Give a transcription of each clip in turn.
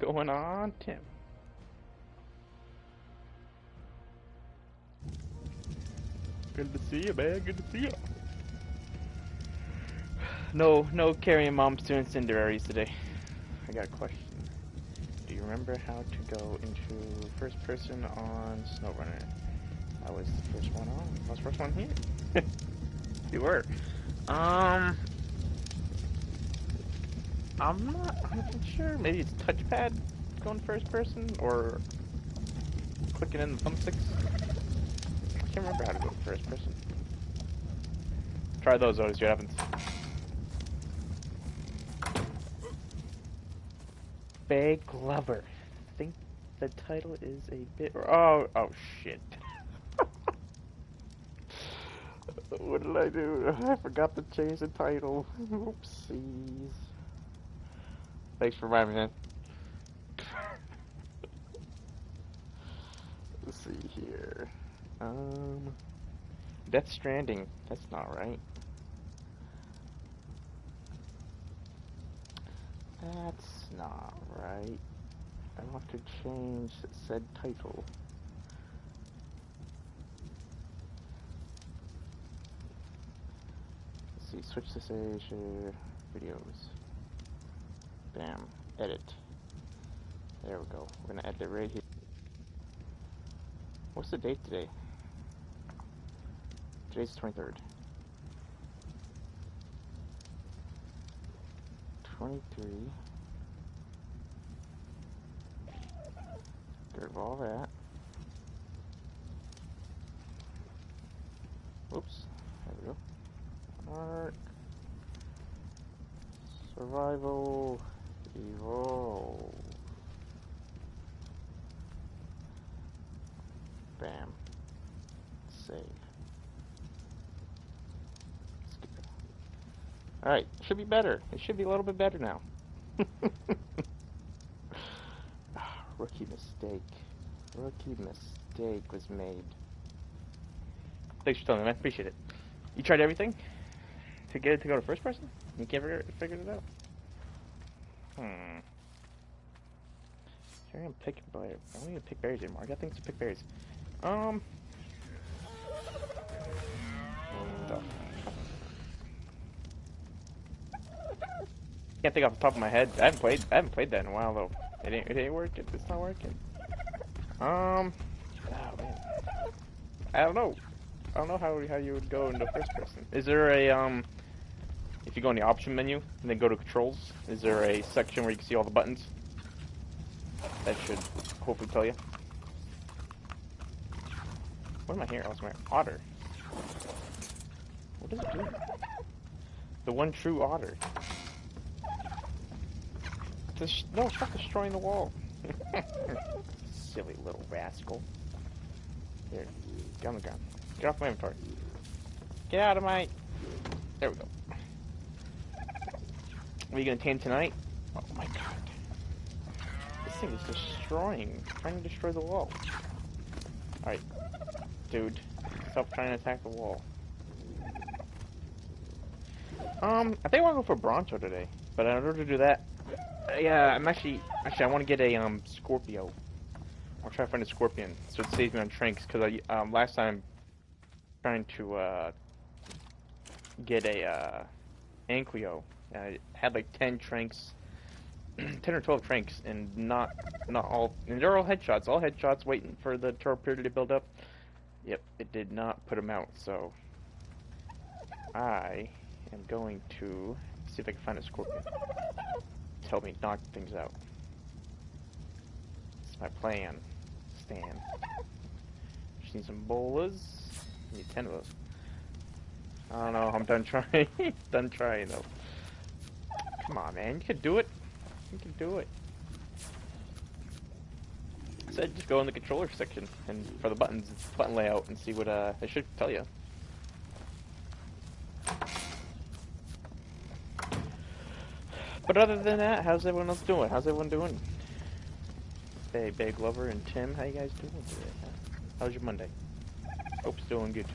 going on, Tim? Good to see you, man. Good to see you. No carrying moms to incinerators today. I got a question. Do you remember how to go into first person on SnowRunner? I was the first one on. I was the first one here. You were. I'm not 100% sure. Maybe it's touchpad going first person, or clicking in the thumbsticks. I can't remember how to go first person. Try those, Otis. See what happens. Big Glover. I think the title is a bit. Oh shit. What did I do? I forgot to change the title. Oopsies. Thanks for reminding me, man. Let's see here. Death Stranding. That's not right. That's not right. I'll have to change said title. Let's see, switch to say share videos. Bam. Edit. There we go. We're gonna edit it right here. What's the date today? Today's the 23rd. 23. Get rid of all that. Oops. There we go. ARK. Survival. Evolve. Bam. Save. Alright, should be better. It should be a little bit better now. Rookie mistake. Rookie mistake was made. Thanks for telling me, man. Appreciate it. You tried everything to get it to go to first person? You can't figure it out? Here I'm picking berries. I don't even pick berries anymore. I got things to pick berries. Can't think off the top of my head. I haven't played that in a while though. It ain't working. It's not working. Oh man. I don't know. I don't know how you would go into first person. Is there a if you go in the option menu and then go to controls, is there a section where you can see all the buttons? That should hopefully tell you. What am I hearing? Oh, it's my otter. What does it do? The one true otter. No, stop destroying the wall. Silly little rascal. Here, get on the ground. Get off my inventory. Get out of my... There we go. What are you gonna tame tonight? Oh my god. This thing is trying to destroy the wall. Alright. Dude, stop trying to attack the wall. I think I want to go for Bronto today. But in order to do that, yeah, I want to get a Scorpio. I'll try to find a Scorpion so it saves me on Tranks, because last time trying to get a Anquio, I had like 10 Tranks, 10 or 12 Tranks, and not all, and they're all headshots, waiting for the torpedo to build up. Yep, it did not put them out, so I am going to see if I can find a Scorpion. Help me knock things out. It's my plan. Stan. Just need some bolas. Need 10 of those. I don't know, I'm done trying. Done trying though. Come on, man, you can do it. You can do it. I said just go in the controller section and for the buttons, button layout, and see what it should tell you. But other than that, how's everyone else doing? How's everyone doing? Hey, Big Glover and Tim, how you guys doing today? How's your Monday? Hope it's doing good.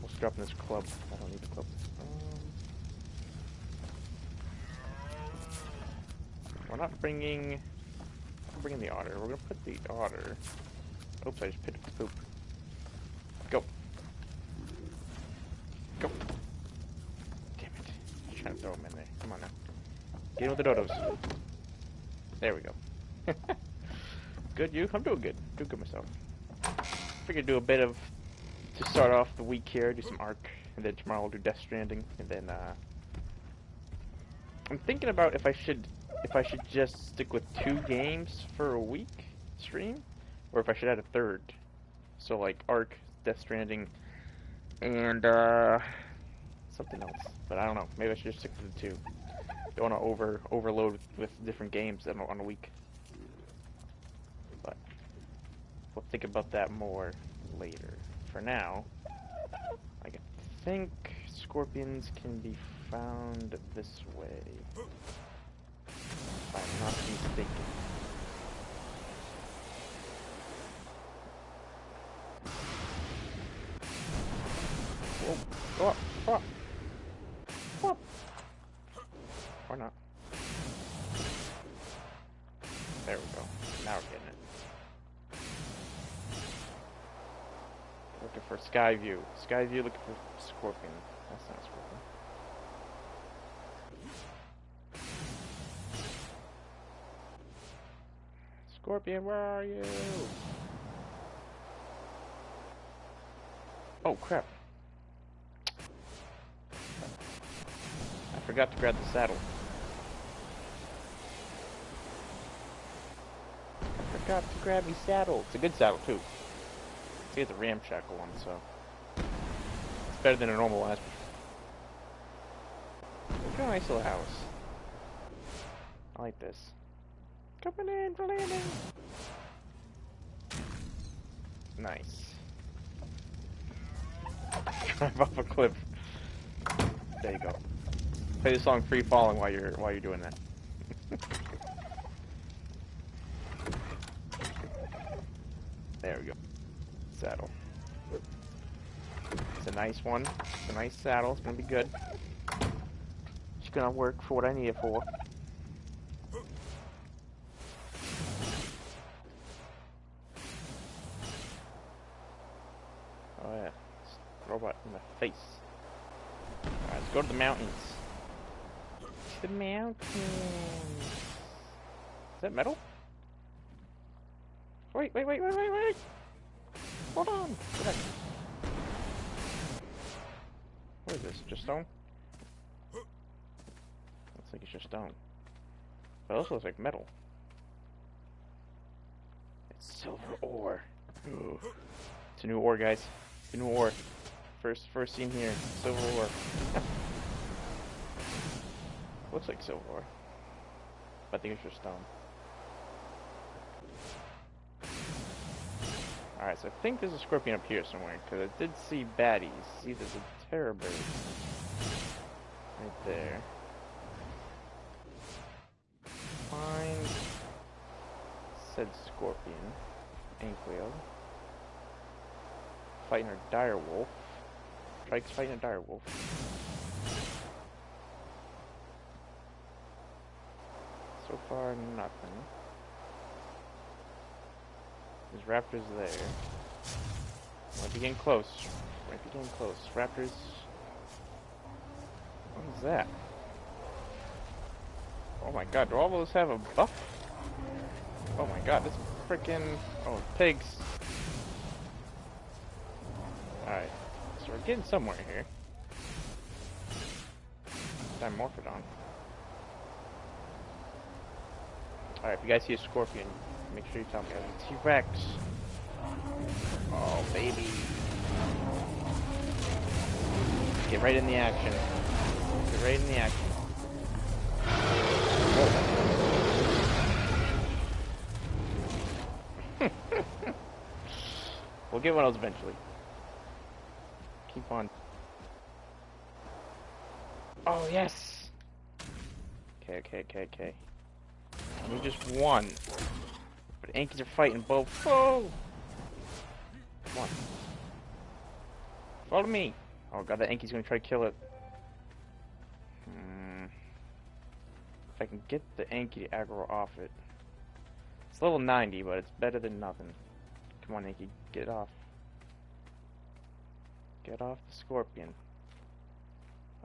What's dropping this club? I don't need the club. We're not bringing bring in the otter. We're gonna put the otter. Oops, I just picked up the poop. Go. Go. Damn it. I'm trying to throw him in there. Come on now. Get in with the dodos. There we go. Good, you? I'm doing good. Doing good myself. Figured do a bit of, to start off the week here, do some ARK, and then tomorrow we'll do Death Stranding, and then, I'm thinking about if I should just stick with 2 games for a week stream, or if I should add a third. So like ARK, Death Stranding, and something else. But I don't know. Maybe I should just stick to the 2. Don't want to overload with different games on a week. But we'll think about that more later. For now, I think scorpions can be found this way. If I'm not mistaken. Whoa, go up, go up, go up. Or not. There we go. Now we're getting it. Looking for Skyview. Skyview looking for scorpion. That's not a scorpion. Scorpion, where are you? Oh, crap. I forgot to grab the saddle. I forgot to grab my saddle. It's a good saddle, too. See, it's a ramshackle one, so it's better than a normal last. Look at a nice little house. I like this. Coming in for landing. Nice. Drive off a cliff. There you go. Play the song "Free Falling" while you're doing that. There we go. Saddle. It's a nice one. It's a nice saddle. It's gonna be good. It's gonna work for what I need it for. Oh yeah. Robot in the face. Alright, let's go to the mountains. The mountains. Is that metal? Wait. Hold on. What is this? Just stone? Looks like it's just stone. But it also looks like metal. It's silver ore. Ooh. It's a new ore, guys. It's a new ore. First seen here. Silver ore. Looks like silver ore. But I think it's just stone. Alright, so I think there's a scorpion up here somewhere, because I did see baddies. See, there's a terror bird. Right there. Find said scorpion. Ankleo. Fighting a dire wolf. TRex fighting a dire wolf. So far, nothing. There's raptors there. Might be getting close. Might be getting close. Raptors. What is that? Oh my god, do all of those have a buff? Oh my god, this freaking. Oh, pigs. Alright, so we're getting somewhere here. Dimorphodon. Alright, if you guys see a scorpion, make sure you tell me. TRex. Oh, baby. Get right in the action. Get right in the action. We'll get one of those eventually. Keep on. Oh, yes! Okay. We just won. But Yankees are fighting both. Oh! Come on. Follow me. Oh god, that Yankee's gonna try to kill it. If I can get the Yankee to aggro off it. It's level 90, but it's better than nothing. Come on, Nikki, get off. Get off the scorpion.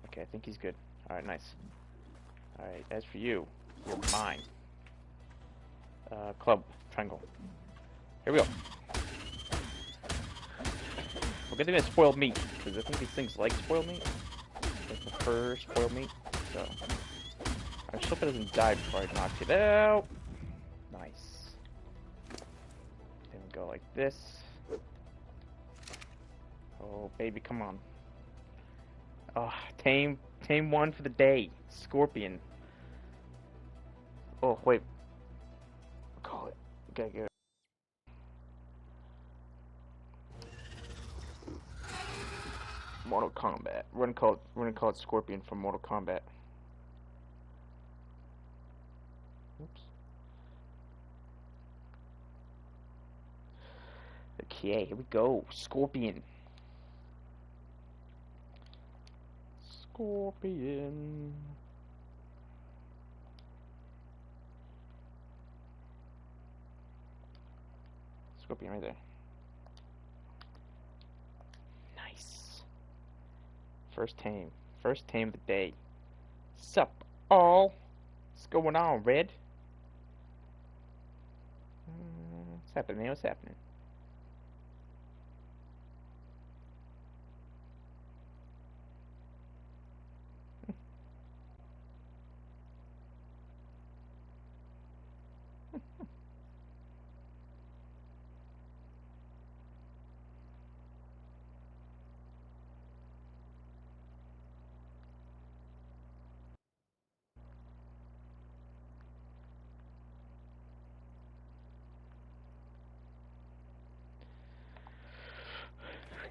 Okay, I think he's good. Alright, nice. Alright, as for you, you're mine. Club, triangle. Here we go. We're gonna get spoiled meat, because I think these things like spoiled meat. They prefer spoiled meat, so... I just hope it doesn't die before I knock it out. Nice. Then we go like this. Oh, baby, come on. Oh, tame one for the day. Scorpion. Oh, wait. Call it. Okay, good. Mortal Kombat. We're gonna call it Scorpion from Mortal Kombat. Oops. Okay, here we go. Scorpion. Scorpion. Scorpion right there. Nice. First tame. First tame of the day. Sup, all? What's going on, Red? What's happening, man? What's happening?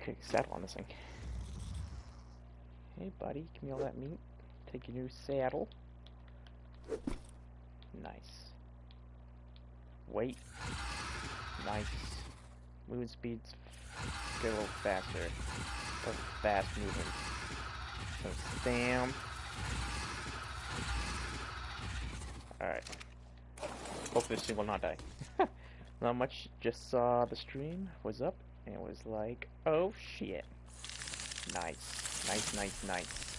Okay, saddle on this thing. Hey, buddy, give me all that meat. Take your new saddle. Nice. Wait. Nice. Movement speeds get a little faster. Or fast movement. So stamp. Alright. Hopefully this thing will not die. Not much. Just saw the stream was up and was like, oh shit. Nice. Nice.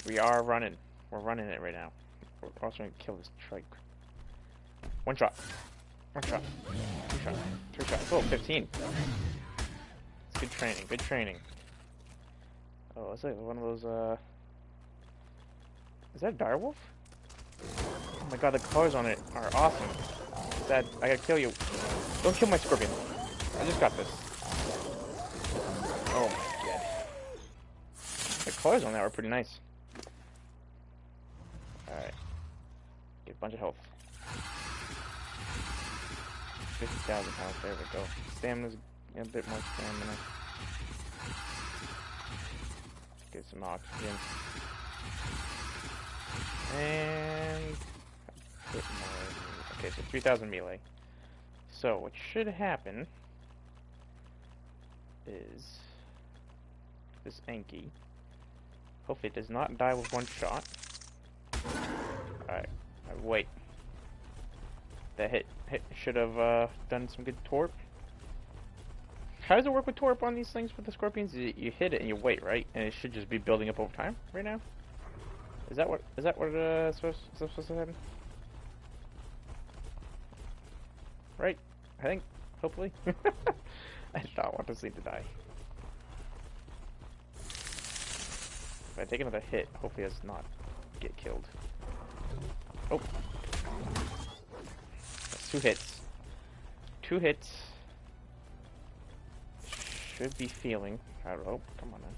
We are running. We're running it right now. We're also gonna kill this trike. One shot. Two shot. 3 shots. Oh, 15. It's good training. Oh, it's like one of those, is that a direwolf? Oh my god, the colors on it are awesome. Dad, I gotta kill you. Don't kill my scorpion. I just got this. Oh my god. The colors on that were pretty nice. Alright. Get a bunch of health. 50,000 health. There we go. Stamina's a bit more stamina. Get some oxygen. And a bit more. Okay, so 3,000 melee. So what should happen is this Enki. Hopefully it does not die with one shot. Alright, wait. That hit should have done some good torp. How does it work with torp on these things with the scorpions? You hit it and you wait, right? And it should just be building up over time right now. Is that what supposed to happen? Right? I think. Hopefully. I do not want this thing to die. If I take another hit, hopefully it does not get killed. Oh. That's 2 hits. 2 hits. Should be feeling. I don't know. Come on, man.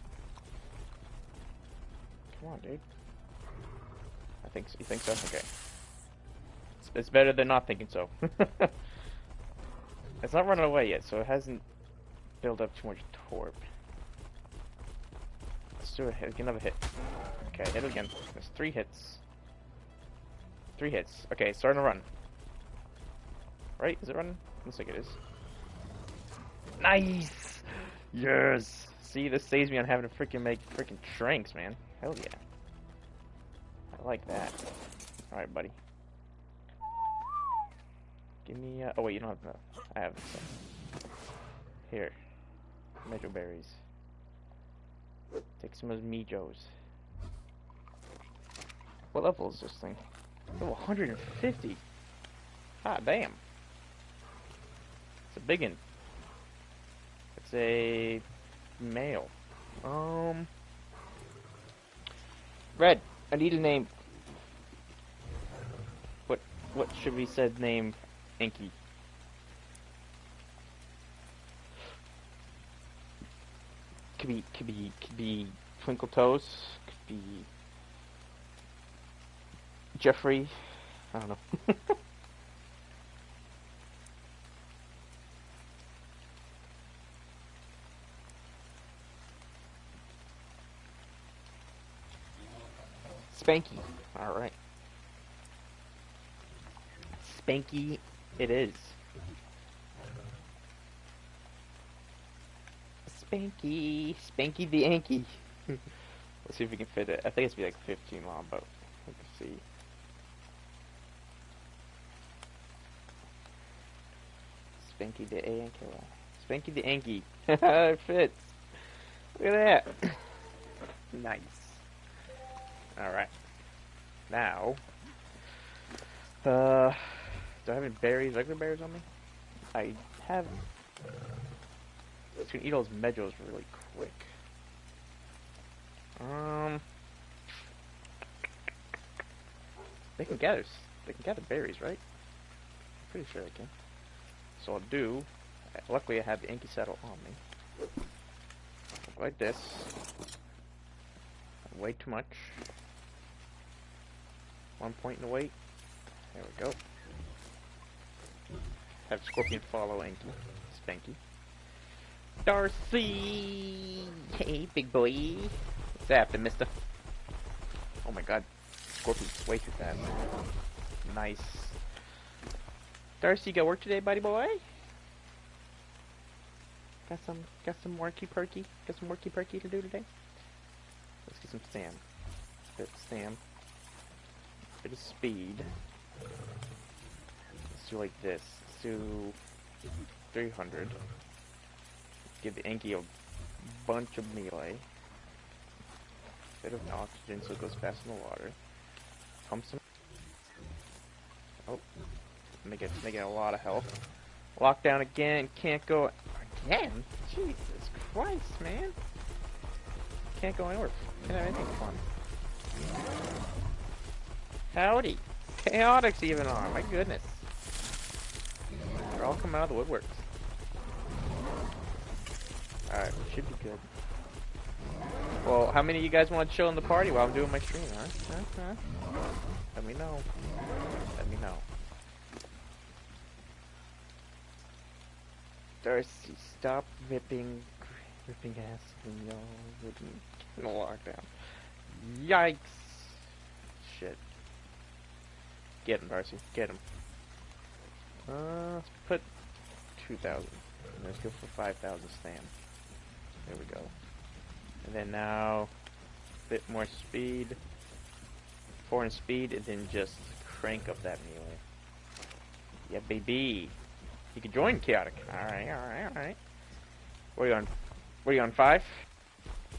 Come on, dude. I think so. You think so? Okay. It's better than not thinking so. It's not running away yet, so it hasn't built up too much torp. Let's do a hit. Get another hit. Okay, hit it again. There's 3 hits. 3 hits. Okay, it's starting to run. Right? Is it running? Looks like it is. Nice! Yes! See, this saves me on having to freaking make freaking tranks, man. Hell yeah. I like that. Alright, buddy. Give me, oh wait, you don't have enough. I have some. Here. Mejo berries. Take some of those Mejos. What level is this thing? Oh, 150. Ah, damn. It's a big one. It's a male. Red, I need a name. What should we said name Inky? Could be Twinkle Toes. Could be Jeffrey. I don't know. Spanky. Alright. Spanky it is. Spanky the Anky. Let's see if we can fit it. I think it's be like 15 long, but we can see. Spanky the Anky. Spanky the Anky. It fits. Look at that. Nice. Alright. Now, do I have any berries, regular berries on me? I have. It's gonna eat all those Mejos really quick. They can gather berries, right? I'm pretty sure they can. So I'll do. Luckily, I have the Inky saddle on me. Like this. Way too much. 1 point in the weight. There we go. Have Scorpion follow Inky. Spanky. Darcy! Hey, big boy. What's happening, mister? Oh my god. Scorpion's way too fast. Nice. Darcy, you got work today, buddy boy? Got some worky perky? Got some worky perky to do today? Let's get some stam. Bit of stam. Bit of speed. Let's do like this. Let's do 300. Give the Inky a bunch of melee. Bit of oxygen so it goes fast in the water. Pump some. Oh. Make it a lot of health. Lockdown again. Can't go again? Jesus Christ, man. Can't go anywhere. Can't have anything fun. Howdy. Chaotic's even on. My goodness. They're all coming out of the woodworks. Alright, we should be good. Well, how many of you guys want to chill in the party while I'm doing my stream, huh? Let me know. Let me know. Darcy, stop ripping ass in the lockdown. Yikes! Shit. Get him, Darcy. Get him. Let's put 2,000. Let's go for 5,000 stam. There we go. And then now, a bit more speed. 4 in speed, and then just crank up that melee. Yeah, baby. You can join Chaotic. Alright. What are you on 5?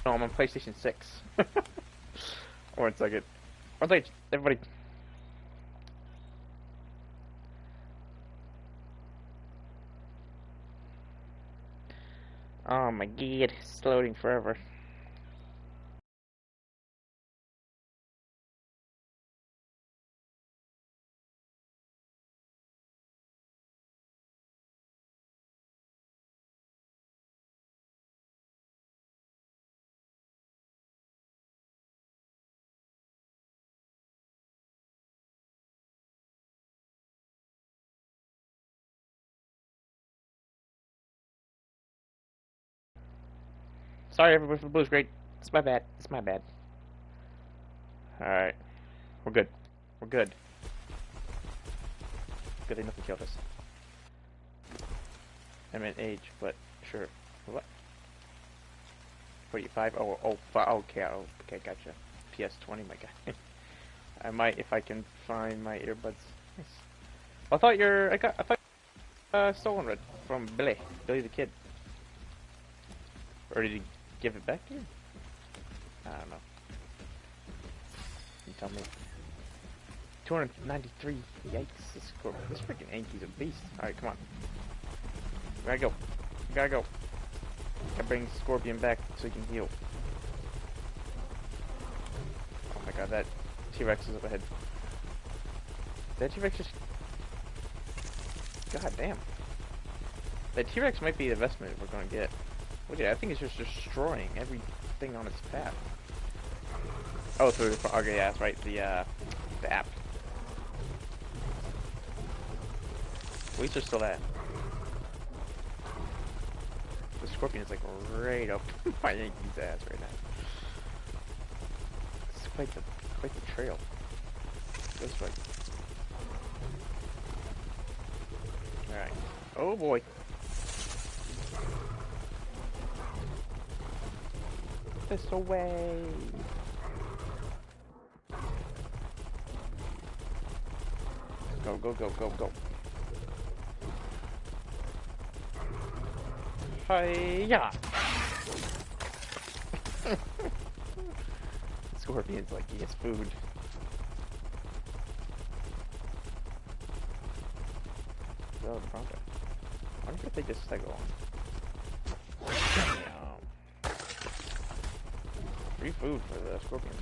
No, I'm on PlayStation 6. One second. Everybody. Oh my god, it's loading forever. Sorry everybody for the blues, great. It's my bad. It's my bad. Alright. We're good. We're good. Good enough to kill us. I meant age, but sure. What? 45? Okay, okay, gotcha. PS20, my guy. I might, if I can find my earbuds. Nice. I thought stolen red from Billy. Billy the kid. Or did he give it back to you? I don't know. You tell me. 293. Yikes. This freaking Anky's a beast. Alright, come on. We gotta go. We gotta go. Gotta bring Scorpion back so he can heal. Oh my god, that T-Rex is up ahead. That T-Rex just... God damn. That T-Rex might be the best move we're gonna get. Look at it, I think it's just destroying everything on its path. Oh, through the... Okay, yeah, that's right. The app. At least there's still that. The Scorpion is like right up my Yankee's ass right now. It's quite the trail. This way. Alright. Oh boy. This away. Go, go, go, go, go. Hiya! Scorpion's like, he gets food. Oh, the Bronco. I wonder if they just tag along. Damn. Free food for the Scorpion.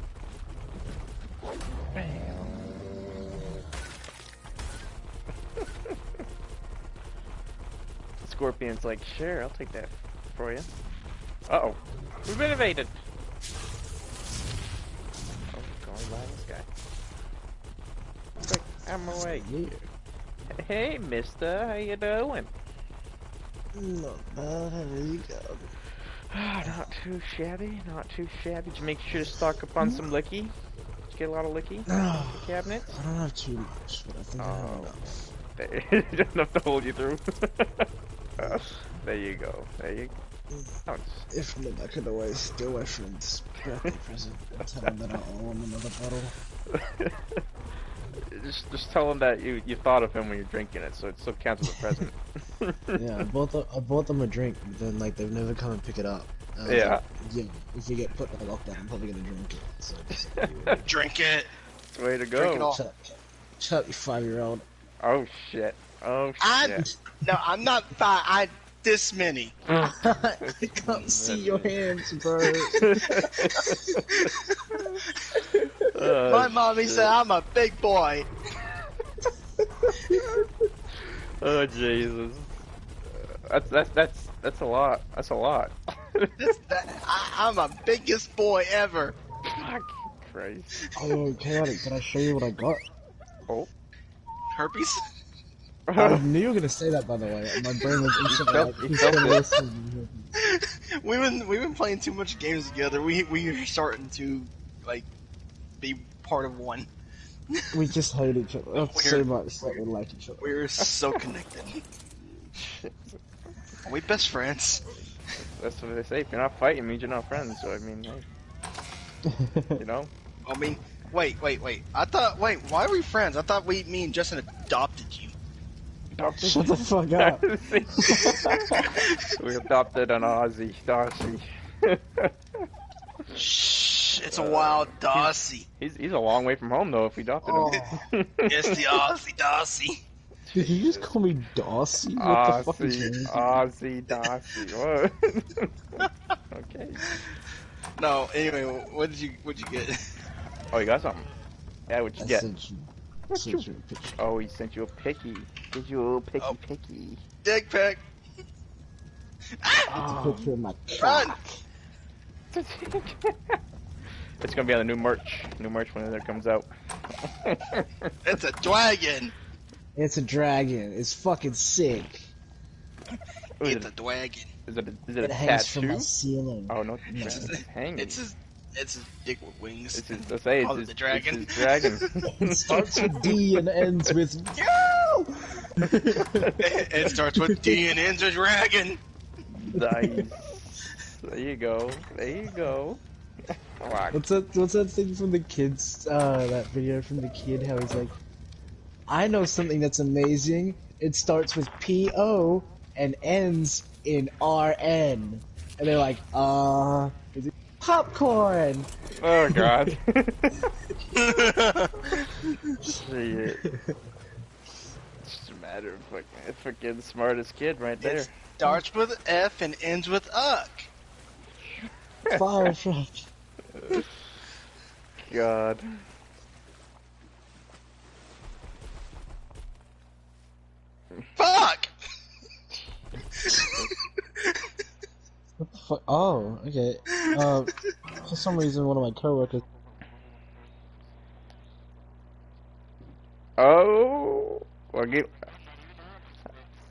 Bam. Scorpion's like, sure, I'll take that for you. Uh-oh. We've been invaded. Oh, going by this guy. Quick, out of my way. Yeah. Hey, mister, how you doing? Not bad, how you go? Not too shabby, not too shabby. Did you make sure to stock up on some licky? Did you get a lot of licky? No, Cabinets? I don't have too much, but I think I have enough. Just enough to hold you through. There you go. There you go. Oh, If from the back of the way, steal my friend's birthday present and tell him that I owe him another bottle. just tell him that you thought of him when you're drinking it, so it still counts as a present. Yeah, I bought them a drink, but then like they've never come and pick it up. Yeah. Yeah. If we get put in a lockdown, I'm probably gonna drink it. So just, Drink it. Way to Drink it go. all. Shut up, you 5-year-old. Oh shit. Oh shit. No, I'm not 5. I'm this many. I can't see your hands, bro. My mommy said I'm a big boy. Oh Jesus. That's a lot. That's a lot. I'm a biggest boy ever. Fuck Christ. Oh, chaotic. Can I show you what I got? Oh. Herpes? I knew you were gonna say that, by the way. My brain was instantly like, You he's felt gonna it. listen. We've been playing too much games together. We are starting to like be part of one. We just hate each other so much that we like each other. We're so connected. Are we best friends? That's what they say. If you're not fighting, it means you're not friends. So I mean, hey, you know. I mean, wait. Why are we friends? I thought me and Justin adopted you. Shut the fuck up. We adopted an Aussie, Darcy. Shh, it's a wild Darcy. He's a long way from home though. If we adopted him. It's the Aussie Darcy. Did you just call me Darcy? What the fuck is Aussie, Darcy. What? Okay. No, anyway, what'd you get? Oh, you got something? Yeah, what'd you I get? sent you a picture. Oh, he sent you a picky. Did you a picky picky? Dick pic. It's a picture of my Run! cock. It's gonna be on the new merch. New merch when it comes out. It's a dragon. It's a dragon. It's fucking sick. Ooh, It's a dragon. Is it a It hangs from my tattoo? ceiling. Oh no, It's it's his, hanging. it's his dick with wings. It's his, let's say Call it's it his, the dragon. It's his dragon. It starts with D and ends with yo. It starts with D and ends with dragon. Nice. There you go. There you go. Wow. What's that thing from the kids? That video from the kid? How he's like, I know something that's amazing. It starts with P-O and ends in R-N. And they're like, is it popcorn? Oh God. Shit. It's just a matter of fucking smartest kid right there. It starts with F and ends with UCK. Fire truck. God. Fuck! What the fuck? Oh, okay. For some reason, one of my coworkers. Oh. Well,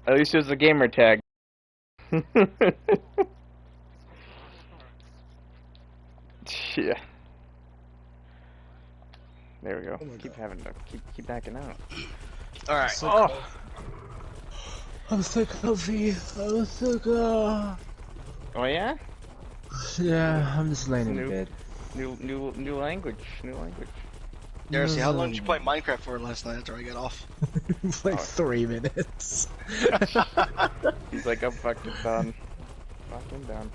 at least it was a gamer tag. Yeah. There we go. Oh my Keep God. having to keep backing out. Alright. So Oh. I'm so comfy. I'm so good. Oh yeah. Yeah, I'm just laying in New- bed. New language. New language. Darcy, how long did you play Minecraft for last night after I got off? like 3 minutes. He's like, I'm fucking done. Fucking done.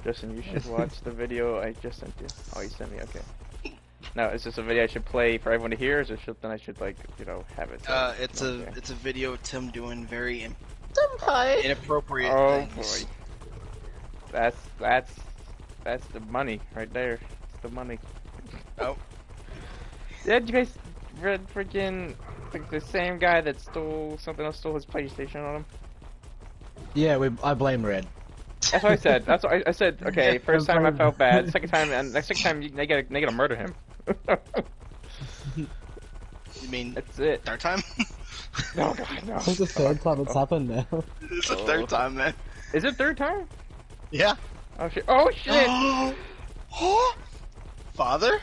Justin, you should watch the video I just sent you. Oh, you sent me. Okay. No, is this a video I should play for everyone to hear, or is it something I should like, have it? It's a video of Tim doing very Senpai. inappropriate Oh things. boy. That's the money right there. It's the money. Oh. Yeah, did you guys read freaking the same guy that stole his PlayStation on him? Yeah, I blame Red. That's what I said. That's what I said. Okay, first time I felt bad. Second time, and next time they gotta murder him. You mean That's it. third time? No, God, no. It's the third time it's happened now. It's the third time, man. Is it third time? Yeah. Oh shit! Oh shit! Father?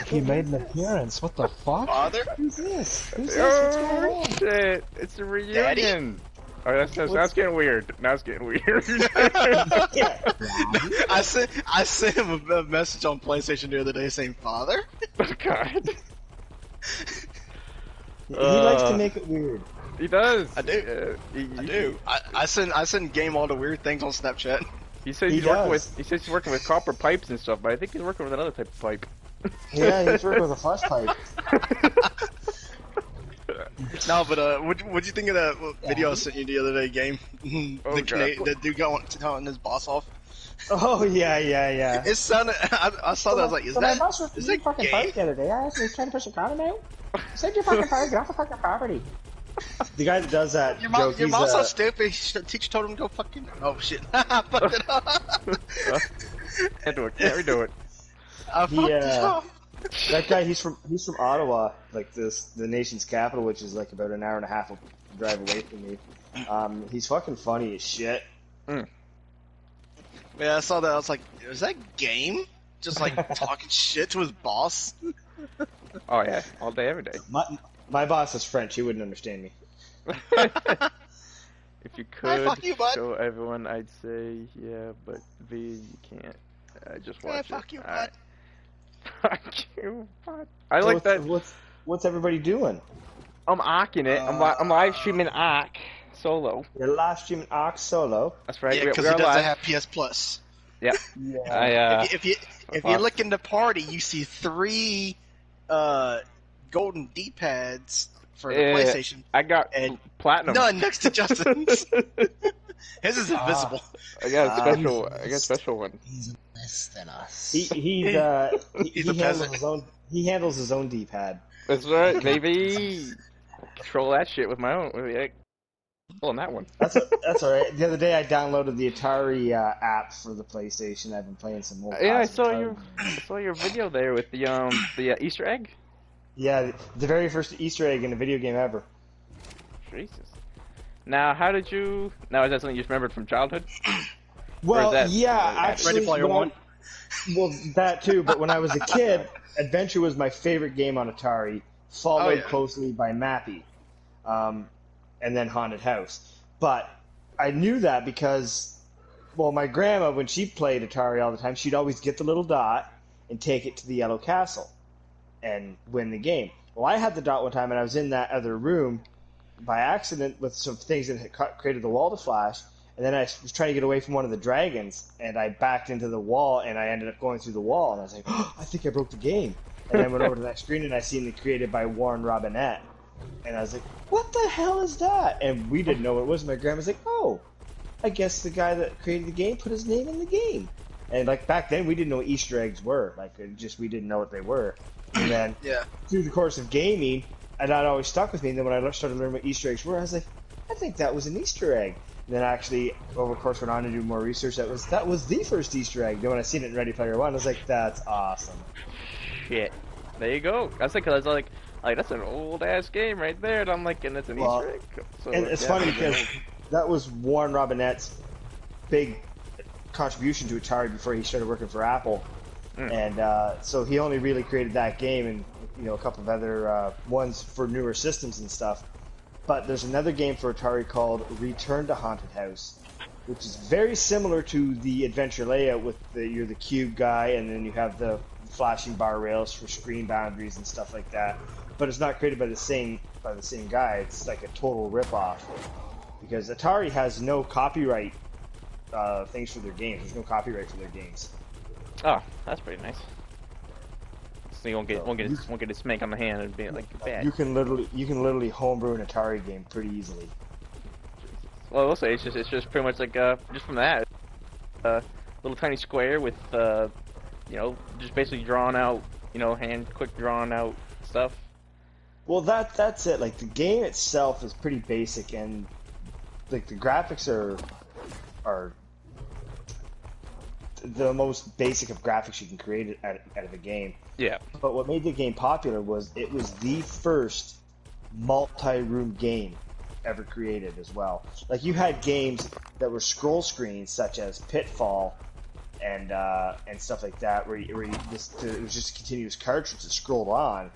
He made an appearance. What the fuck? Father? Who's this? Who's this? What's going Oh on? shit! It's a reunion. Daddy? Oh, that's getting weird. Now it's getting weird. I sent him a message on PlayStation the other day saying, "Father." Oh God. He likes to make it weird. He does. I do. I do. I send Game all the weird things on Snapchat. He says He does. He says he's working with copper pipes and stuff, but I think he's working with another type of pipe. Yeah, he's working with a flash pipe. No, but what'd you think of that video I sent you the other day, Game? Oh, The dude telling his boss off. Oh yeah. It sounded. I saw that. I was like, is my boss that was fucking gay? fight the other day. I asked him, he's trying to push a condom out. Send your fucking car, get off the fucking property. The guy that does that Your joke, he's mom's so stupid. Teacher told him to go fucking. Oh shit! I fucked it up. Can't do it. Can't redo it. I fucked it up. that guy. He's from Ottawa, like the nation's capital, which is like about an hour and a half drive away from me. He's fucking funny as shit. Yeah, I saw that. I was like, is that Game? Just like talking shit to his boss. Oh yeah, all day, every day. My boss is French. He wouldn't understand me. If you Hey, could fuck you, bud. show everyone, I'd say yeah, but V, you can't. Just watch it. Fuck you, bud. Alright. Fuck you, bud. I like that. What's everybody doing? I'm arcing it. I'm live streaming ARK solo. You're live streaming ARK solo. That's right. Yeah, we because are he doesn't live. have PS Plus. Yep. Yeah. If you look in the party, you see 3 golden D-pads for the PlayStation. I got And platinum. None next to Justin's. His is invisible. I got a special. I got a special one. He's less than us. He's He a handles peasant. his own. He handles his own D-pad. That's right, baby. Control that shit with my own. On that one. That's all right. The other day I downloaded the Atari app for the PlayStation. I've been playing some more. Yeah, I classic saw Atari your video there with the Easter egg. Yeah, the very first Easter egg in a video game ever. Jesus. Now, how did you? Now, is that something you just remembered from childhood? Well, that- yeah, Ready actually, Ready Player One? Well, that too. But when I was a kid, Adventure was my favorite game on Atari, followed yeah. closely by Mappy, and then Haunted House. But I knew that because, well, my grandma, when she played Atari all the time, she'd always get the little dot and take it to the Yellow Castle and win the game. Well, I had the dot one time, and I was in that other room by accident with some things that had created the wall to flash. And then I was trying to get away from one of the dragons, and I backed into the wall, and I ended up going through the wall. And I was like, oh, I think I broke the game. And then went over to the next screen, and I seen it created by Warren Robinette. And I was like, what the hell is that? And we didn't know what it was. My grandma was like, oh, I guess the guy that created the game put his name in the game. And like back then, we didn't know what Easter eggs were. Like, we didn't know what they were. And then through the course of gaming, and that always stuck with me. And then when I started learning what Easter eggs were, I was like, I think that was an Easter egg. And then actually, over the course, went on to do more research. That was the first Easter egg. Then when I seen it in Ready Player One, I was like, that's awesome. Shit. There you go. That's like, cause I was like that's an old ass game right there. And I'm like, and it's an Easter egg. So, and it's funny because that was Warren Robinette's big contribution to Atari before he started working for Apple. And so he only really created that game and a couple of other ones for newer systems and stuff. But there's another game for Atari called Return to Haunted House, which is very similar to the adventure layout with you're the cube guy and then you have the flashing bar rails for screen boundaries and stuff like that. But it's not created by the same guy. It's like a total ripoff because Atari has no copyright things for their games. There's no copyright for their games. Oh, that's pretty nice. So you won't get a smack on the hand and be like bad. You can literally homebrew an Atari game pretty easily. Well, we'll say it's just pretty much like just from that little tiny square with just basically drawn out quick drawn out stuff. Well, that's it. Like the game itself is pretty basic and like the graphics are the most basic of graphics you can create out of a game. Yeah. But what made the game popular was it was the first multi-room game ever created as well. Like you had games that were scroll screens such as Pitfall and stuff like that where it was just a continuous cartridge that scrolled on.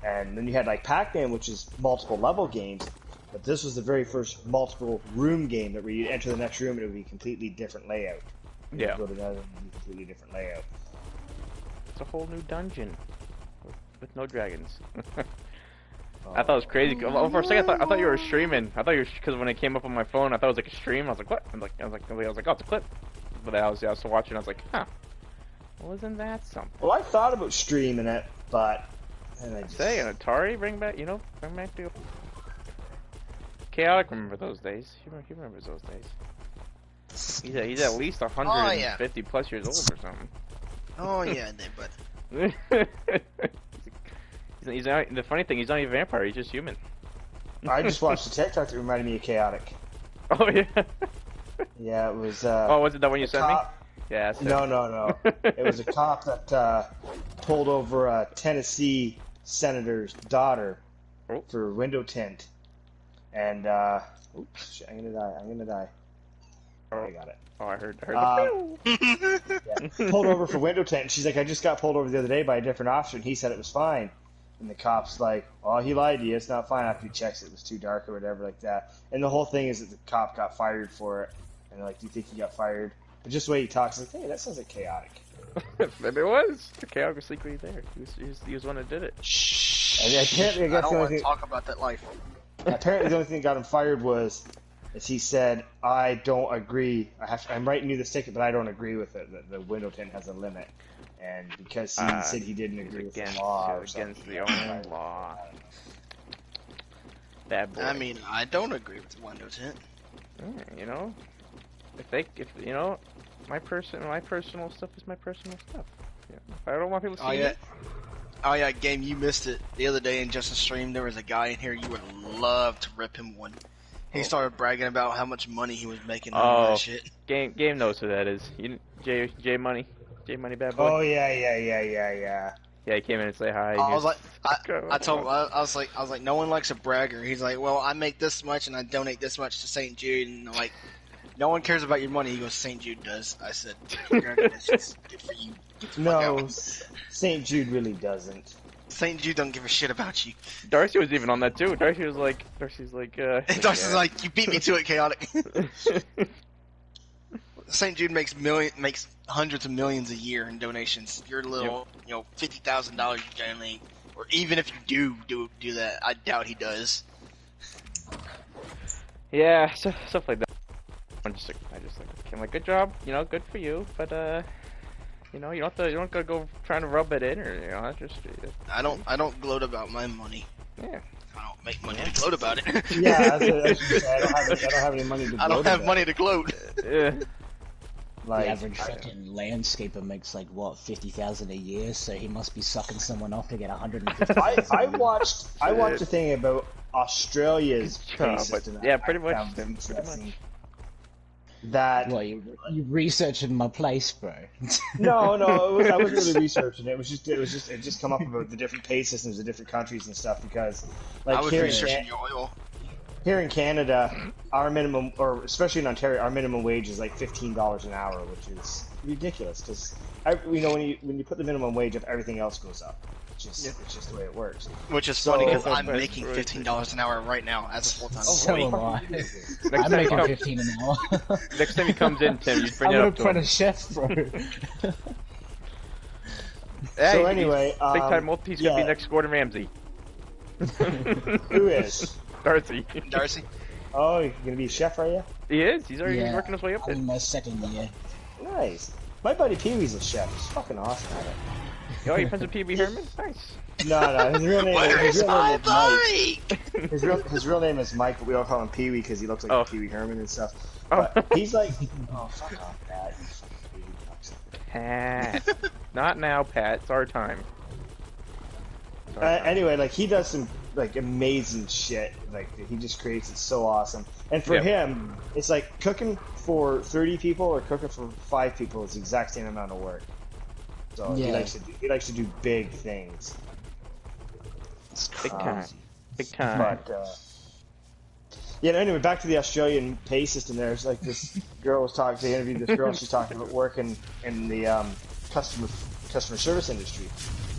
And then you had like Pac-Man, which is multiple level games. But this was the very first multiple room game that where you enter the next room and it would be a completely different layout. Yeah. Go to another completely different layout. It's a whole new dungeon with no dragons. I thought it was crazy. Well, for a second, I thought you were streaming. I thought you were because when it came up on my phone, I thought it was like a stream. I was like, what? I was like, oh, it's a clip. But I was watching. I was like, huh? Wasn't that something? Well, I thought about streaming it, but and I just say an Atari, bring back the Chaotic. Remember those days? He remembers those days. He's at least 150 plus years old or something. Oh yeah, but he's not, the funny thing, he's not even a vampire. He's just human. I just watched a TikTok that reminded me of Chaotic. Oh yeah. Yeah, it was. Oh, was it that one you sent me? Yeah. No. It was a cop that pulled over a Tennessee senator's daughter for window tint, and oops, I'm gonna die. Oh, I got it. Oh, I heard. Yeah, pulled over for window tint. And she's like, I just got pulled over the other day by a different officer, and he said it was fine. And the cop's like, oh, he lied to you. It's not fine after he checks it was too dark or whatever like that. And the whole thing is that the cop got fired for it. And they're like, do you think he got fired? But just the way he talks, like, hey, that sounds like Chaotic. Maybe it was. The Chaotic was secretly there. He was the one that did it. Shh. And apparently, I don't want to talk about that life. Apparently, the only thing that got him fired was he said, I don't agree. I'm writing you this ticket, but I don't agree with it. The window tint has a limit. And because he said he didn't agree with the law or against the own law. Bad boy. I mean, I don't agree with the window tint. My personal stuff is my personal stuff. Yeah. I don't want people to see it. Oh yeah, game, you missed it. The other day in Justice Stream, there was a guy in here, you would love to rip him one. He started bragging about how much money he was making on that shit. Game knows who that is. J Money bad boy. Oh yeah. Yeah, he came in and say hi. I was like, I told him, I was like, no one likes a bragger. He's like, well, I make this much and I donate this much to St. Jude, and like, no one cares about your money. He goes, St. Jude does. I said, congratulations, good for you. No, St. Jude really doesn't. St. Jude don't give a shit about you. Darcy was even on that too. Darcy's like, like, you beat me to it, Chaotic. St. Jude makes hundreds of millions a year in donations. Your little, $50,000 you donate Or even if you do that, I doubt he does. Yeah, stuff like that. I just like, okay, I'm like, good job, good for you, but you don't gotta go trying to rub it in, or that's just. I don't gloat about my money. Yeah. I don't make money to gloat about it. Yeah, I was gonna say, I don't have any money to gloat I don't have about. money to gloat. Yeah. The average fucking landscaper makes like what, 50,000 a year, so he must be sucking someone off to get 150. I watched a thing about Australia's pay system. Yeah, pretty much. That Well, you researching my place, bro. no, I wasn't really researching it. It just come up about the different pay systems of different countries and stuff because, like, I was researching your oil. Here in Canada, our minimum, or especially in Ontario, our minimum wage is like $15 an hour, which is ridiculous. Because when you put the minimum wage up, everything else goes up. It's just the way it works. Which is funny because I'm making $15 an hour right now as a full-time employee. So am I. I'm making 15 an hour. Next time he comes in, Tim, you bring I'm it up to him. I'm a chef, bro. Hey, so anyway, big time multi's gonna be next Gordon Ramsay. Who is? Darcy. Darcy. Oh, you're gonna be a chef, are you? He is. He's already working his way up I'm there. in my second year. Nice. My buddy Pee Wee's a chef. He's fucking awesome at it. Oh, you friends with Pee Wee Herman? Nice. No, his real name Where's my is bike? His real name is Mike, but we all call him Pee Wee because he looks like Pee Wee Herman and stuff. But he's like, oh, fuck off, Pat. You fucking Pat. Not now, Pat. It's our time. Anyway, like, he does some, like, amazing shit. Like, he just creates it so awesome. And for him, it's like cooking for 30 people or cooking for 5 people is the exact same amount of work. So he likes to do big things. It's big time. Big time. But, anyway, back to the Australian pay system. There's like this girl was talking. They interviewed this girl. She's talking about working in the customer service industry,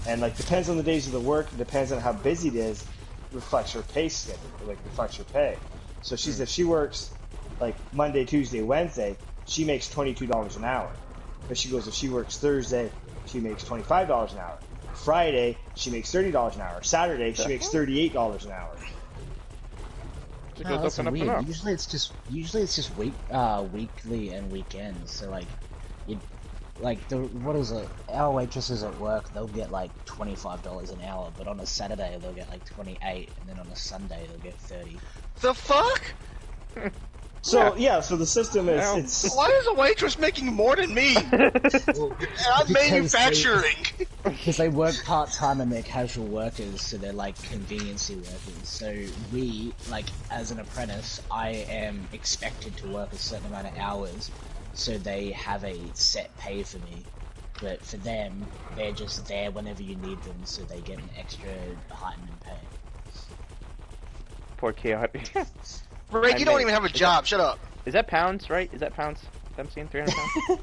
and like depends on the days of the work, depends on how busy it is, reflects her pay schedule, like reflects her pay. So she said if she works like Monday, Tuesday, Wednesday, she makes $22 an hour. But she goes if she works Thursday, she makes $25 an hour. Friday, she makes $30 an hour. Saturday, she makes $38 an hour. Oh, that's weird. Usually it's just weekly and weekends. So like, what is it? Our waitresses at work, they'll get like $25 an hour, but on a Saturday they'll get like 28, and then on a Sunday they'll get 30. The fuck? So so the system is Why is a waitress making more than me? And I'm manufacturing. Because they work part-time and they're casual workers, so they're like conveniency workers. So we, like, as an apprentice, I am expected to work a certain amount of hours, so they have a set pay for me. But for them, they're just there whenever you need them, so they get an extra heightened pay. Poor chaotic. Rick, you don't even have a job. Shut up. Is that pounds, right? Is that pounds? I'm seeing 300 pounds?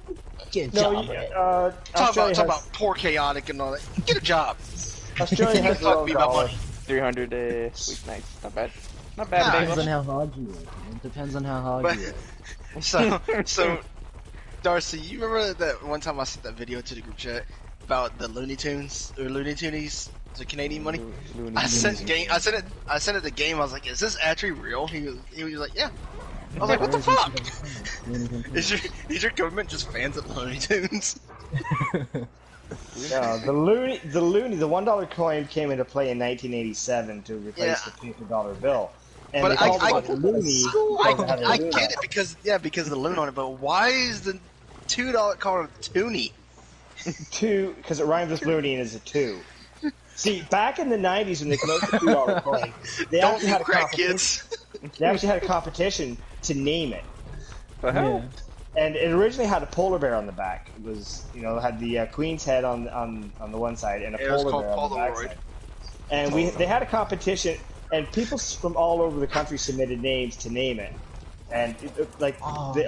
Get a job, talk about poor chaotic and all that. Get a job. Australia has their own dollar. 300 a week. Nice. Not bad. Not bad. Depends on how hard you work. It depends on how hard you work. So, Darcy, you remember that one time I sent that video to the group chat about the Looney Tunes or Looney Tunes, the Canadian money? I sent it to Game. I was like, "Is this actually real?" He was like, "Yeah." I was like, "What the fuck? Is your government just fans of Looney Tunes?" No, the Looney, the $1 coin came into play in 1987 to replace the paper dollar bill. And but they called it the Looney. I get it because of the loon on it. But why is the $2 called a toonie? Because it rhymes with loony and is a 2. See, back in the 90s when they came out with the $2 coin, they actually had a competition. They actually had a competition to name it. Yeah. And it originally had a polar bear on the back. It was, it had the Queen's head on the one side and a polar bear on the back side. And they had a competition, and people from all over the country submitted names to name it. And the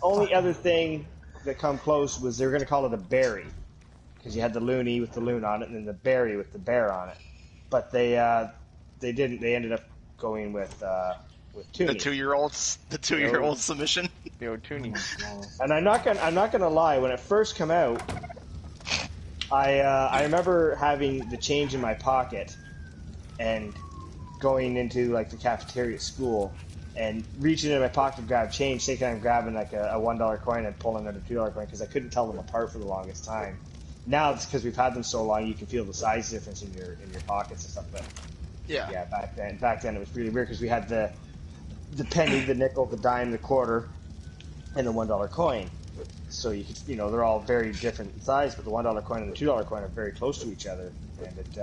only other thing that come close was they were going to call it a berry, because you had the loony with the loon on it, and then the berry with the bear on it. But they didn't. They ended up going with Toonie. The 2-year-old submission. Yo, Toonie. And I'm not gonna lie. When it first came out, I remember having the change in my pocket and going into like the cafeteria at school and reaching in my pocket to grab change, thinking I'm grabbing like a $1 coin and pulling out a $2 coin because I couldn't tell them apart for the longest time. Now it's because we've had them so long, you can feel the size difference in your pockets and stuff. But yeah, back then it was really weird because we had the penny, the nickel, the dime, the quarter, and the $1 coin. So you could, they're all very different in size, but the $1 coin and the $2 coin are very close to each other, and it.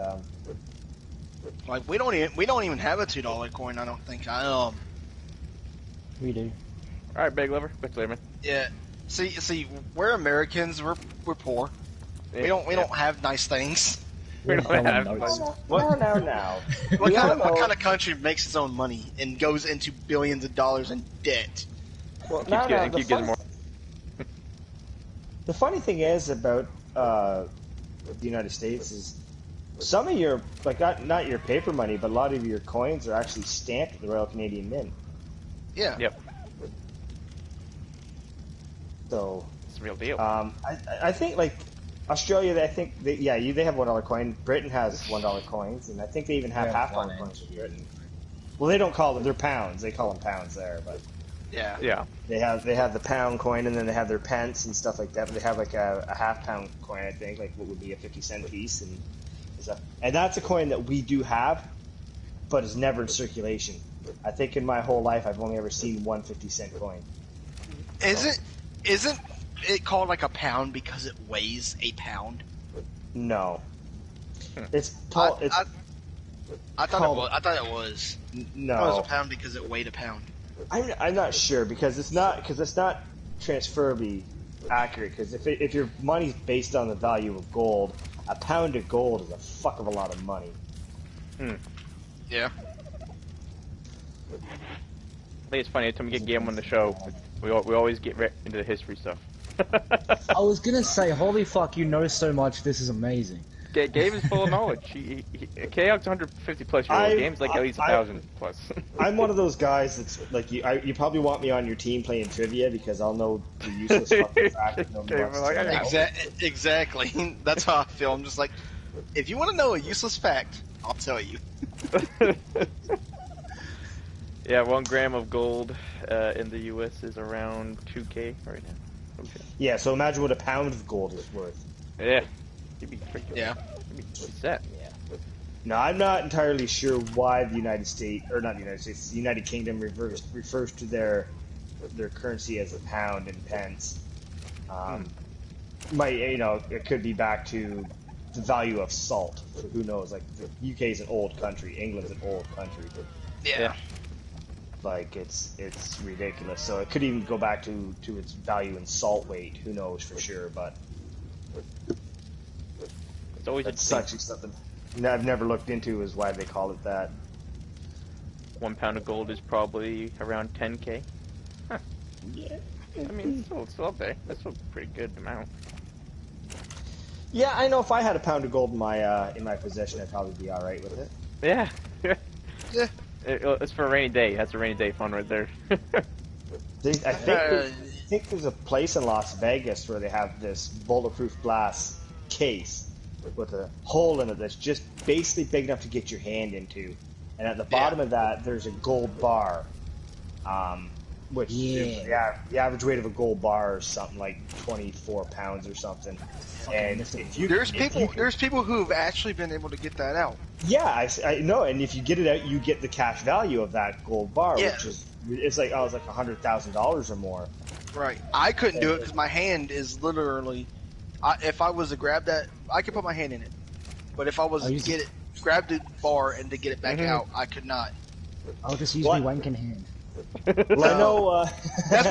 Like we don't even have a $2 coin. I don't think. We do. All right, Big Lover. Back later, man. Yeah. See, we're Americans. We're poor. Yeah, We don't have nice things. We don't have notes. Now. What kind of country makes its own money and goes into billions of dollars in debt? Well, keep getting more. The funny thing is about the United States is some of your, like, not your paper money, but a lot of your coins are actually stamped at the Royal Canadian Mint. Yeah. Yep. So It's a real deal. I think like Australia, they have $1 coin. Britain has $1 coins, and I think they even have half-dollar coins in Britain. Well, they don't call them; they're pounds. They call them pounds there, but Yeah. they have the pound coin, and then they have their pence and stuff like that. But they have like a half-pound coin, I think, like what would be a 50-cent piece, and stuff. And that's a coin that we do have, but it's never in circulation. I think in my whole life, I've only ever seen one 50-cent coin. Isn't it called like a pound because it weighs a pound? No, it's I thought it was. No, I thought it was a pound because it weighed a pound. I'm not sure because it's not transferably accurate. Because if your money's based on the value of gold, a pound of gold is a fuck of a lot of money. Yeah. I think it's funny. Every time we get Game on the show, we always get right into the history stuff. I was gonna say, holy fuck, you know so much. This is amazing. Gabe is full of knowledge. KO's 150 plus year old. Game's like at least 1,000 plus. I'm one of those guys that's like you probably want me on your team playing trivia because I'll know the useless fucking fact that nobody wants to know. Exactly. That's how I feel. I'm just like, if you want to know a useless fact, I'll tell you. Yeah, 1 gram of gold in the U.S. is around 2K right now. Okay. Yeah, so imagine what a pound of gold is worth. Yeah. You'd be pretty good. Yeah. You'd be set. Yeah. Now, I'm not entirely sure why the the United Kingdom refers to their currency as a pound and pence. It could be back to the value of salt. So who knows? Like, the UK is an old country. England's an old country. Yeah. Like, it's ridiculous. So it could even go back to its value in salt weight. Who knows for sure, but It's always that's actually something I've never looked into is why they call it that. 1 pound of gold is probably around 10K. Huh. Yeah. I mean, it's still up there. That's still a pretty good amount. Yeah, I know if I had a pound of gold in my possession, I'd probably be all right with it. Yeah. Yeah. It's for a rainy day. That's a rainy day fun right there. I think there's a place in Las Vegas where they have this bulletproof glass case with a hole in it that's just basically big enough to get your hand into, and at the bottom of that there's a gold bar, which the average weight of a gold bar is something like 24 pounds or something. And there's people who've actually been able to get that out. Yeah, I know, and if you get it out, you get the cash value of that gold bar, which is it's like $100,000 or more. Right. I couldn't do it because my hand is literally. If I was to grab that, I could put my hand in it. But if I was to grab the bar and to get it back out, I could not. I'll just use my wanking hand. Well, I know. That's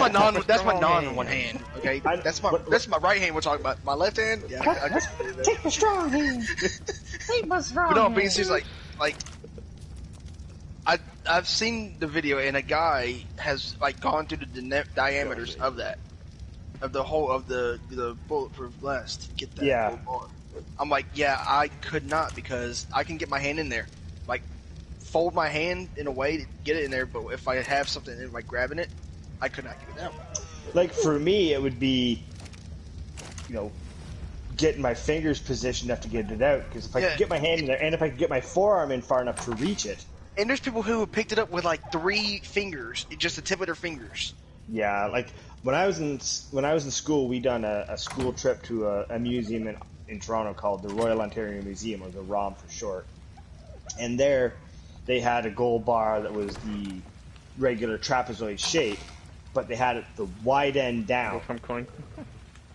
my non one hand. Okay, that's my right hand. We're talking about my left hand. Yeah, I just take the strong hand. Take my strong hand. But no, hand. being serious, like I've seen the video and a guy has gone through the diameters of that, of the whole of the bulletproof glass to get that gold bar. I'm like, I could not because I can get my hand in there, fold my hand in a way to get it in there, but if I have something in grabbing it, I could not get it out. Like for me, it would be, getting my fingers positioned enough to get it out. Because if I could get my hand in there, and if I could get my forearm in far enough to reach it. And there's people who have picked it up with like 3 fingers, just the tip of their fingers. Yeah, like when I was in school, we done a school trip to a museum in Toronto called the Royal Ontario Museum, or the ROM for short. And there, they had a gold bar that was the regular trapezoid shape, but they had it the wide end down.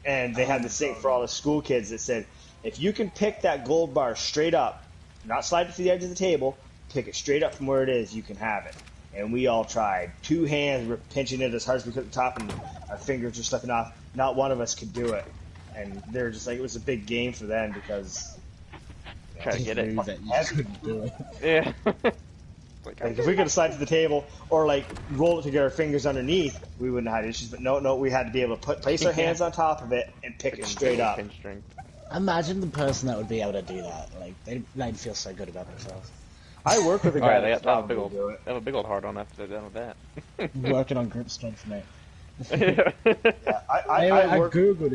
And they had this thing for all the school kids that said, if you can pick that gold bar straight up, not slide it to the edge of the table, pick it straight up from where it is, you can have it. And we all tried. 2 hands were pinching it as hard as we could at the top, and our fingers were slipping off. Not one of us could do it. And they were just like, it was a big game for them because... Try to get it. That you couldn't do it. Yeah. Like if we could have slid to the table or like roll it to get our fingers underneath, we wouldn't have had issues. But no, we had to be able to place our hands on top of it and pick it straight up. Imagine the person that would be able to do that. Like they'd feel so good about themselves. I work with a guy they that's have a big old hard on after they're done with that. Working on grip strength, mate. Yeah, I work... googled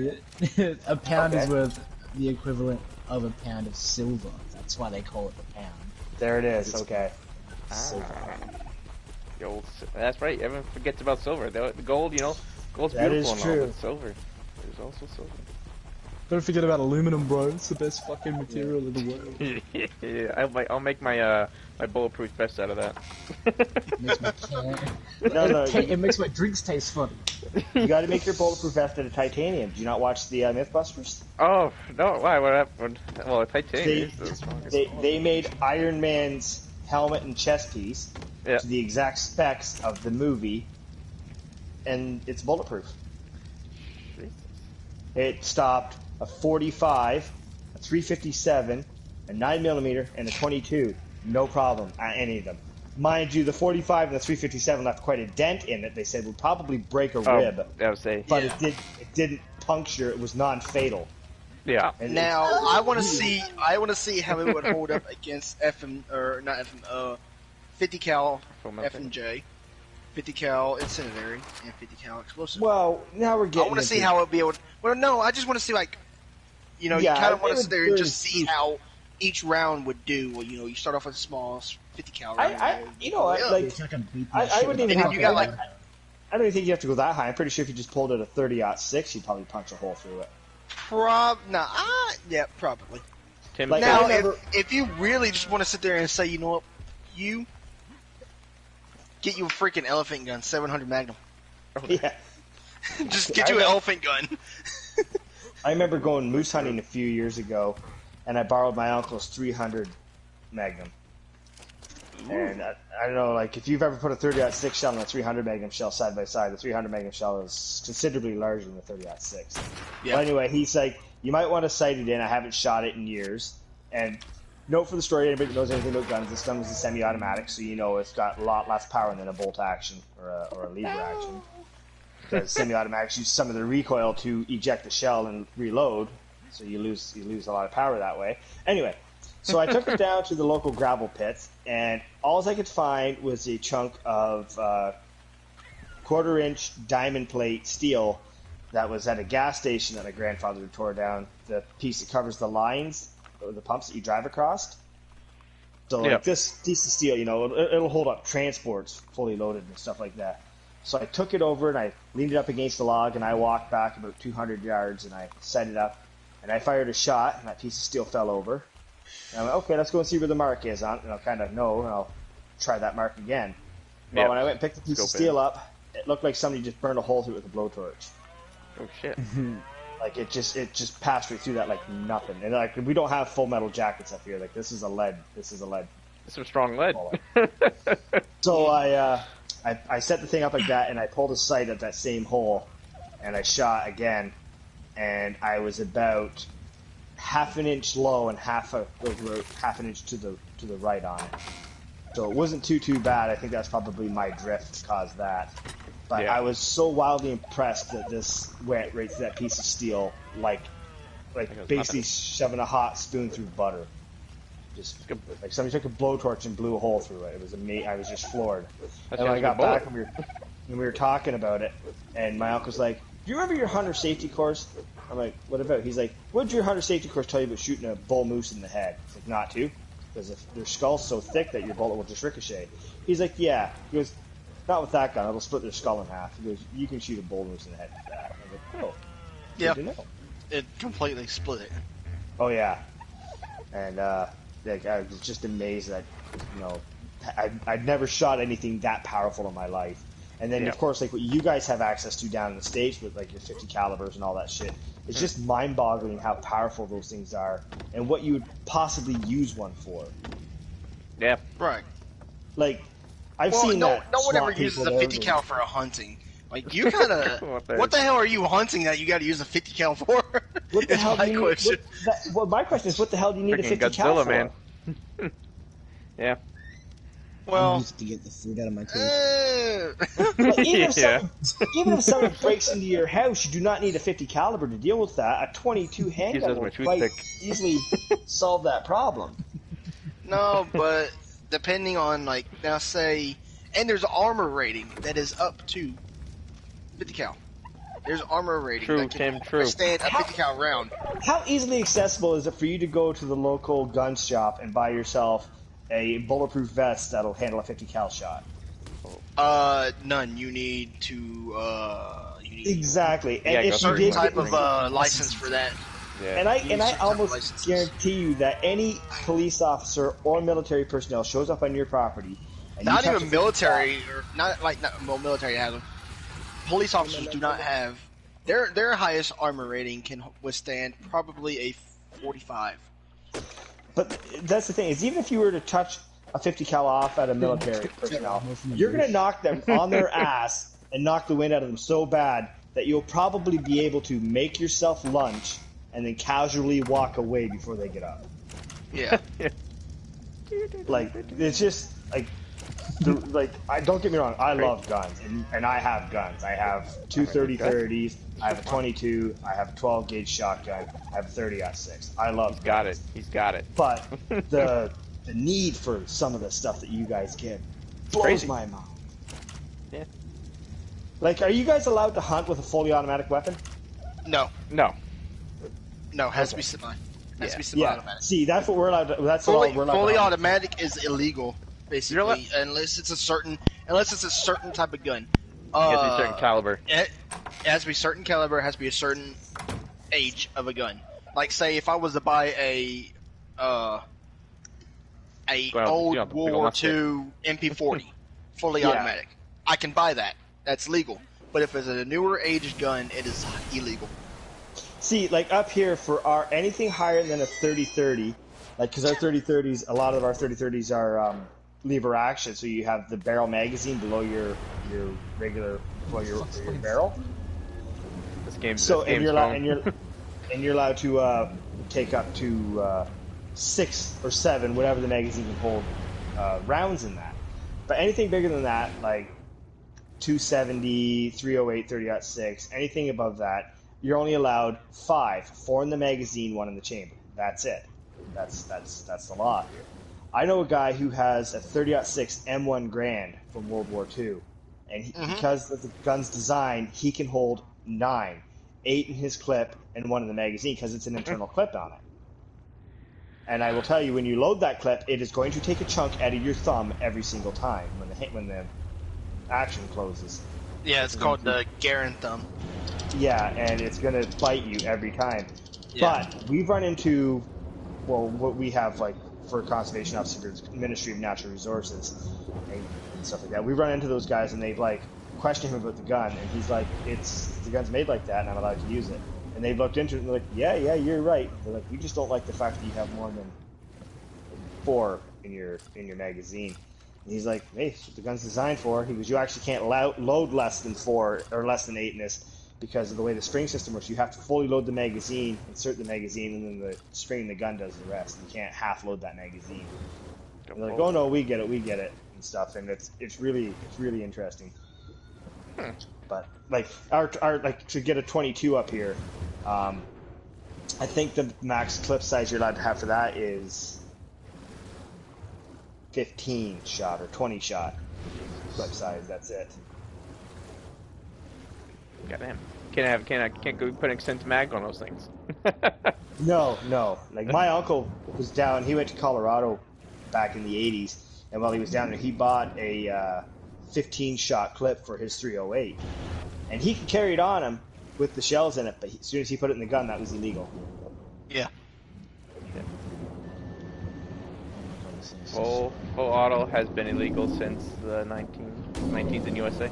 it. A pound is worth the equivalent of a pound of silver. That's why they call it the pound. There it is. Okay. That's right. Everyone forgets about silver. The gold, gold's that beautiful is and all, true. but silver. There's also silver. Don't forget about aluminum, bro. It's the best fucking material in the world. Yeah, I'll make my my bulletproof vest out of that. It makes my drinks taste funny. You got to make your bulletproof vest out of titanium. Do you not watch the MythBusters? Oh no! Why? What happened? Well, titanium is the strongest. They made Iron Man's helmet and chest piece to the exact specs of the movie, and it's bulletproof. It stopped a 45, a 357, a 9mm, and a 22. No problem at any of them. Mind you, the 45 and the 357 left quite a dent in it. They said would probably break a rib. I would say. But it didn't puncture. It was non-fatal. Yeah. And now I want to see how it would hold up against 50 cal F&J, 50 cal incendiary, and 50 cal explosive. Well, now we're getting. I want to see how it would be able. Well, no, I just want to see you kind of want to sit there and just see how each round would do. Well, you start off with a small 50 cal round. I wouldn't even have to. I don't even think you have to go that high. I'm pretty sure if you just pulled out a 30-06, you'd probably punch a hole through it. Yeah, probably. Like, now, if you really just want to sit there and say, you know what, you get you a freaking elephant gun, 700 Magnum. Yeah. Just get you an elephant gun. I remember going moose hunting a few years ago, and I borrowed my uncle's 300 Magnum. And I don't know, like, if you've ever put a 30-06 shell and a 300 Magnum shell side by side, the 300 Magnum shell is considerably larger than the 30-06. Yeah. But anyway, he's like, you might want to sight it in. I haven't shot it in years. And note for the story, anybody that knows anything about guns, this gun was a semi-automatic, so it's got a lot less power than a bolt action or a lever action. Because semi-automatics use some of the recoil to eject the shell and reload, so you lose a lot of power that way. Anyway, so I took it down to the local gravel pits, and all I could find was a chunk of quarter-inch diamond plate steel that was at a gas station that my grandfather tore down. The piece that covers the lines or the pumps that you drive across. So this piece of steel, it'll hold up transports fully loaded and stuff like that. So I took it over and I leaned it up against the log, and I walked back about 200 yards and I set it up, and I fired a shot, and that piece of steel fell over. And I went, okay, let's go and see where the mark is on it, and I'll kind of know, and I'll try that mark again. Well, when I went and picked the piece of steel up, it looked like somebody just burned a hole through it with a blowtorch. Oh shit! Like it just passed right through that like nothing. And like we don't have full metal jackets up here. Like this is a lead. This is some strong lead. So I set the thing up like that, and I pulled a sight at that same hole, and I shot again, and I was about half an inch low and half an inch to the right on it. So it wasn't too bad. I think that's probably my drift caused that. But I was so wildly impressed that this went right through that piece of steel, like basically shoving a hot spoon through butter. Just like somebody took a blowtorch and blew a hole through it. It was amazing. I was just floored. And when I got back and we were talking about it, and my uncle's like, you remember your hunter safety course? I'm like, what about? He's like, what did your hunter safety course tell you about shooting a bull moose in the head? It's like, not to, because if their skull's so thick that your bullet will just ricochet. He's like, yeah. He goes, not with that gun. It'll split their skull in half. He goes, you can shoot a bull moose in the head with that. I was like, oh, Yeah, good to know. it completely split it. Oh yeah, and like I was just amazed that I'd never shot anything that powerful in my life. And then of course, like what you guys have access to down in the States with like your 50 calibers and all that shit, it's just mind-boggling how powerful those things are and what you would possibly use one for. Yeah. Right. Like I've seen that. No one ever SWAT uses people a there 50 with- cal for a hunting. Like you gotta. What the hell are you hunting that you got to use a 50 cal for? What the is hell do my you question. need? Well, my question is, what the hell do you need a Freaking 50 cal Godzilla, for? man. Yeah. I'm Well, used to get the food out of my teeth. Like, Yeah. even if someone breaks into your house, you do not need a 50 caliber to deal with that. A 22 handgun those will my quite toothpick. easily solve that problem. no, but depending on like now say, and there's armor rating that is up to 50 cal. There's armor rating True, that can Tim, true. withstand a 50 cal round. How easily accessible is it for you to go to the local gun shop and buy yourself a bulletproof vest that'll handle a 50 cal shot? None. You need to you need Exactly. And Yeah, if go you certain did type get, of license for that. Yeah. and I certain type of almost licenses. guarantee you that any police officer or military personnel shows up on your property, and you Not touch even a 50 cal, military, or well, military has them. Police officers do not have their highest armor rating can withstand probably a 45. But that's the thing is, even if you were to touch a 50 cal off at a military personnel, you're going to knock them on their ass and knock the wind out of them so bad that you'll probably be able to make yourself lunch and then casually walk away before they get up. Yeah. Like it's just like. I don't get me wrong. I love guns, and I have guns. I have two 30-30s. I have a 22. I have a 12 gauge shotgun. I have a 30-06. I love. Got it. He's got it. But the need for some of the stuff that you guys get blows Crazy. my mind. Yeah. Like, are you guys allowed to hunt with a fully automatic weapon? No, No. has to be semi. Has to be Yeah. semi-automatic. See, that's what we're allowed to. That's all Fully, we're allowed fully to hunt. automatic is illegal, basically, unless it's a certain type of gun. It has to be a certain caliber. It has to be certain caliber. It has to be a certain age of a gun. Like, say, if I was to buy a Well, old you know, the World big War old II MP40, fully Yeah. automatic, I can buy that. That's legal. But if it's a newer aged gun, it is illegal. See, like up here for our anything higher than a 30-30, like because our 30-30s, a lot of our 30-30s are lever action, so you have the barrel magazine below your regular your barrel. This game's So this and game's you're allowed phone. and you're allowed to take up to 6 or 7, whatever the magazine can hold, rounds in that. But anything bigger than that, like 270, 308, 30-06, anything above that, you're only allowed 5. 4 in the magazine, 1 in the chamber. That's it. That's the law here. I know a guy who has a 30-06 M1 Grand from World War II, and because of the gun's design, he can hold 9, 8 in his clip and 1 in the magazine because it's an internal clip on it. And I will tell you, when you load that clip, it is going to take a chunk out of your thumb every single time when the action closes. Yeah, it's called the Garen thumb. Yeah, and it's going to bite you every time. Yeah. But we've run into, well, what we have, like, for conservation officers, Ministry of Natural Resources, and stuff like that. We run into those guys, and they've, like, questioned him about the gun, and he's like, the gun's made like that, and I'm allowed to use it. And they've looked into it, and they're like, yeah, you're right. They're like, we just don't like the fact that you have more than 4 in your magazine. And he's like, hey, that's what the gun's designed for. He goes, you actually can't load less than 4 or less than 8 in this because of the way the spring system works. You have to fully load the magazine, insert the magazine, and then the spring in the gun does the rest. You can't half load that magazine. And they're like, oh no, we get it, and stuff. And it's really interesting. But like our like to get a 22 up here, I think the max clip size you're allowed to have for that is 15 shot or 20 shot clip size. That's it. Goddamn. can't go put an extended mag on those things. No. Like my uncle was down. He went to Colorado back in the '80s, and while he was down there, he bought a 15-shot clip for his 308, and he could carry it on him with the shells in it. But as soon as he put it in the gun, that was illegal. Yeah. Full auto has been illegal since the 19th in USA.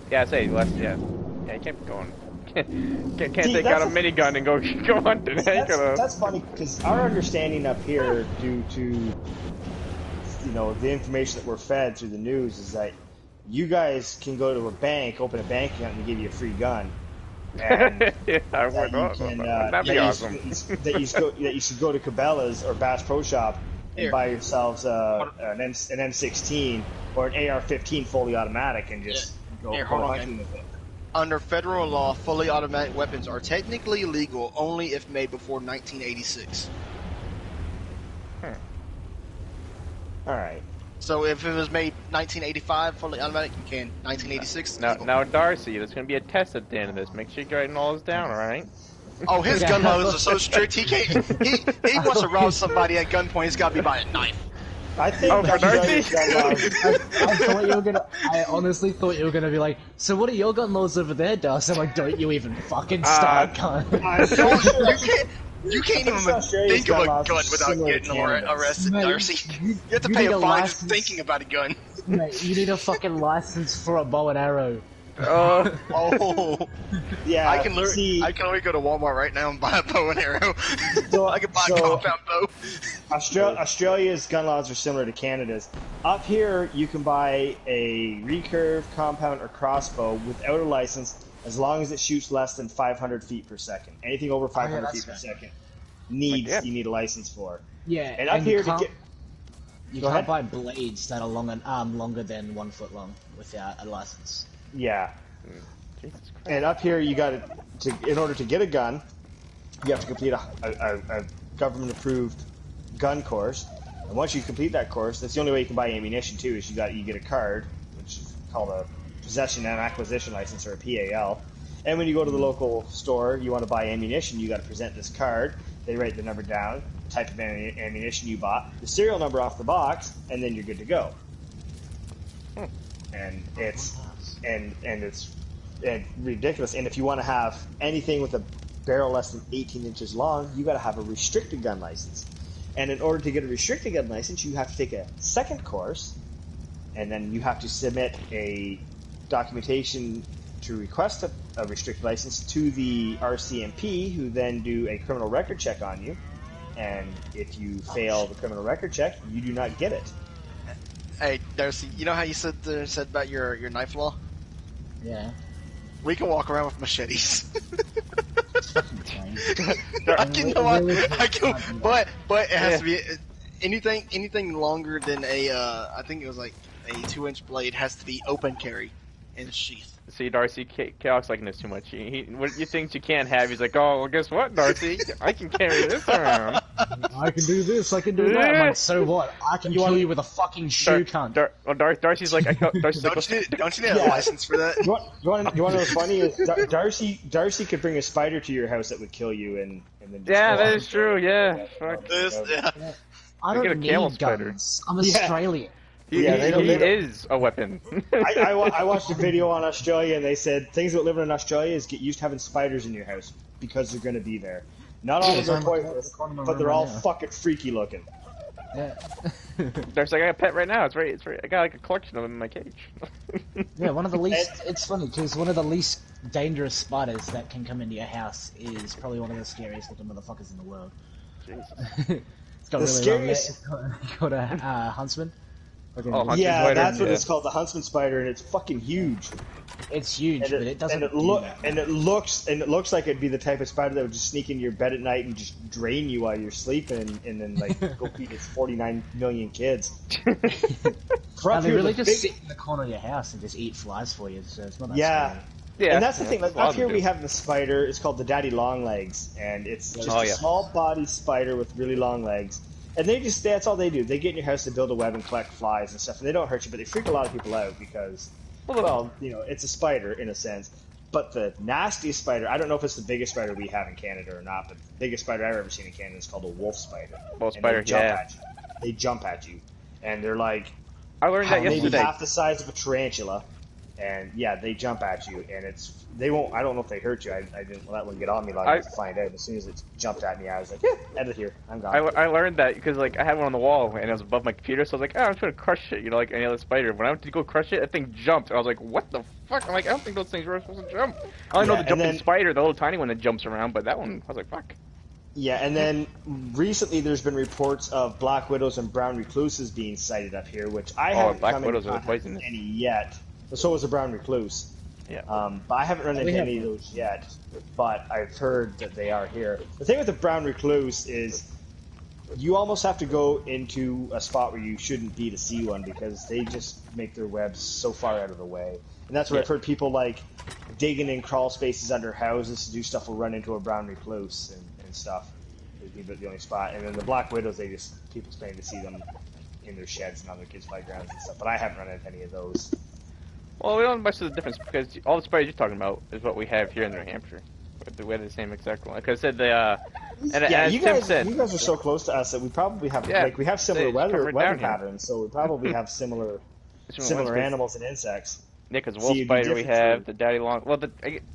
Yeah, I say less. Yeah, you can't be going. Can't take out a minigun and go hunting. That's funny because our understanding up here, due to the information that we're fed through the news, is that you guys can go to a bank, open a bank account, and they give you a free gun. And yeah, that'd be awesome. That you should go to Cabela's or Bass Pro Shop and buy yourselves an M16 or an AR-15 fully automatic and just go hunting with it. Under federal law, fully automatic weapons are technically illegal only if made before 1986. All right. So if it was made 1985, fully automatic, you can. 1986. Now, Darcy, there's going to be a test at the end of this. Make sure you're writing all this down, all right? Oh, his gun laws are so strict. He can't. He wants to rob somebody at gunpoint. He's got to be by a knife. I think. Oh, for Darcy. I honestly thought you were gonna be like, so what are your gun laws over there, Darcy? I'm like, don't you even fucking start, cunt. You can't even think of a gun without getting arrested, Darcy. You have to pay a fine just thinking about a gun. Mate, you need a fucking license for a bow and arrow. Oh. Yeah. I can literally go to Walmart right now and buy a bow and arrow. I can buy a compound bow. Australia's gun laws are similar to Canada's. Up here, you can buy a recurve, compound, or crossbow without a license as long as it shoots less than 500 feet per second. Anything over 500 feet per second you need a license for. Yeah, and up here you can't buy blades that are longer than 1 foot long without a license. Yeah. And up here, you got in order to get a gun, you have to complete a government-approved gun course. And once you complete that course, that's the only way you can buy ammunition too. Is you get a card, which is called a possession and acquisition license, or a PAL. And when you go to the local store, you want to buy ammunition, you got to present this card. They write the number down, the type of ammunition you bought, the serial number off the box, and then you're good to go. And it's ridiculous. And if you want to have anything with a barrel less than 18 inches long, you got to have a restricted gun license. And in order to get a restricted gun license, you have to take a second course, and then you have to submit a documentation to request a restricted license to the RCMP, who then do a criminal record check on you. And if you fail the criminal record check, you do not get it. Hey, Darcy, you know how you said about your knife law? Yeah. We can walk around with machetes. I can, but it has to be anything longer than I think it was like a 2-inch blade has to be open carry in sheath. See, Darcy, Chaos liking this too much. What you think you can't have, he's like, oh, well, guess what, Darcy? I can carry this around. I can do this, I can do that. I'm like, so what? I can kill you with a fucking shoe, cunt. Darcy's like, don't you need a license for that? You want to know what's funny? Is Darcy could bring a spider to your house that would kill you, and then that is true. Yeah, fuck. I don't need guns. I'm Australian. He is a weapon. I watched a video on Australia, and they said things about living in Australia is get used to having spiders in your house because they're going to be there. Not all of them are poisonous, but they're all fucking freaky looking. Yeah. There's I got a pet right now. It's right. I got like a collection of them in my cage. Yeah, one of the least. It's funny because one of the least dangerous spiders that can come into your house is probably one of the scariest looking motherfuckers in the world. Jesus. It's got really long legs. It's called a huntsman. Yeah, that's what it's called, the huntsman spider, and it's fucking huge. It's huge, but it doesn't. And it looks like it'd be the type of spider that would just sneak into your bed at night and just drain you while you're sleeping, and then like go feed its 49 million kids. They really just sit in the corner of your house and just eat flies for you. So it's not that scary. Yeah, and that's the thing. Like up here, we have the spider. It's called the daddy long legs, and it's just a small body spider with really long legs. And that's all they do. They get in your house to build a web and collect flies and stuff, and they don't hurt you, but they freak a lot of people out because, well, it's a spider in a sense. But the nastiest spider, I don't know if it's the biggest spider we have in Canada or not, but the biggest spider I've ever seen in Canada is called a wolf spider. Wolf And spider, they jump yeah. at you. They jump at you. And they're like I learned that maybe yesterday. half the size of a tarantula. And yeah, they jump at you, and they won't. I don't know if they hurt you. I didn't let one get on me long enough to find out. As soon as it jumped at me, I was like, yeah, out of here, I'm gone. I learned that because like I had one on the wall and it was above my computer, so I was like, oh, I'm trying to crush it, you know, like any other spider. When I went to go crush it, that thing jumped. I was like, what the fuck? I'm like, I don't think those things were supposed to jump. I only know the jumping spider, the little tiny one that jumps around, but that one, I was like, fuck. Yeah, and then recently there's been reports of black widows and brown recluses being sighted up here, which I haven't black come widows in are contact poisonous. with any yet. So was a brown recluse. Yeah. But I haven't run into any of those yet, but I've heard that they are here. The thing with the brown recluse is you almost have to go into a spot where you shouldn't be to see one because they just make their webs so far out of the way. And that's where I've heard people like digging in crawl spaces under houses to do stuff will run into a brown recluse and stuff. It'd be about the only spot. And then the black widows, people planning to see them in their sheds and on their kids' playgrounds and stuff. But I haven't run into any of those. Well, we don't know much of the difference because all the spiders you're talking about is what we have here in New Hampshire. We have the same exact one. Like I said, you guys are so close to us that we probably have we have similar weather patterns, so we probably have similar animals and insects. Yeah, because wolf spider we have, the daddy long. Well,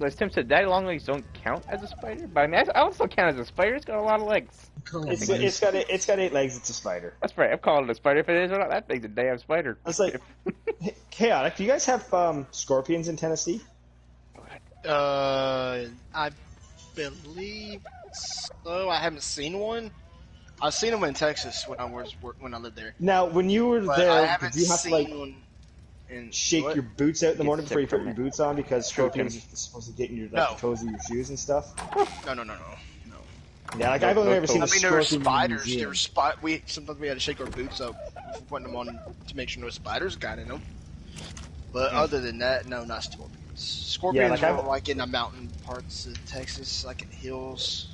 as Tim said, daddy longlegs don't count as a spider, but I mean, I would still count as a spider. It's got a lot of legs. It's got 8 legs. It's a spider. That's right. I'm calling it a spider. If it is or not, that thing's a damn spider. I was like, Chaotic. Do you guys have scorpions in Tennessee? I believe so. I haven't seen one. I've seen them in Texas when I lived there. Now, when you were there, did you have to one shake your boots out in the morning before you put your boots on because scorpions are supposed to get in your the toes of your shoes and stuff? No. Yeah, like I've only ever seen a scorpion. There were spiders. Sometimes we had to shake our boots up before putting them on to make sure no spiders got in them. But other than that, no, not scorpions. Scorpions are like in the mountain parts of Texas, like in hills.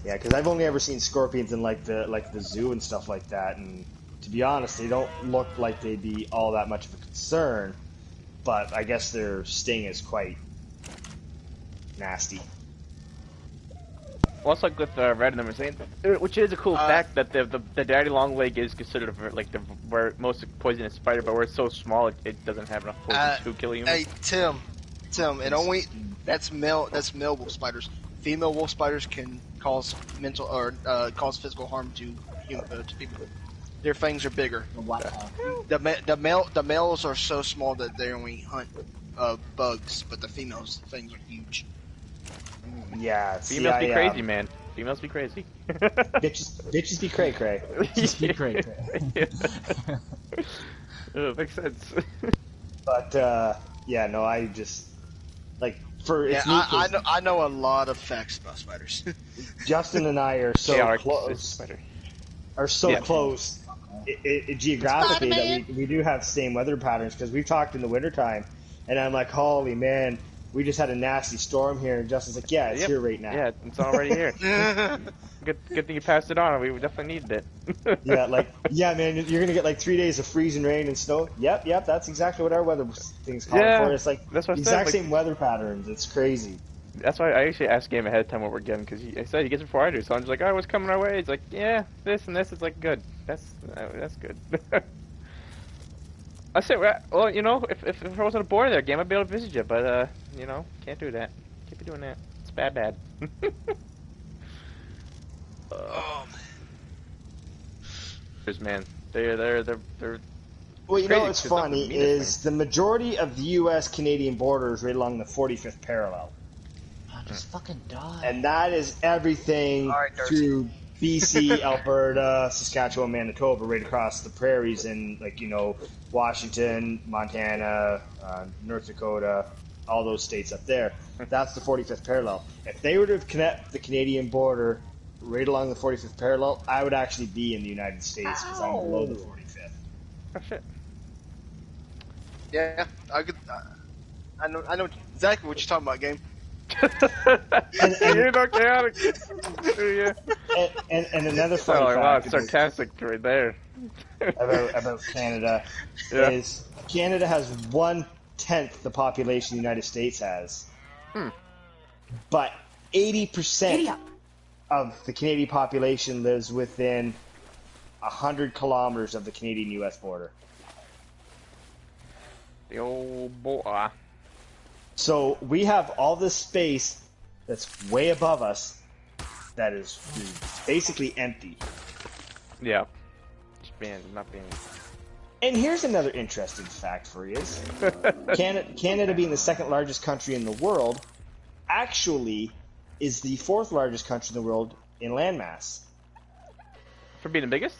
Yeah, because I've only ever seen scorpions in like the zoo and stuff like that, and to be honest, they don't look like they'd be all that much of a concern. But I guess their sting is quite nasty. Well, it's like with Red and them saying, which is a cool fact that the daddy longleg is considered like the most poisonous spider, but where it's so small, it doesn't have enough poison to kill humans. Hey, Tim, that's male wolf spiders. Female wolf spiders can cause cause physical harm to people. Their fangs are bigger. The males are so small that they only hunt bugs, but the females' fangs are huge. Yeah, females be crazy, man. Females be crazy. bitches be cray cray. Bitches be cray cray. Makes sense. But I just like for I know a lot of facts about spiders. Justin and I are so close. Close geographically that we do have same weather patterns because we've talked in the wintertime, and I'm like, holy man. We just had a nasty storm here, and Justin's like, yeah, it's here right now. Yeah, it's already here. Good thing you passed it on. We definitely needed it. Yeah, man, you're going to get like 3 days of freezing rain and snow. Yep, that's exactly what our weather thing's calling for. It's like that's what the exact same weather patterns. It's crazy. That's why I actually asked Game ahead of time what we're getting, because I said he gets it before I do. So I'm just like, what's coming our way? He's like, yeah, this and this. It's like, good. That's good. I said, well, if I wasn't a boy there, Game, I'd be able to visit you, but, can't do that. Can't be doing that. It's bad. Man, they're. Well, what's funny is the majority of the U.S.-Canadian border is right along the 45th parallel. Oh, just fucking die. And that is everything through BC, Alberta, Saskatchewan, Manitoba, right across the prairies in, Washington, Montana, North Dakota, all those states up there. That's the 45th parallel. If they were to connect the Canadian border right along the 45th parallel, I would actually be in the United States because I'm below the 45th. Oh, shit. Yeah, I know exactly what you're talking about, Game. You're not chaotic. Yeah. And another funny fact sarcastic right there about Canada is Canada has 1/10 the population the United States has, But 80% of the Canadian population lives within 100 kilometers of the Canadian-U.S. border. The old boy. So we have all this space that's way above us that is basically empty. Yeah. Just not being. And here's another interesting fact for you. Canada being the second largest country in the world, actually is the fourth largest country in the world in landmass. For being the biggest?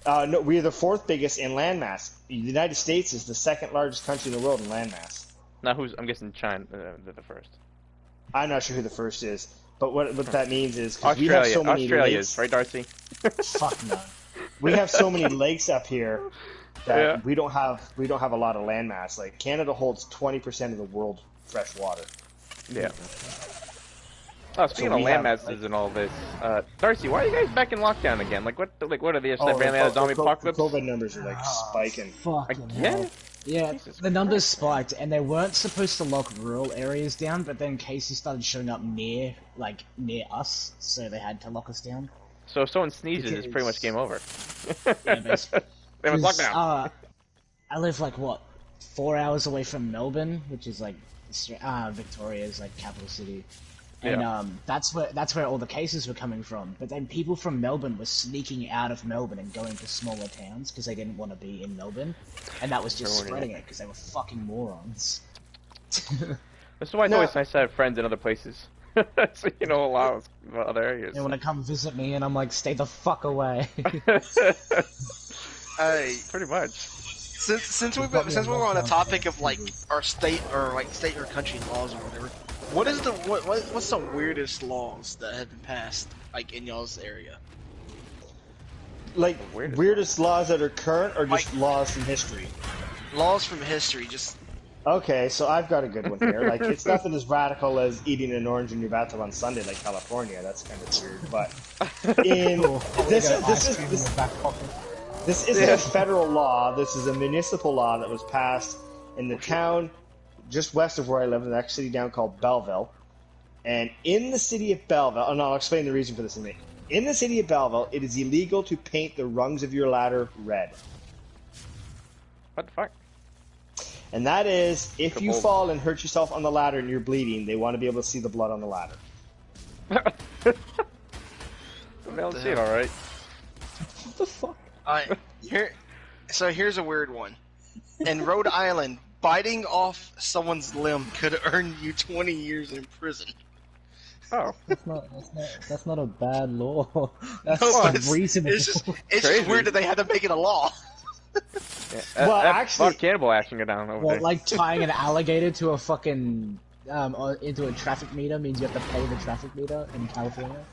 No, we are the fourth biggest in landmass. The United States is the second largest country in the world in landmass. Now I'm guessing China, the first. I'm not sure who the first is, but what that means is Australia. we have so many Australia's, lakes. right, Darcy? Fuck no. We have so many lakes up here that Yeah. we don't have a lot of landmass. Like Canada holds 20% of the world's fresh water. Yeah. Oh, speaking of we land have, masses and all this, Darcy, why are you guys back in lockdown again? What are they? Oh, Apparently, a zombie the apocalypse. COVID numbers are like spiking. Fucking Again? hell. Yeah, Jesus the numbers spiked, and they weren't supposed to lock rural areas down, but then cases started showing up near us, so they had to lock us down. So if someone sneezes, it's pretty much game over. Yeah, basically. They was 'Cause, lockdown. I live 4 hours away from Melbourne, which is Victoria's capital city, and Yeah. that's where all the cases were coming from. But then people from Melbourne were sneaking out of Melbourne and going to smaller towns because they didn't want to be in Melbourne, and that was just spreading it because they were fucking morons. This is why it's always nice to have friends in other places. So you know a lot about other areas. They want to come visit me, and I'm like, stay the fuck away. Pretty much. Since we were on the topic of our state or state or country laws or whatever, what's the weirdest laws that have been passed in y'all's area? Like Weirdest weirdest laws that are current, or just laws from history? Laws from history, just Okay, so I've got a good one here. It's nothing as radical as eating an orange in your bathtub on Sunday, like California. That's kind of weird, but this isn't a federal law. This is a municipal law that was passed in the town just west of where I live, in the next city down called Belleville. And in the city of Belleville, and I'll explain the reason for this in a minute. In the city of Belleville, it is illegal to paint the rungs of your ladder red. What the fuck? And that is, if you fall and hurt yourself on the ladder and you're bleeding, they want to be able to see the blood on the ladder. They'll see it all right. What the fuck? Here's a weird one. In Rhode Island, biting off someone's limb could earn you 20 years in prison. Oh. That's not a bad law. That's reasonable. It's just weird that they had to make it a law. Yeah, Well, that's actually- a lot of cannibal action go down over there. Tying an alligator to a fucking into a traffic meter means you have to pay the traffic meter in California.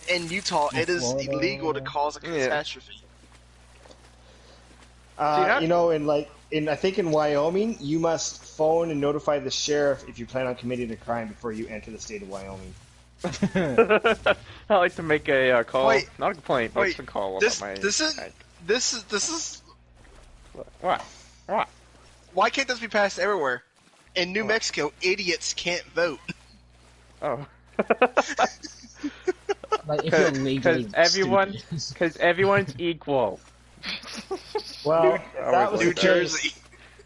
In Utah, it is Florida. illegal to cause a catastrophe. that- I think in Wyoming, you must phone and notify the sheriff if you plan on committing a crime before you enter the state of Wyoming. I like to make a call, Wait. not a complaint, but Wait, just a call this about my. is What? What? why can't this be passed everywhere? In New Mexico, idiots can't vote. Oh. If you're legally Because everyone's equal. Well, if that was New the case, Jersey.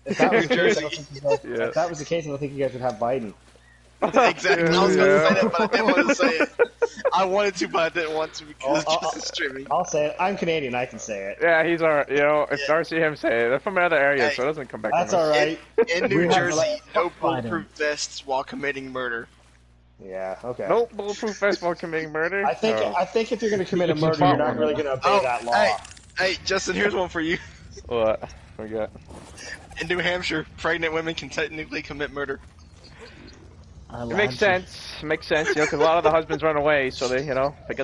if that was the case, I don't think you guys, Yeah. if that was the case, I don't think you guys would have Biden. Exactly. I was going to say that, but I didn't want to say it. I wanted to, but I didn't want to because it's just streaming. I'll say it. I'm Canadian. I can say it. Yeah, he's alright. You know, if Yeah. Darcy him say it, they're from another area, Hey, so it doesn't come back. That's on us. all right. In We New have to Jersey, let- no Biden. bulletproof vests while committing murder. Yeah. Okay. No bulletproof vest while committing murder. I think No. I think if you're going to commit a murder, you're not really going to obey that law. Hey, Justin, here's one for you. What? We got. In New Hampshire, pregnant women can technically commit murder. It makes sense. It makes sense, you know, because a lot of the husbands run away, so they get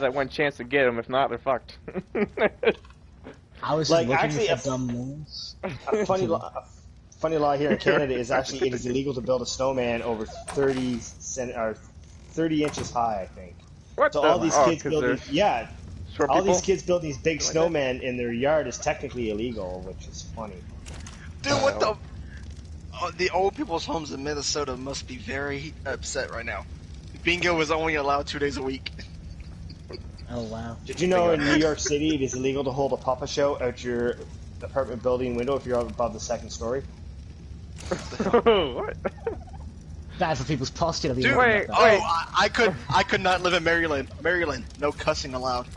that one chance to get them. If not, they're fucked. I was Like, looking actually, for dumb laws. A funny law here in Canada is actually it is illegal to build a snowman over 30 inches high. I think. What So the? all these kids 'cause building, they're short all people? these kids building these big Like that? snowmen in their yard is technically illegal, which is funny. Dude, what the? the old people's homes in Minnesota must be very upset right now. Bingo is only allowed 2 days a week. Oh wow. Did you know in New York City it is illegal to hold a puppet show out your apartment building window if you're above the second story? What? Bad for people's posture to be Dude, looking wait, at that. wait. I could not live in Maryland. Maryland, no cussing allowed.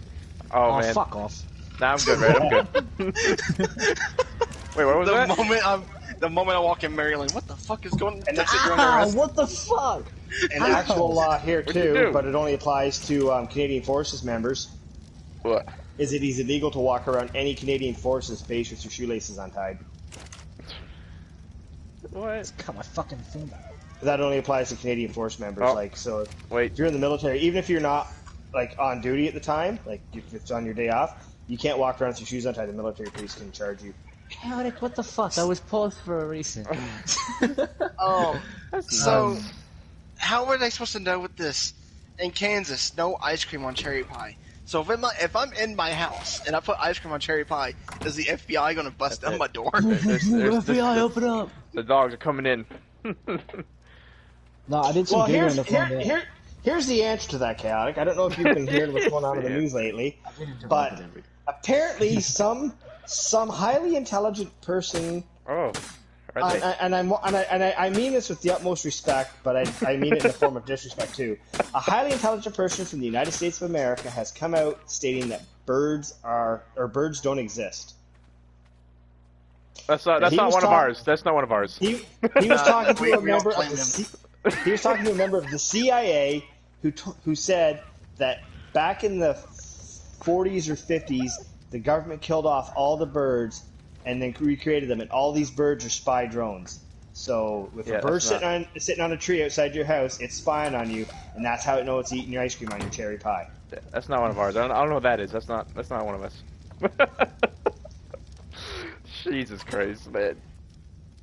Oh, Oh, man. fuck off. Nah, I'm good, right? I'm good. Wait, what was that? The moment I walk in Maryland, what the fuck is going on? And That's it, you're ow, under arrest. what the fuck? An actual law here What'd you too, do? but it only applies to Canadian Forces members. What? Is it is illegal to walk around any Canadian Forces base with your shoelaces untied? What? Cut my fucking finger. That only applies to Canadian Force members. Oh. Like, so Wait. if you're in the military, even if you're not like on duty at the time, like if it's on your day off, you can't walk around with your shoes untied. The military police can charge you. Chaotic, what the fuck? I was paused for a reason. So, how were they supposed to know with this? In Kansas, no ice cream on cherry pie. So if I'm in my house and I put ice cream on cherry pie, is the FBI gonna bust down my door? FBI, open up! The dogs are coming in. No, I did some Well, Googling to find out. here's the answer to that, Chaotic. I don't know if you've been hearing what's going on in the news lately, but apparently some highly intelligent person. Oh. Are they? I mean this with the utmost respect, but I mean it in the form of disrespect too. A highly intelligent person from the United States of America has come out stating that birds don't exist. That's not one of ours. That's not one of ours. He was talking to a we don't member of claim he was talking to a member of the CIA who said that back in the 40s or 50s, the government killed off all the birds and then recreated them, and all these birds are spy drones. So if a bird sitting on a tree outside your house, it's spying on you, and that's how it knows it's eating your ice cream on your cherry pie. That's not one of ours. I don't know what that is. That's not one of us. Jesus Christ, man.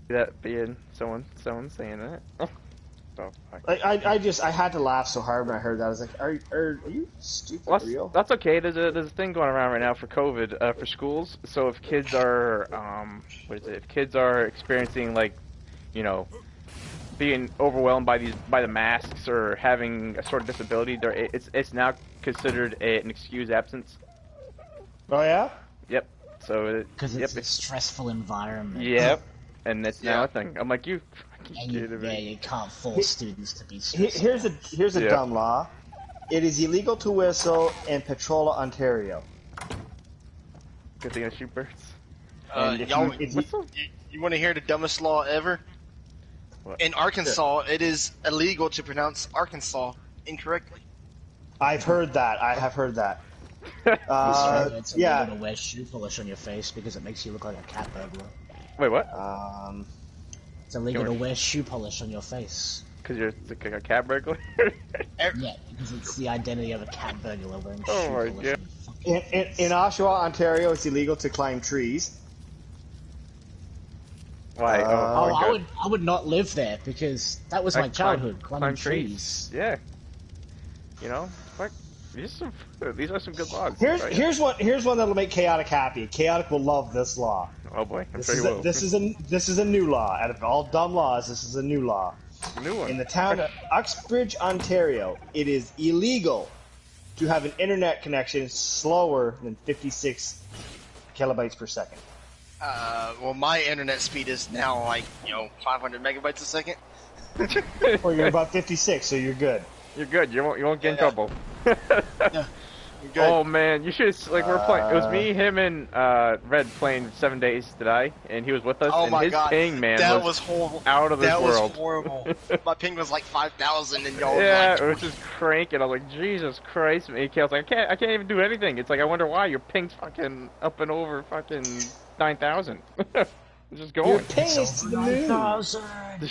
That being someone saying that. Oh, fuck. I had to laugh so hard when I heard that. I was like, are you stupid Well, real? that's okay. There's a thing going around right now for COVID for schools. So if kids are If kids are experiencing being overwhelmed by the masks or having a sort of disability, it's now considered an excused absence. Oh yeah. Yep. So Because it's a stressful environment. Yep. And it's now a thing. I'm like, you fucking And kidding me. you can't force students to be stressful. Here's a dumb law. It is illegal to whistle in Petrola, Ontario. Good thing I shoot birds. And if Y'all, you- you want to hear the dumbest law ever? What? In Arkansas, it is illegal to pronounce Arkansas incorrectly. I've heard that. I have heard that. It's illegal Yeah. to wear shoe polish on your face because it makes you look like a cat burglar. Wait, what? It's illegal to wear shoe polish on your face. Because you're like a cat burglar? Yeah, because it's the identity of a cat burglar wearing shoe Oh my polish. God. On your fucking In Oshawa, Ontario, it's illegal to climb trees. Why? Oh, my God. I would not live there because that was my Like, childhood, climb climbing trees. Yeah. You know, fuck. These are some good logs. Here's right? here's one that'll make Chaotic happy. Chaotic will love this law. Oh boy, I'm This sure is you a, will. this is a new law. Out of all dumb laws, this is a new law. New one. In the town of Uxbridge, Ontario, it is illegal to have an internet connection slower than 56 kilobytes per second. Well, my internet speed is now 500 megabytes a second. Or you're about 56, so you're good. You're good. You won't get in Yeah. trouble. You're good. Oh man, you should we're playing. It was me, him, and Red playing 7 Days to Die, and he was with us. Oh and my his God, ping, man, that was horrible. out of this that world. was horrible. My ping was like 5,000, and y'all Yeah, was it like, was just cranking. I was like, Jesus Christ, man. I was like, I can't even do anything. It's like, I wonder why your ping's fucking up and over fucking 9,000. It's just Your going. ping is to the moon.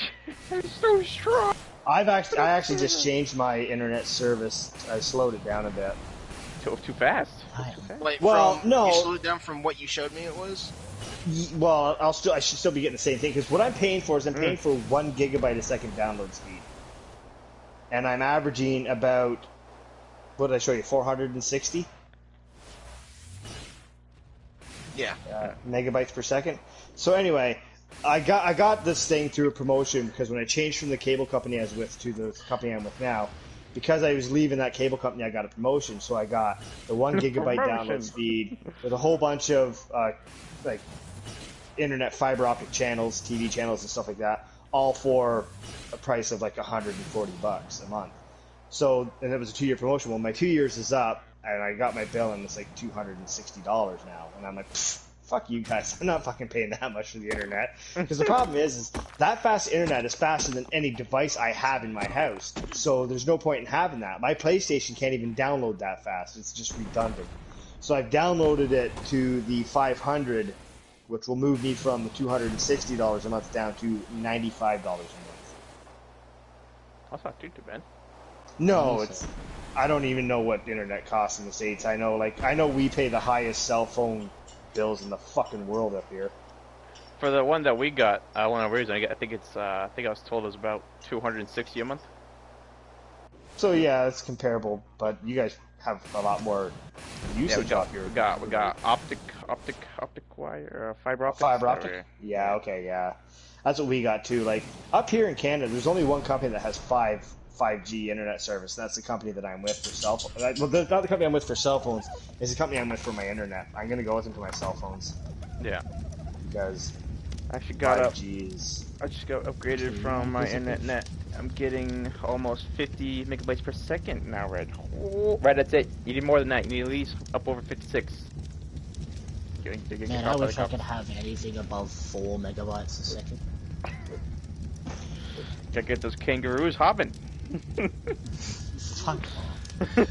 It's so strong. I actually just changed my internet service. I slowed it down a bit. Too fast. Wait, Well, no. You slowed it down from what you showed me it was? Well, I should still be getting the same thing because what I'm paying for is I'm paying for 1 gigabyte a second download speed, and I'm averaging about what did I show you? 460 Yeah. megabytes per second. So anyway, I got this thing through a promotion because when I changed from the cable company I was with to the company I'm with now, because I was leaving that cable company, I got a promotion. So I got the 1 gigabyte download speed with a whole bunch of like internet fiber optic channels, TV channels, and stuff like that, all for a price of like $140 a month. So, and it was a 2-year promotion. Well, my 2 years is up, and I got my bill, and it's like $260 now. And I'm like, fuck you guys. I'm not fucking paying that much for the internet. Because the problem is that fast internet is faster than any device I have in my house. So there's no point in having that. My PlayStation can't even download that fast. It's just redundant. So I've downloaded it to the 500, which will move me from the $260 a month down to $95 a month. That's not too bad. No, it's. I don't even know what internet costs in the States. I know we pay the highest cell phone bills in the fucking world up here. For the one that we got, one of the reasons I think I was told it was about $260 a month. So yeah, it's comparable, but you guys have a lot more usage off your. We got optic wire, fiber optic. Fiber optic. Yeah. Okay. Yeah. That's what we got too. Like up here in Canada, there's only one company that has 5G internet service. That's the company that I'm with for cell phones. Well, not the company I'm with for cell phones. It's the company I'm with for my internet. I'm gonna go with them for my cell phones. Yeah. Because I actually got 5G is. I just got upgraded from my internet net. I'm getting almost 50 megabytes per second now, Red. Oh, Red, that's it. You need more than that. You need at least up over 56. Man, I wish I could have anything above 4 megabytes a second. Gotta get those kangaroos hopping. Fuck off.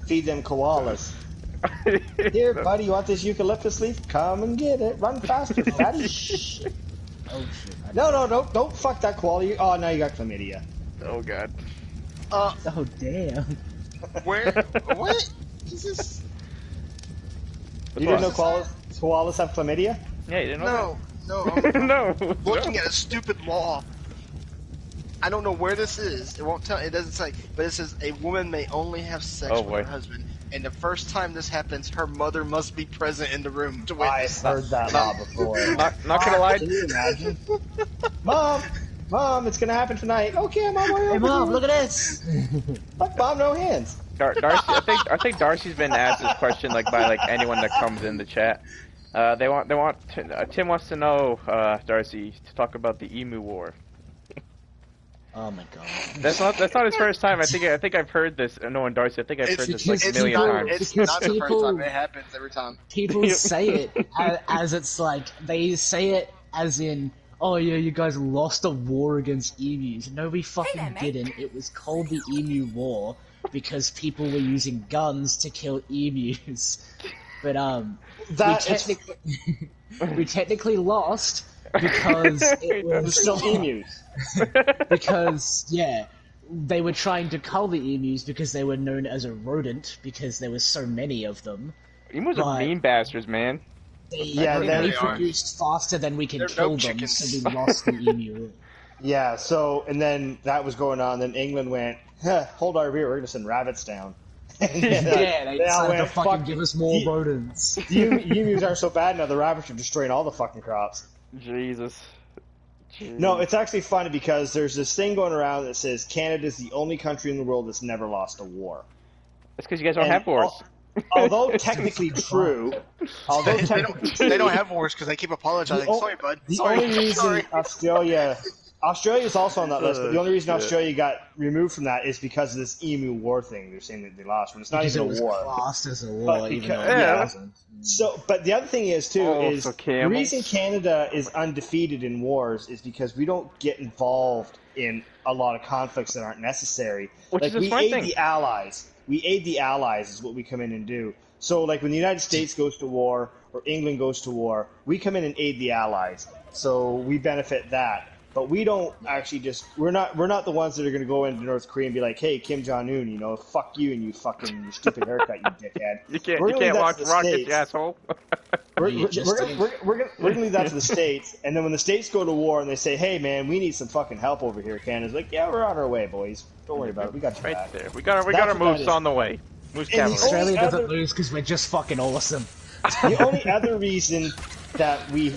Feed them koalas. Here, buddy, you want this eucalyptus leaf? Come and get it. Run faster, fatty. Oh shit. No, don't fuck that koala. Oh, now you got chlamydia. Oh god. Oh damn. Where? What? Jesus. You didn't know koalas have chlamydia? Yeah, you didn't know No, that? no. No. Looking at a stupid law. I don't know where this is. It won't tell. It doesn't say. But it says a woman may only have sex with her husband, and the first time this happens, her mother must be present in the room to witness. I've heard that law before. Not gonna lie. Can you imagine? Mom, it's gonna happen tonight. Okay, Mom. Hey mom, look at this. Fuck, Mom, no hands. Darcy, I think Darcy's been asked this question by anyone that comes in the chat. Tim wants to know, Darcy, to talk about the Emu War. Oh my god. That's not his first time. I think I've heard this. No, and Darcy, I think I've heard this like a million times. It's not the first time. It happens every time. People say it as it's like, they say it as in, oh yeah, you guys lost a war against emus. No, we fucking didn't. It was called the Emu War because people were using guns to kill emus. But we technically lost because it was still emus. Because they were trying to cull the emus because they were known as a rodent because there was so many of them. Emus are mean bastards, man. They reproduced faster than we can kill them, so we lost the emu. Yeah, so, and then that was going on, then England went, hold our beer, we're gonna send rabbits down. They decided to fucking give us more rodents. The emus aren't so bad now, the rabbits are destroying all the fucking crops. Jesus. No, it's actually funny because there's this thing going around that says Canada's the only country in the world that's never lost a war. That's because you guys don't have wars. Although technically true, they don't have wars because they keep apologizing. Sorry, bud. The only reason Australia is also on that list, but the only reason Australia got removed from that is because of this emu war thing. They're saying that they lost, when it's not even a war. Classed as a war, even though it wasn't. So, but the other thing is the reason Canada is undefeated in wars is because we don't get involved in a lot of conflicts that aren't necessary. Which is a smart thing. The Allies. We aid the Allies is what we come in and do. So, like when the United States goes to war or England goes to war, we come in and aid the Allies. So we benefit that. But we don't actually we're not the ones that are going to go into North Korea and be like, hey, Kim Jong-un, fuck you and you fucking your stupid haircut, you dickhead. You can't launch rockets, you asshole. We're going to leave that to the States, and then when the States go to war and they say, hey, man, we need some fucking help over here, Canada's like, yeah, we're on our way, boys. Don't worry about it. We got you back. There. We got our moves on the way. Moose cavalry. Australia doesn't lose because we're just fucking awesome. The only other reason that we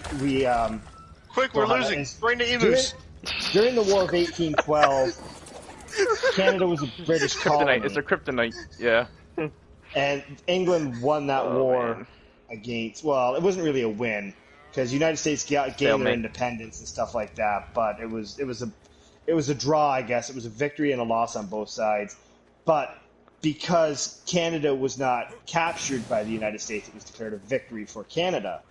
Quick, we're losing. Bring the emus. During the War of 1812, Canada was a British colony. It's a kryptonite. Yeah. And England won that war against. Well, it wasn't really a win because the United States gained their independence and stuff like that. But it was a draw, I guess. It was a victory and a loss on both sides. But because Canada was not captured by the United States, it was declared a victory for Canada.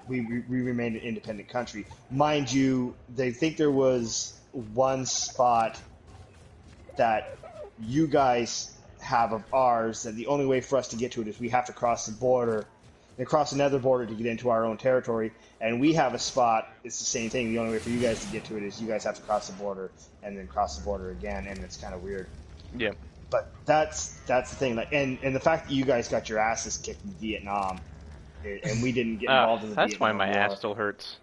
We remained an independent country. Mind you, they think there was one spot that you guys have of ours that the only way for us to get to it is we have to cross the border and cross another border to get into our own territory. And we have a spot, it's the same thing. The only way for you guys to get to it is you guys have to cross the border and then cross the border again, and it's kind of weird. Yeah. But that's the thing. Like, and the fact that you guys got your asses kicked in Vietnam, and we didn't get involved in the Vietnam War. That's why my ass still hurts.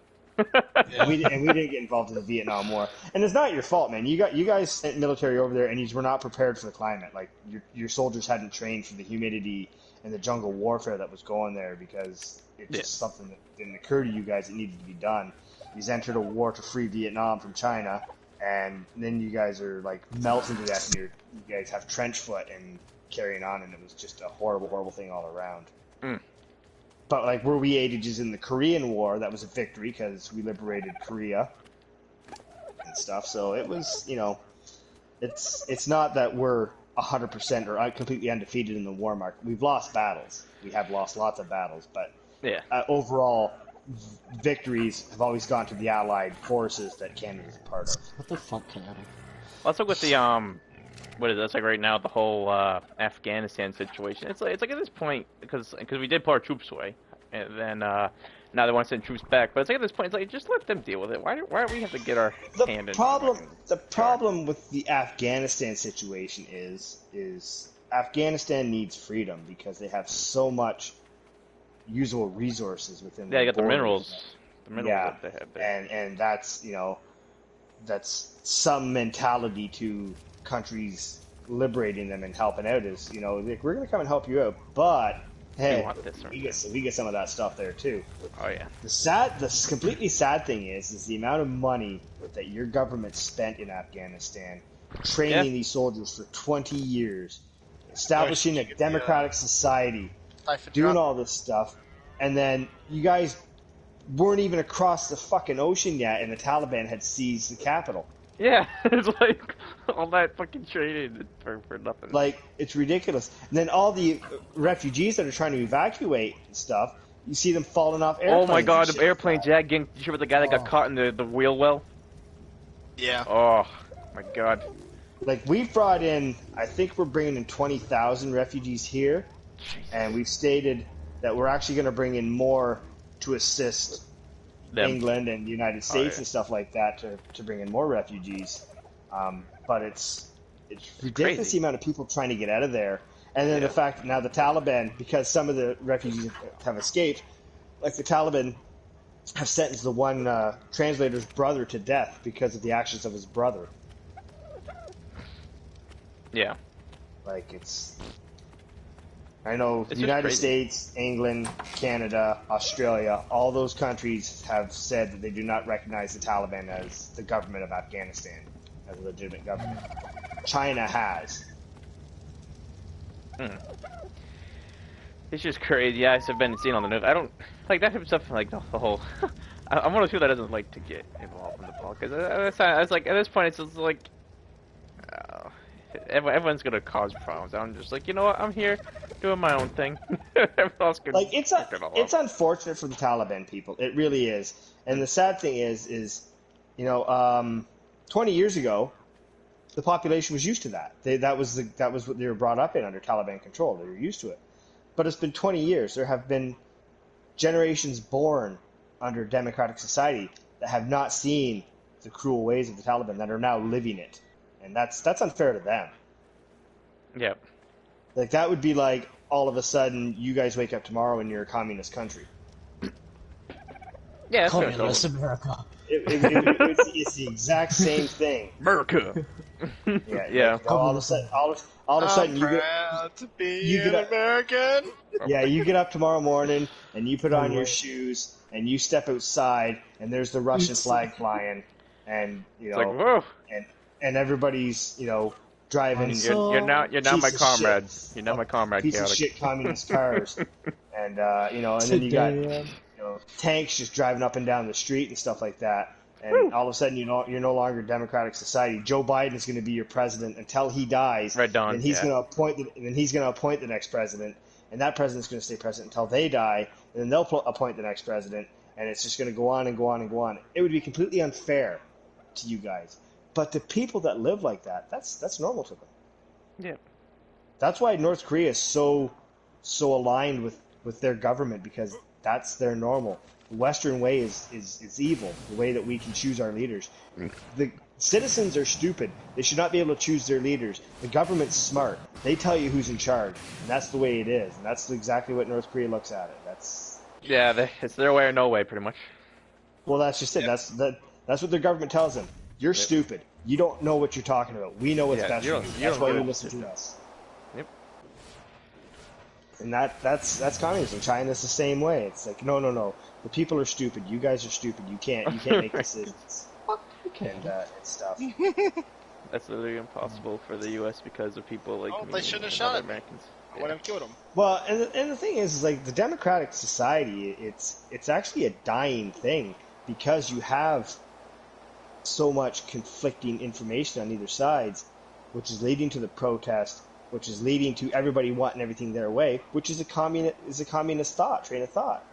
we didn't get involved in the Vietnam War, and it's not your fault, man. You guys sent military over there, and you were not prepared for the climate. Like your soldiers hadn't trained for the humidity and the jungle warfare that was going there because it's just something that didn't occur to you guys. It needed to be done. You entered a war to free Vietnam from China, and then you guys are like melting to death, and you guys have trench foot and carrying on, and it was just a horrible, horrible thing all around. But like, were we aided in the Korean War? That was a victory because we liberated Korea and stuff. So it was, it's not that we're 100% or completely undefeated in the war market. We've lost battles. We have lost lots of battles, but overall victories have always gone to the Allied forces that Canada's a part of. What the fuck, Canada? Let's look at the what is this like right now? The whole Afghanistan situation. It's like at this point because we did pull our troops away, and then now they want to send troops back. But it's like at this point, it's like just let them deal with it. Why do we have to get our hand in? The problem with the Afghanistan situation is Afghanistan needs freedom because they have so much usable resources within. Yeah, you got the minerals. Yeah, that they have there. and that's that's some mentality to countries liberating them and helping out is, like, we're going to come and help you out, but hey, we get some of that stuff there too. Oh yeah. The completely sad thing is the amount of money that your government spent in Afghanistan training these soldiers for 20 years, establishing a democratic society, doing all this stuff, and then you guys weren't even across the fucking ocean yet, and the Taliban had seized the capital. Yeah, it's like all that fucking training for nothing. Like, it's ridiculous. And then all the refugees that are trying to evacuate and stuff, you see them falling off airplanes. Oh my god, the airplanes, yeah, getting, you sure about the guy that got caught in the wheel well? Yeah. Oh, my god. Like, we've brought in, I think we're bringing in 20,000 refugees here, and we've stated that we're actually going to bring in more to assist England and the United States and stuff like that to bring in more refugees. But it's ridiculous crazy. The amount of people trying to get out of there. And then the fact that now the Taliban, because some of the refugees have escaped, like the Taliban have sentenced the one translator's brother to death because of the actions of his brother. Yeah. Like, I know the United States, England, Canada, Australia, all those countries have said that they do not recognize the Taliban as the government of Afghanistan, as a legitimate government. China has. It's just crazy. Yeah, I've been seeing on the news. I don't like that type of stuff. Like the whole, I'm one of those people that doesn't like to get involved in the politics. It's like at this point, it's just like everyone's gonna cause problems. I'm just like, you know what? I'm here doing my own thing. Everyone else can like it's unfortunate for the Taliban people. It really is. And the sad thing is 20 years ago, the population was used to that. That was what they were brought up in under Taliban control. They were used to it. But it's been 20 years. There have been generations born under democratic society that have not seen the cruel ways of the Taliban that are now living it. And that's unfair to them. Yep. Like, that would be like, all of a sudden, you guys wake up tomorrow and you're a communist country. Yeah, that's Communist America. It's the exact same thing. America. Yeah. Yeah. Like, all of a all of a sudden proud to be you get an up- American. Yeah, you get up tomorrow morning and you put on your right. shoes and you step outside and there's the Russian flag flying and It's like, whoa. and everybody's driving You're now my piece of comrade. shit- You're now my comrade, piece of Chaotic. shit communist cars and and then you got Damn. tanks just driving up and down the street and stuff like that. And all of a sudden, you're no longer a democratic society. Joe Biden is going to be your president until he dies. Right, Don, And he's yeah. going to appoint the next president, and that president's going to stay president until they die, and then they'll appoint the next president, and it's just going to go on and go on and go on. It would be completely unfair to you guys, but the people that live like that, that's normal to them. Yeah. That's why North Korea is so aligned with their government, because that's their normal. The Western way is evil, the way that we can choose our leaders. The citizens are stupid. They should not be able to choose their leaders. The government's smart. They tell you who's in charge, and that's the way it is. And that's exactly what North Korea looks at it. It's their way or no way, pretty much. Well, that's just it. That's what their government tells them. You're stupid. You don't know what you're talking about. We know what's best for you. That's why you listen to us. Yep. And that's communism. China's the same way. It's like, no. The people are stupid. You guys are stupid. You can't make decisions. And stuff. That's literally impossible for the U.S. because of people like me They shouldn't have and shot other him. Americans. I would have killed him. Well, and the thing is like the democratic society, it's actually a dying thing because you have so much conflicting information on either sides, which is leading to the protest, which is leading to everybody wanting everything their way, which is a communist train of thought.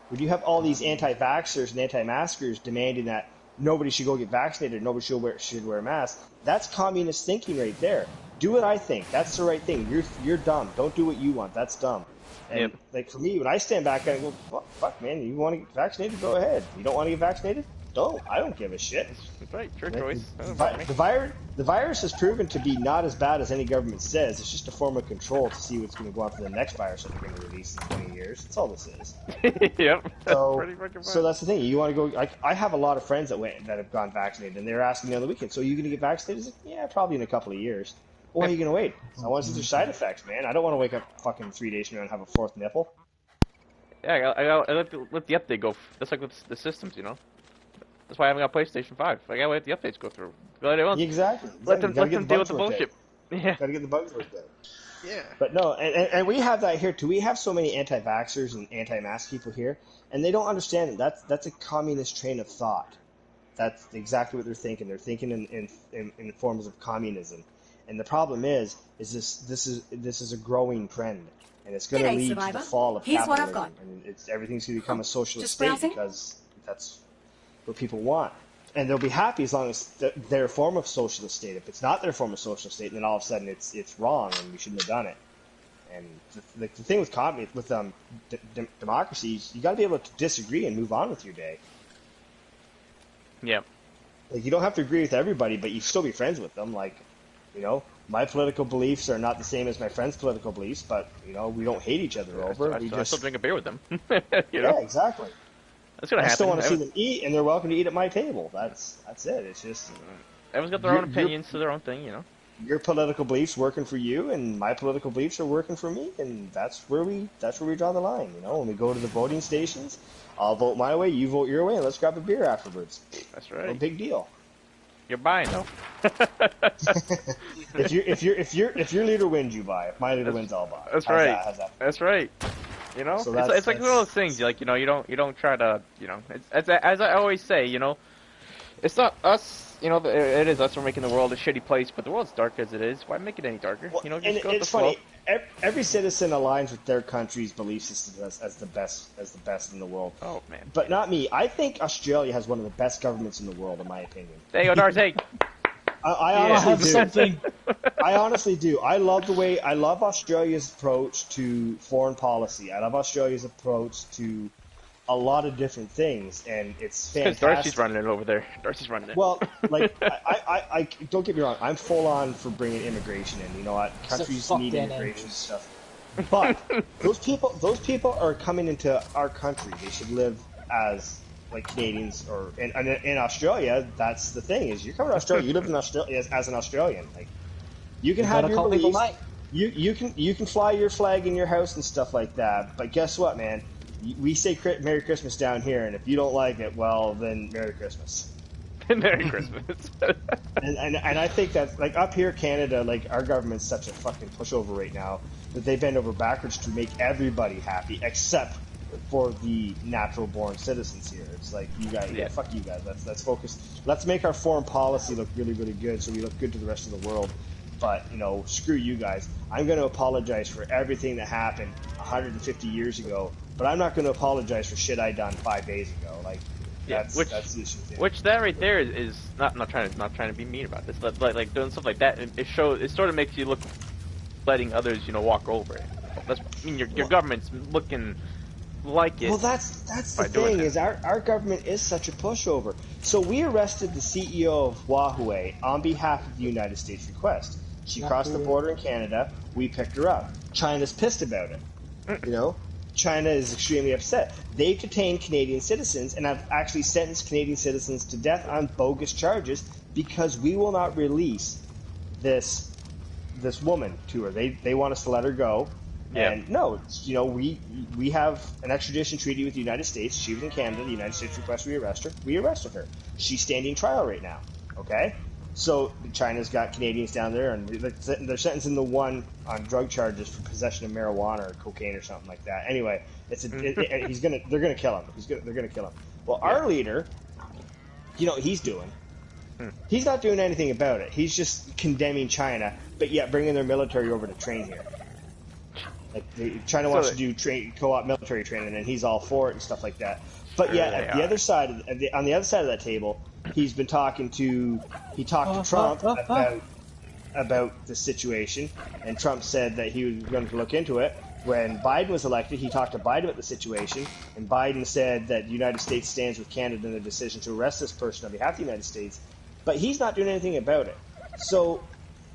When you have all these anti-vaxxers and anti-maskers demanding that nobody should go get vaccinated, nobody should wear a mask, that's communist thinking right there. Do what I think. That's the right thing. You're dumb. Don't do what you want. That's dumb. And like for me, when I stand back and go, fuck, man, you want to get vaccinated? Go ahead. You don't want to get vaccinated? Don't. I don't give a shit. That's right. Your choice. The virus has proven to be not as bad as any government says. It's just a form of control to see what's going to go on for the next virus that they're going to release in 20 years. That's all this is. Yep. So that's the thing. You want to go? Like, I have a lot of friends that have gone vaccinated, and they're asking me on the weekend, "So are you going to get vaccinated?" I was like, "Yeah, probably in a couple of years." Why are you going to wait? I want to see their side effects, man. I don't want to wake up fucking 3 days from now and have a fourth nipple. Yeah, I let the update go. That's like with the systems, you know. That's why I haven't got PlayStation 5. I gotta let the updates go through. Exactly. Let them deal with the bullshit. Yeah. Gotta get the bugs worked out. Yeah. But no, and we have that here too. We have so many anti-vaxxers and anti-mask people here, and they don't understand that that's a communist train of thought. That's exactly what they're thinking. They're thinking in forms of communism. And the problem is this is a growing trend, and it's going to lead to the fall of capitalism. And everything's going to become a socialist state because that's what people want. And they'll be happy as long as their form of socialist state. If it's not their form of socialist state, then all of a sudden it's wrong and we shouldn't have done it. And the thing with democracy, you got to be able to disagree and move on with your day. Yeah. Like, you don't have to agree with everybody, but you still be friends with them. Like, you know, my political beliefs are not the same as my friend's political beliefs, but, you know, we don't hate each other over. I still drink a beer with them. you know? Yeah, exactly. That's gonna happen. I still want to see them eat, and they're welcome to eat at my table. That's it. It's just everyone's got their own opinions to their own thing, you know. Your political beliefs working for you, and my political beliefs are working for me, and that's where we draw the line. You know, when we go to the voting stations, I'll vote my way, you vote your way, and let's grab a beer afterwards. That's right. No big deal. You're buying though. if your leader wins, you buy. If my leader wins, I'll buy. That's right. That's right. You know, so it's like one of those things. Like, you know, you don't try to, you know. It's as I always say, you know, it's not us. You know, it is us who are making the world a shitty place, but the world's dark as it is. Why make it any darker? Well, you know, just go with it's the funny. flow. Every citizen aligns with their country's belief system as the best in the world. Oh man! But not me. I think Australia has one of the best governments in the world, in my opinion. There you go, Darcy. I honestly do. Something. I honestly do. I love Australia's approach to foreign policy. I love Australia's approach to a lot of different things, and it's fantastic. Because Darcy's running it over there. Darcy's running it. Well, like, I don't get me wrong. I'm full on for bringing immigration in. You know what? Countries need immigration stuff. But those people are coming into our country. They should live as like Canadians, or in Australia. That's the thing, is you're coming to Australia. You live in Australia as an Australian. Like, You can You have gotta your call people beliefs. mate. You can fly your flag in your house and stuff like that. But guess what, man? We say Merry Christmas down here, and if you don't like it, well, then Merry Christmas. Merry Christmas. And I think that, like, up here, Canada, like, our government's such a fucking pushover right now that they bend over backwards to make everybody happy except for the natural born citizens here. It's like, you guys, yeah, fuck you guys. Let's focus. Let's make our foreign policy look really, really good so we look good to the rest of the world. But, you know, screw you guys. I'm going to apologize for everything that happened 150 years ago, but I'm not going to apologize for shit I done 5 days ago. Like, that's the issue. Which that right there is not trying to be mean about this, but like doing stuff like that, it sort of makes you look, letting others, you know, walk over it. That's, I mean, your government's looking like it. Well, that's the thing, is our government is such a pushover. So we arrested the CEO of Huawei on behalf of the United States request. She crossed the border in Canada. We picked her up. China's pissed about it. You know, China is extremely upset. They've detained Canadian citizens and have actually sentenced Canadian citizens to death on bogus charges because we will not release this woman to her. They want us to let her go. Yeah. And no, you know, we have an extradition treaty with the United States. She was in Canada. The United States requested we arrest her. We arrested her. She's standing trial right now. Okay? So China's got Canadians down there, and they're sentencing the one on drug charges for possession of marijuana or cocaine or something like that. Anyway, they're gonna kill him. They're gonna kill him. Well, our leader, you know what he's doing? He's not doing anything about it. He's just condemning China, but yet bringing their military over to train here. Like, China wants to do co-op military training, and he's all for it and stuff like that. But yet, on the other side of that table, he talked to Trump about the situation, and Trump said that he was going to look into it. When Biden was elected, he talked to Biden about the situation, and Biden said that the United States stands with Canada in the decision to arrest this person on behalf of the United States, but he's not doing anything about it. So,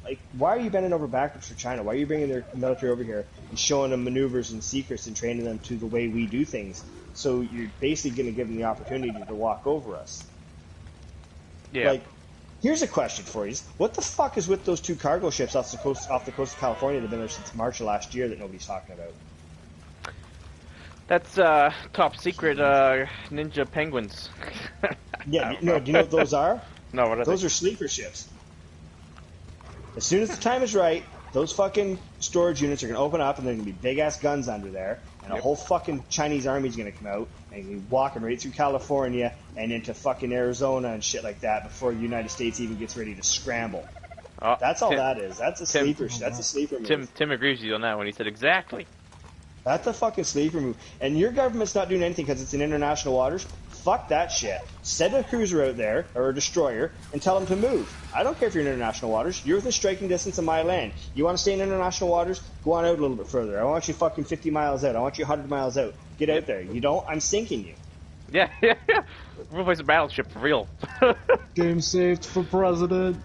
like, why are you bending over backwards for China? Why are you bringing their military over here and showing them maneuvers and secrets and training them to the way we do things? So you're basically going to give them the opportunity to walk over us. Yeah. Like, here's a question for you: what the fuck is with those two cargo ships off the coast of California that have been there since March of last year that nobody's talking about? That's top secret ninja penguins. Yeah, no. Do you know what those are? No, what are those? Are sleeper ships. As soon as the time is right, those fucking storage units are going to open up, and there's going to be big-ass guns under there, and a whole fucking Chinese army is going to come out, and be walking right through California and into fucking Arizona and shit like that before the United States even gets ready to scramble. That's all that is. That's a sleeper. That's a sleeper move. Tim agrees with you on that one. He said exactly. That's a fucking sleeper move. And your government's not doing anything because it's in international waters. Fuck that shit. Send a cruiser out there, or a destroyer, and tell them to move. I don't care if you're in international waters. You're within striking distance of my land. You want to stay in international waters? Go on out a little bit further. I want you fucking 50 miles out. I want you 100 miles out. Get out there. You don't? I'm sinking you. Yeah. We'll place a battleship for real. Game saved for president.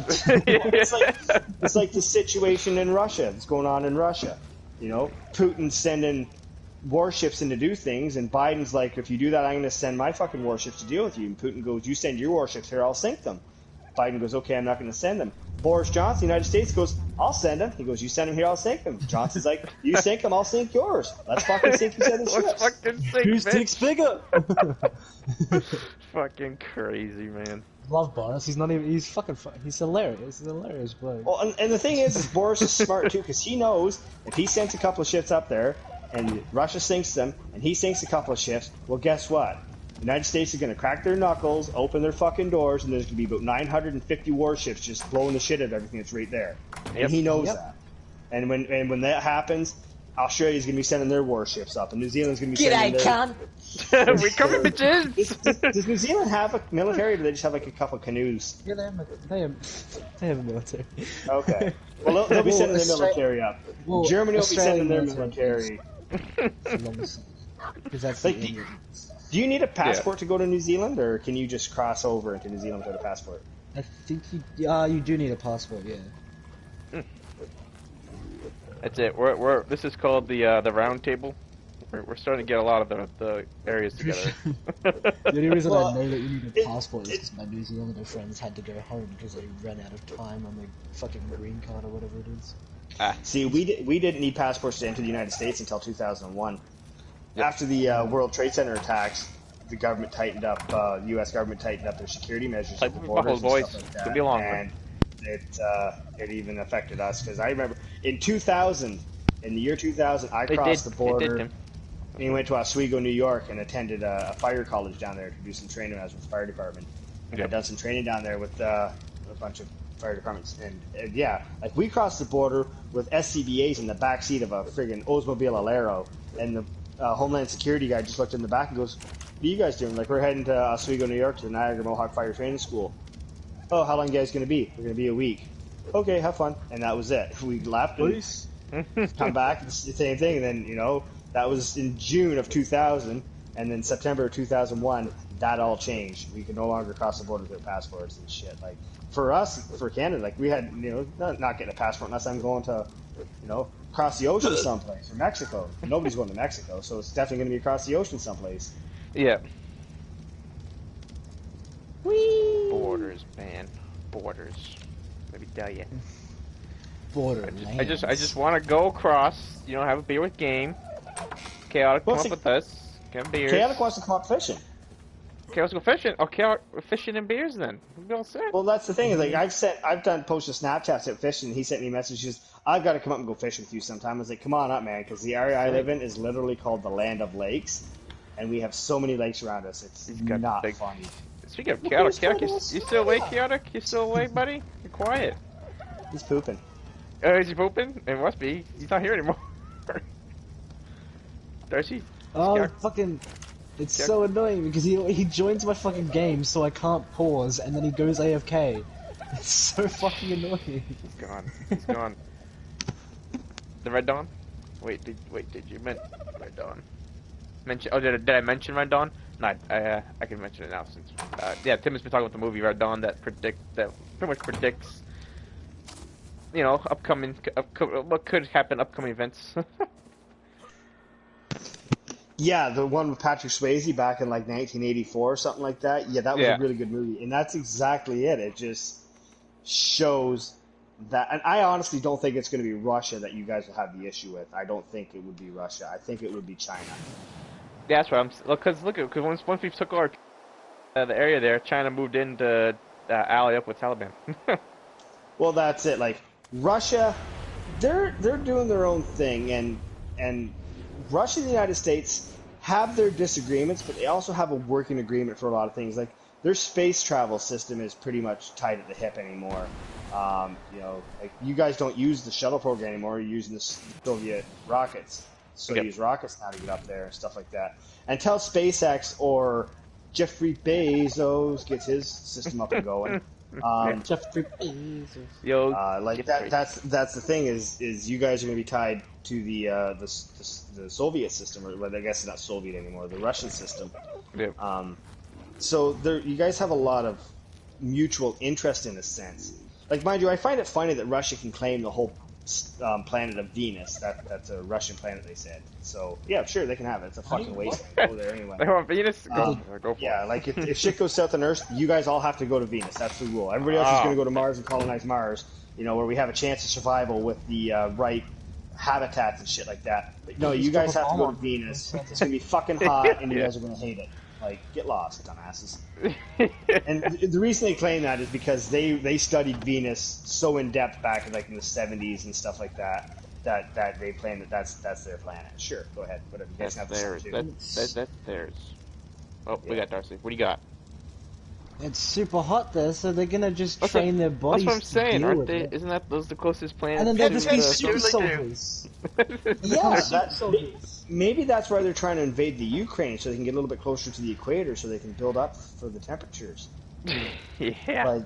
It's like the situation in Russia that's going on in Russia. You know, Putin's sending warships in to do things, and Biden's like, if you do that, I'm going to send my fucking warships to deal with you. And Putin goes, you send your warships here, I'll sink them. Biden goes, okay, I'm not going to send them. Boris Johnson, United States, goes, I'll send them. He goes, you send them here, I'll sink them. Johnson's like, you sink them, I'll sink yours. Let's fucking sink each other's ships. Fucking sink, Who sticks bigger? Fucking crazy, man. Love Boris. He's not even. He's fucking. He's hilarious. He's hilarious, bro. Well, and the thing is Boris is smart too, because he knows if he sends a couple of ships up there, and Russia sinks them, and he sinks a couple of ships, well, guess what? The United States are going to crack their knuckles, open their fucking doors, and there's going to be about 950 warships just blowing the shit out of everything that's right there. And he knows that. And when that happens, Australia's going to be sending their warships up, and New Zealand's going to be sending their... We coming, bitches! Does New Zealand have a military, or do they just have like a couple canoes? Yeah, they have a military. Okay. Well, they'll be sending their military up. Germany will be sending their military. Because that's like, do you need a passport to go to New Zealand, or can you just cross over into New Zealand without a passport? I think you do need a passport, yeah. That's it. This is called the round table. We're starting to get a lot of the areas together. The only reason Well, I know that you need a it- passport is it- because my New Zealander friends had to go home because they ran out of time on their fucking green card or whatever it is. See, we didn't need passports to enter the United States until 2001. Yep. After the World Trade Center attacks, the government tightened up. U.S. government tightened up their security measures at the borders and boys. stuff like It's that. gonna be a long one. And it even affected us because I remember in 2000, in the year 2000, I crossed the It did, border Tim. and went to Oswego, New York, and attended a fire college down there to do some training. I was with the fire department. And Yep. I'd done some training down there with a bunch of fire departments. And yeah, like we crossed the border with SCBAs in the back seat of a friggin' Oldsmobile Alero, and the Homeland Security guy just looked in the back and goes, "What are you guys doing?" Like, we're heading to Oswego, New York, to the Niagara Mohawk Fire Training School. Oh, how long are you guys going to be? We're going to be a week. Okay, have fun. And that was it. We left and Please. come back, it's the same thing. And then, that was in June of 2000, and then September of 2001, that all changed. We could no longer cross the border with passports and shit. Like, for us, for Canada, like, we had, not getting a passport unless I'm going to, across the ocean someplace, or Mexico. Nobody's going to Mexico, so it's definitely going to be across the ocean someplace. Yeah. Whee! Borders, man. Borders. Let me tell you. Borderlands. I just want to go across. Have a beer with game. Chaotic, come Well, up see, with us. Get beers. Chaotic wants to come out fishing. Chaos go fishing. Oh, Chaotic, we're fishing and beers then. We'll be all set. Well, that's the thing. Is like I've done posted Snapchats at fishing. And he sent me messages. I've got to come up and go fishing with you sometime. I was like, come on up, man, because the area I live in is literally called the Land of Lakes, and we have so many lakes around us. It's got not big- funny. Speaking of Chaotic, you still awake, Chaotic? You still awake, buddy? You're quiet. He's pooping. Oh, is he pooping? It must be. He's not here anymore. Darcy? Oh, Scared? fucking... It's Scared? so annoying because he joins my fucking game so I can't pause and then he goes AFK. It's so fucking annoying. He's gone. He's gone. The Red Dawn? Wait, did you mention Red Dawn? Did I mention Red Dawn? No, I can mention it now since Tim has been talking about the movie Red Dawn that pretty much predicts what could happen, upcoming events. Yeah, the one with Patrick Swayze back in like 1984 or something like that. Yeah, that was Yeah. a really good movie, and that's exactly it. It just shows that, and I honestly don't think it's going to be Russia that you guys will have the issue with. I don't think it would be Russia. I think it would be China. Yeah, that's right. Because once we took our the area there, China moved in to ally up with Taliban. Well, that's it. Like Russia, they're doing their own thing, and Russia and the United States have their disagreements, but they also have a working agreement for a lot of things. Like their space travel system is pretty much tied at the hip anymore. Like you guys don't use the shuttle program anymore. You're using the Soviet rockets. So Yep. you use rockets now to get up there and stuff like that. Until SpaceX or Jeffrey Bezos gets his system up and going. Jeffrey Bezos. Yo, Like Jeffrey. that's the thing is you guys are going to be tied to the Soviet system, or I guess it's not Soviet anymore, the Russian system. Yeah. So you guys have a lot of mutual interest in a sense. Like, mind you, I find it funny that Russia can claim the whole planet of Venus. That's a Russian planet, they said. So yeah, sure, they can have it. It's a fucking wasteland. Go there anyway. They want Venus? Go for Yeah, it. like if shit goes south on Earth, you guys all have to go to Venus. That's the rule. Everybody else is going to go to Mars and colonize Mars. Where we have a chance of survival with the right habitats and shit like that. But no, you guys have to go to Venus. It's going to be fucking hot, and you guys are going to hate it. Like, get lost, dumbasses. And the reason they claim that is because they studied Venus so in depth back in like in the 70s and stuff like that. That they claim that's their planet. Sure, go ahead. Whatever. You guys That's have theirs. to That's theirs. Oh, we got Darcy. What do you got? It's super hot there, so they're gonna just That's train their bodies. That's what I'm saying, to deal aren't with they? it. Isn't that those the closest planets? And then they'll to just be the- super Absolutely do. soldiers. Yeah, Super soldiers. maybe that's why they're trying to invade the Ukraine, so they can get a little bit closer to the equator, so they can build up for the temperatures. Yeah.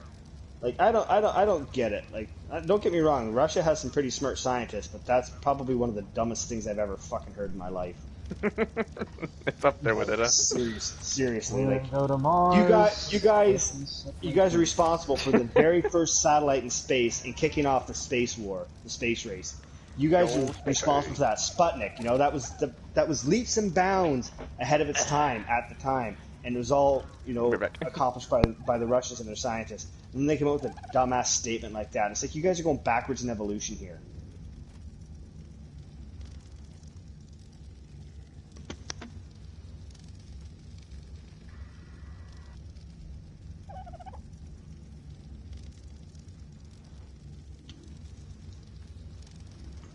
Like I don't get it. Like, don't get me wrong, Russia has some pretty smart scientists, but that's probably one of the dumbest things I've ever fucking heard in my life. It's up there with it, huh? Seriously, We're like gonna go to Mars. you guys are responsible for the very first satellite in space and kicking off the space war, the space race. You guys No, were responsible for that. Sputnik, that was leaps and bounds ahead of its time at the time, and it was all We're back. accomplished by the Russians and their scientists. And then they come out with a dumbass statement like that. It's like you guys are going backwards in evolution here.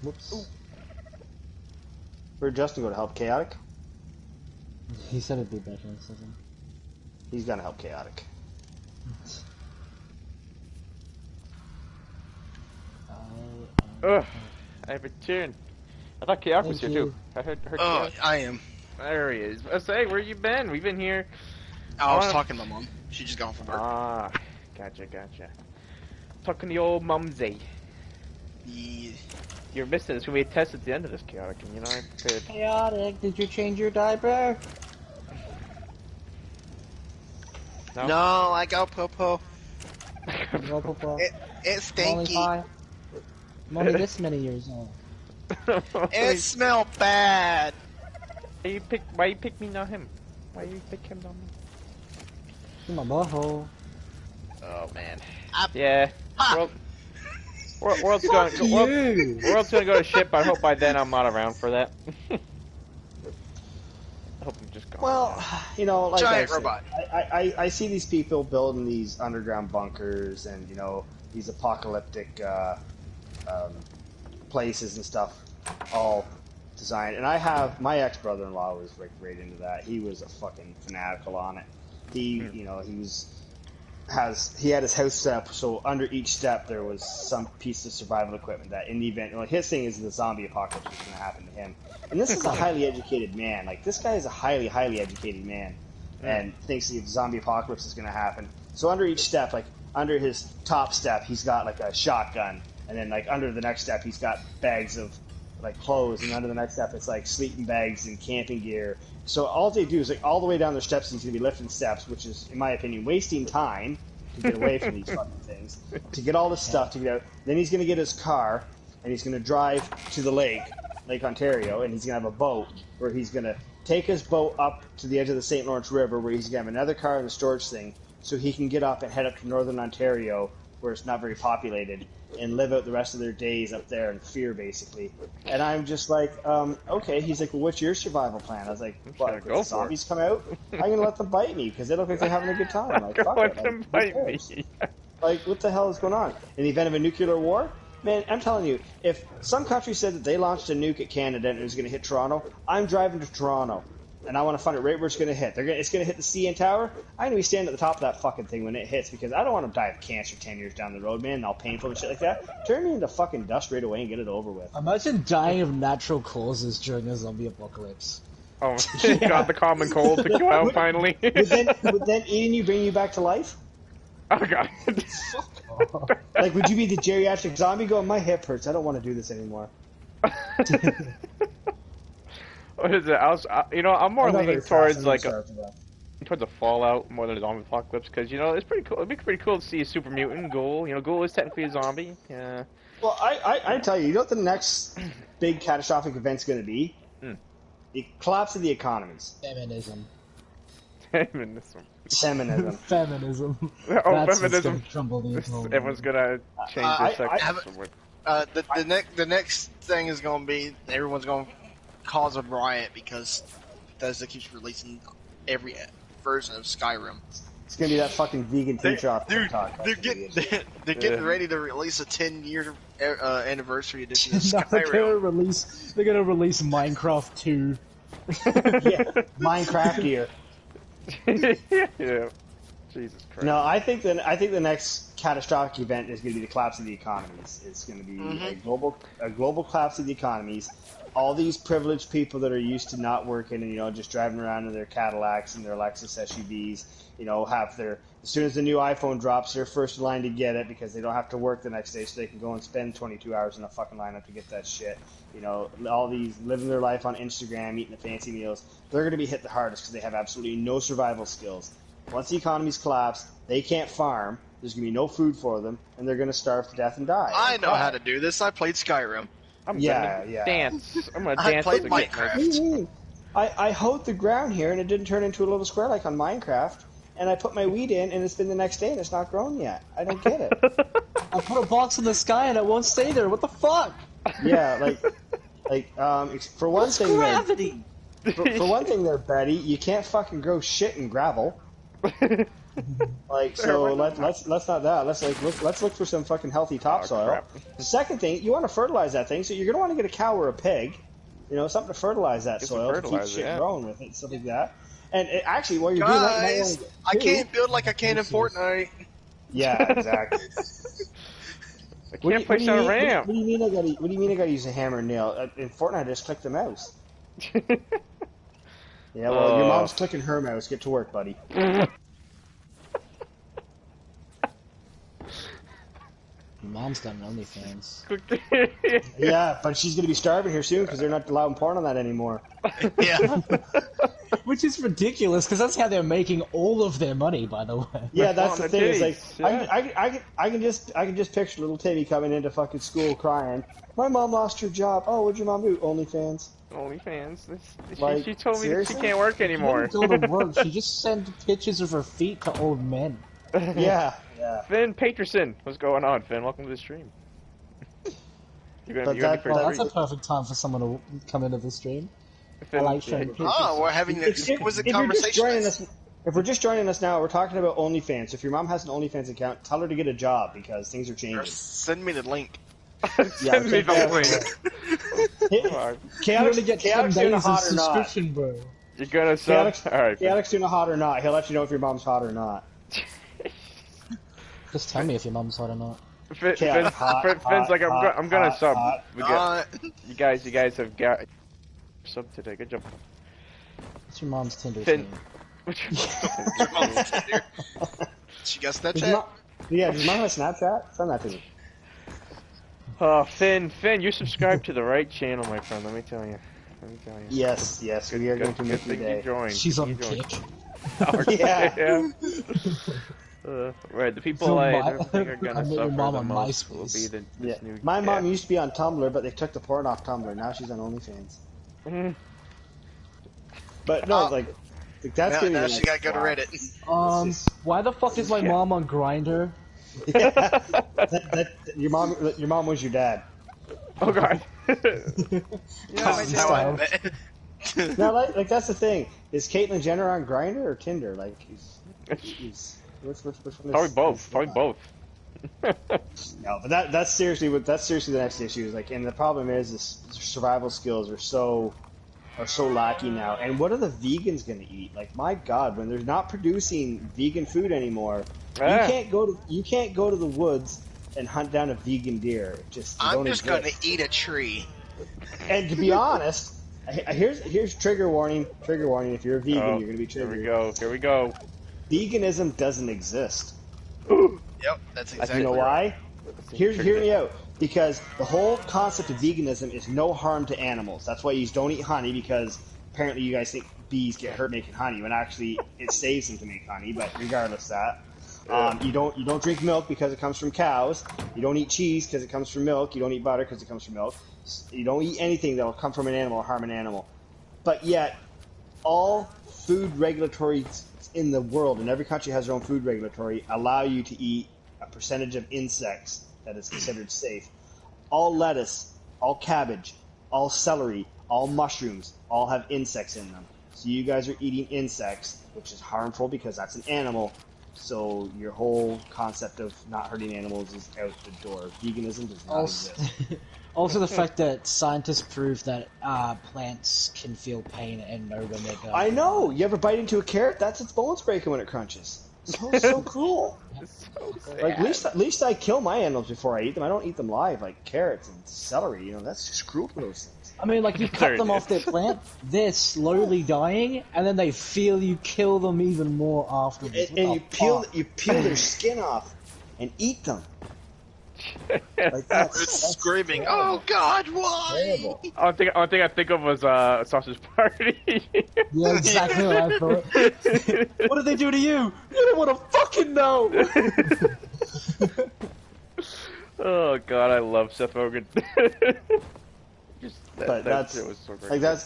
Whoops. Where'd Justin go to help Chaotic? He said it'd be better, doesn't He's gonna help Chaotic. Ugh, I have a tune. I thought Chaos was Thank here you. too. I heard Oh, Chaos. I am. There he is. I say, where you been? We've been here. I was talking to my mom. She just got off from work. Ah, gotcha. Talking to the old mumsy. Yeah. You're missing. It's gonna be a test at the end of this, Chaotic, and I prepared. Chaotic, did you change your diaper? No? No, I got popo. No, Papa. It's I'm only stinky. 5. I'm only this many years old. It smelled bad. Why you pick me, not him? Why you pick him, not me? In my butthole. Oh man. I- Yeah. Ha! World's Fuck going. you! World's gonna go to shit, but I hope by then I'm not around for that. I hope I'm just gone. Well, like Giant I said, robot. I see these people building these underground bunkers and these apocalyptic places and stuff, all designed. And I have my ex-brother-in-law was like right into that. He was a fucking fanatical on it. He had his house set up so under each step there was some piece of survival equipment that in the event, like his thing is the zombie apocalypse was going to happen to him. And this is a highly educated man. Like this guy is a highly educated man and thinks the zombie apocalypse is going to happen. So under each step, like under his top step, he's got like a shotgun, and then like under the next step, he's got bags of like clothes, and under the next step, it's like sleeping bags and camping gear. So all they do is like all the way down their steps, he's going to be lifting steps, which is, in my opinion, wasting time to get away from these fucking things, to get all this stuff to get out. Then he's going to get his car, and he's going to drive to the Lake Ontario, and he's going to have a boat where he's going to take his boat up to the edge of the St. Lawrence River, where he's going to have another car in the storage thing, so he can get up and head up to northern Ontario, where it's not very populated, and live out the rest of their days up there in fear, basically. And I'm just like, okay. He's like, well, what's your survival plan? I was like, what, if Go the for zombies come out? I'm going to let them bite me, because they look like they're having a good time. Like, fuck Let it. them Like, bite who me. cares? Like, what the hell is going on? In the event of a nuclear war? Man, I'm telling you, if some country said that they launched a nuke at Canada and it was going to hit Toronto, I'm driving to Toronto. And I want to find it right where it's going to hit. It's going to hit the CN Tower. I'm going to be standing at the top of that fucking thing when it hits, because I don't want to die of cancer 10 years down the road, man, and all painful and shit like that. Turn me into fucking dust right away and get it over with. Imagine dying of natural causes during a zombie apocalypse. Oh, got the common cold to go out finally. Would then eating you bring you back to life? Oh god. Like, would you be the geriatric zombie going, my hip hurts, I don't want to do this anymore? What is it? I'm more I'm not leaning very fast, towards I'm like gonna start for that. towards a Fallout more than a zombie apocalypse, because it's pretty cool. It'd be pretty cool to see a super mutant Ghoul. Ghoul is technically a zombie. Yeah. Well, I tell you, what the next big catastrophic event's going to be? The collapse of the economies. Feminism. Feminism. Feminism. Feminism. Oh, That's what's feminism. gonna crumble the economy. Everyone's gonna change their sex. The next thing is going to be everyone's going to cause a riot because Bethesda keeps releasing every version of Skyrim. It's going to be that fucking vegan teacher off Dude, TikTok. they're getting ready to release a 10-year anniversry edition of They're Skyrim. gonna release Minecraft 2. Yeah, Minecraft here. Yeah. Jesus Christ. No, I think the next catastrophic event is going to be the collapse of the economies. It's going to be a global collapse of the economies. All these privileged people that are used to not working and just driving around in their Cadillacs and their Lexus SUVs, have their, as soon as the new iPhone drops, they're first in line to get it because they don't have to work the next day, so they can go and spend 22 hours in a fucking lineup to get that shit. All these living their life on Instagram, eating the fancy meals, they're going to be hit the hardest because they have absolutely no survival skills. Once the economies collapse, they can't farm. There's going to be no food for them, and they're going to starve to death and die. I know how to do this. I played Skyrim. I'm Yeah, gonna yeah. dance. I'm gonna I dance played to What get Minecraft. do you mean? I hoed the ground here and it didn't turn into a little square like on Minecraft. And I put my wheat in and it's been the next day and it's not grown yet. I don't get it. I put a box in the sky and it won't stay there. What the fuck? Yeah, for one What's thing there, gravity? for one thing there, Betty, you can't fucking grow shit in gravel. Like, so let's not that. Let's look for some fucking healthy topsoil. crap. Second thing, you want to fertilize that thing, so you're gonna want to get a cow or a pig, something to fertilize that Get some soil to keep fertilizer, shit yeah. growing with it, stuff like that. And actually, while you're doing that, you might want Guys, to get I two. can't build like I can in Fortnite. Yeah, exactly. I can't place on a ramp. What do you mean? What do you mean? I gotta use a hammer and nail? In Fortnite, I just click the mouse. Yeah, well, your mom's clicking her mouse. Get to work, buddy. Your mom's got an OnlyFans. Yeah, but she's gonna be starving here soon because they're not allowing porn on that anymore. Yeah. Which is ridiculous, because that's how they're making all of their money, by the way. Yeah, that's the thing. It's like titties, I can just picture little Timmy coming into fucking school crying. My mom lost her job. Oh, what'd your mom do? OnlyFans. OnlyFans. Like, She told me that seriously? she can't work anymore. She didn't go to work. She just sent pictures of her feet to old men. Yeah. Finn Paterson, what's going on, Finn? Welcome to the stream. You're But gonna that- be Well, first that's a perfect time for someone to come into the stream. Finn, I like showing pictures. Oh, we're having an exquisite If you're just joining conversation. us, if we're just joining us now, we're talking about OnlyFans. If your mom has an OnlyFans account, tell her to get a job because things are Or changing. send me the link. Send me the link. You're gonna get 10 Chaotic's doing a days of hot or not. subscription, bro. You're gonna sub? Chaotic's, Alright, Finn. Chaotic's doing a hot or not. He'll let you know if your mom's hot or not. Just tell me if your mom's hot or not. Finn's hot, like, I'm gonna hot, sub. hot. We got, you guys have got sub today. Good job. What's your mom's Tinder Finn. name? She got Snapchat? Does your mom have a Snapchat? Send that to me. Finn, you subscribed to the right channel, my friend. Let me tell you. Yes, we are going to Good make thing your you day. joined. She's on You joined. Kick. Yeah. Right, the people So I my- don't think are gonna I met your suffer mom the on most will MySpace. be this Yeah. new. My mom used to be on Tumblr, but they took the porn off Tumblr. Now she's on OnlyFans. Mhm. But no, like that's Now, gonna be now the she next got to go to slide. Reddit. Why the fuck is my Yeah. mom on Grindr? Your mom was your dad. Oh god. That's how I met. No, like that's the thing. Is Caitlyn Jenner on Grindr or Tinder? Like, he's which one is- Probably both. Probably both. No, but that's seriously the next issue. Is like, and the problem is survival skills are so lacking now. And what are the vegans going to eat? Like, my God, when they're not producing vegan food anymore, Yeah. you can't go to the woods and hunt down a vegan deer. I'm just going to eat a tree. And to be honest, here's trigger warning. Trigger warning. If you're a vegan, you're going to be triggered. Here we go. Veganism doesn't exist. Yep, that's exactly You know right. why? Hear me out. Because the whole concept of veganism is no harm to animals. That's why you don't eat honey, because apparently you guys think bees get hurt making honey, when actually it saves them to make honey. But regardless of that, you don't drink milk because it comes from cows. You don't eat cheese because it comes from milk. You don't eat butter because it comes from milk. You don't eat anything that will come from an animal or harm an animal. But yet, all food regulatory in the world, and every country has their own food regulatory, allow you to eat a percentage of insects that is considered safe. All lettuce, all cabbage, all celery, all mushrooms, all have insects in them. So you guys are eating insects, which is harmful because that's an animal. So your whole concept of not hurting animals is out the door. Veganism does not exist. Also, the fact that scientists prove that plants can feel pain and know when they're going. I know. You ever bite into a carrot? That's its bones breaking when it crunches. So cool. It's so sad. Like at least I kill my animals before I eat them. I don't eat them live, like carrots and celery. That's just cruel to those things. I mean, like, you cut them off their plant, they're slowly dying, and then they feel you kill them even more afterwards. And you peel their skin off and eat them. Like It's screaming, "Oh God, why?" terrible. Only thing I think of was Sausage Party. Yeah, exactly what I thought. What did they do to you? You don't want to fucking know! Oh god, I love Seth Rogen. But that's shit was so great. like that's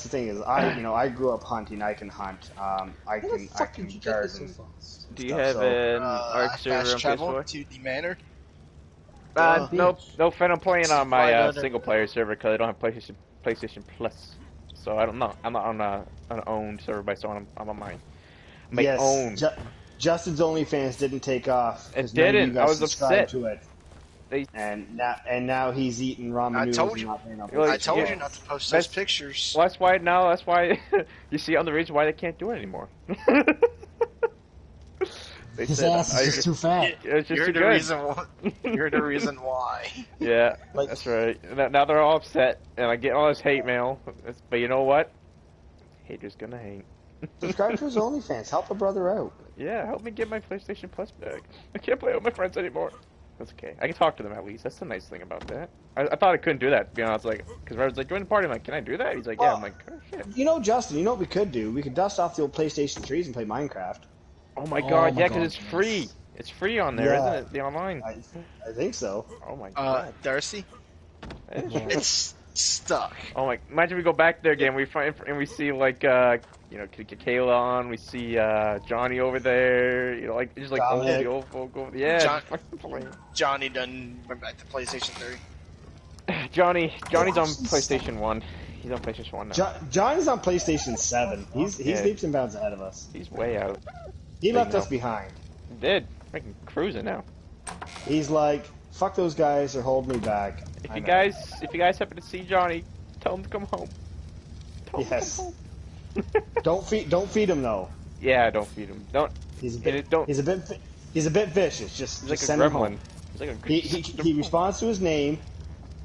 the thing is I grew up hunting. I can hunt. I How the can fuck did you get here so garden. fast? And Do you stuff, have so. an ARK server Fast on travel PS4? to the manor. Nope. No, Finn, I'm playing on my Right under- single player server because I don't have PlayStation Plus. So I'm not on an owned server by someone. I'm on mine. My Yes, own. Justin's OnlyFans didn't take off It because none of you didn't. I guys was subscribed upset. to it. They- And now he's eating ramen I noodles told and you. not paying up. Well, I told yeah. you not to post That's- those pictures. Well, that's why now. That's why you see on the reason why they can't do it anymore. They His said, ass is just too fat. It's just You're too the good. reason why. You're the reason why. Yeah, Like- that's right. Now they're all upset, and I get all this hate mail. But you know what? Haters gonna hate. Subscribe to his OnlyFans. Help a brother out. Yeah, help me get my PlayStation Plus back. I can't play with my friends anymore. That's okay. I can talk to them at least. That's the nice thing about that. I thought I couldn't do that, to be honest. Like, because I was like, join the party. I'm like, can I do that? He's like, yeah. I'm like, oh, shit. You know, Justin, you know what we could do? We could dust off the old PlayStation 3s and play Minecraft. Oh my Oh god, my yeah, because God, it's yes. free. It's free on there, Yeah. not it? The online. I think so. Oh my god. Darcy, That is Yeah. true. it's stuck. Oh my! Imagine we go back there again. We find and we see like Kayla on. We see Johnny over there. You know, like just like old, Dominic. the old folk over. Yeah, John- just fucking playing. Johnny done went back to PlayStation 3. Johnny's on actually PlayStation 1. He's on PlayStation 1 now. Johnny's on PlayStation 7. He's Yeah. leaps and bounds ahead of us. He's way out. He Big left no. us behind. He did. Freaking cruising now. He's like, fuck those guys. They're holding me back. If I you know. guys happen to see Johnny, tell him to come home. Tell him Yes. to come home. Don't feed him though. Yeah, don't feed him. Don't. He's a And bit. it don't. He's a bit. He's a bit vicious. Just He's like a send him gremlin. home. He's like a. He responds to his name,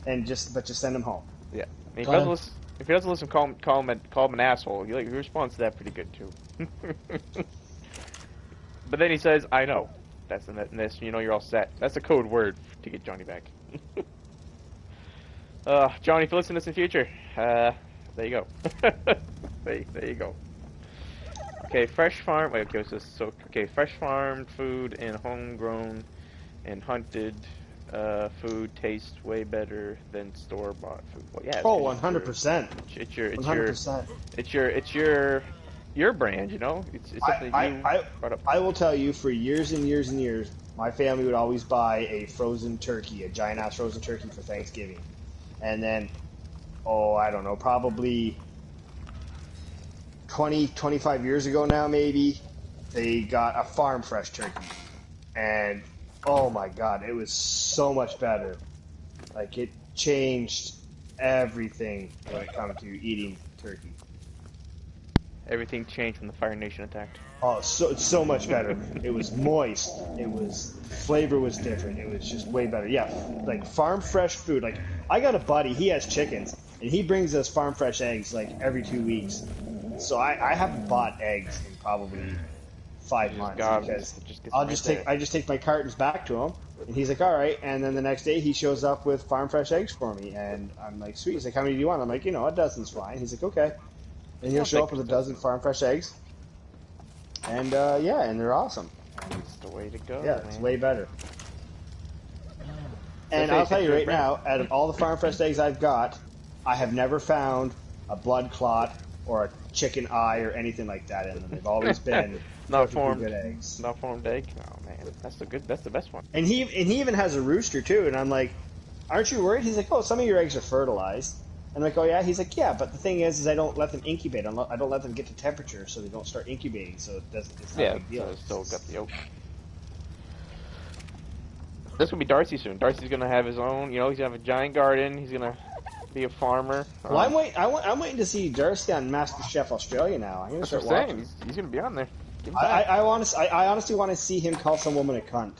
and just send him home. Yeah. And Got him. if he doesn't listen, call him an asshole. He responds to that pretty good too. But then he says, "I know." That's this. You know, you're all set. That's a code word to get Johnny back. Johnny, if you listen to this in the future, there you go. there you go. Okay, fresh farm. Wait, okay, fresh farmed food and homegrown and hunted food tastes way better than store bought food. Well, yeah. Oh, 100%. It's your 100%. it's your brand, you know. It's something you brought up. I will tell you, for years and years and years, my family would always buy a frozen turkey, a giant ass frozen turkey for Thanksgiving, and then, I don't know, probably 20, 25 years ago now, maybe they got a farm fresh turkey, and oh my god, it was so much better. Like, it changed everything when it comes to eating turkey. Everything changed when the Fire Nation attacked. Oh, so much better. It was moist. Flavor was different. It was just way better. Yeah, like farm fresh food. Like, I got a buddy, he has chickens, and he brings us farm fresh eggs like every 2 weeks. So I haven't bought eggs in probably 5 months because I just take my cartons back to him, and he's like, all right. And then the next day he shows up with farm fresh eggs for me, and I'm like, sweet. He's like, how many do you want? I'm like, a dozen's fine. He's like, okay. And he'll show up with a dozen farm fresh eggs. And and they're awesome. It's the way to go. Yeah, man. it's way better. And That's I'll it, tell you it's right your now, out of all the farm fresh eggs I've got, I have never found a blood clot or a chicken eye or anything like that in them. They've always been Not perfectly formed. good eggs. Not formed egg. Oh man, that's the best one. And he even has a rooster too. And I'm like, aren't you worried? He's like, oh, some of your eggs are fertilized. I'm like, oh yeah. He's like, yeah, but the thing is I don't let them incubate. I don't let them get to temperature, so they don't start incubating. So it's not a big deal. So it's still got the yolk. This will be Darcy soon. Darcy's gonna have his own. You know, he's gonna have a giant garden. He's gonna be a farmer. Well, I'm waiting to see Darcy on MasterChef Australia now. I'm gonna That's start what I'm watching. saying. He's gonna be on there. Give him I time. honestly want to see him call some woman a cunt.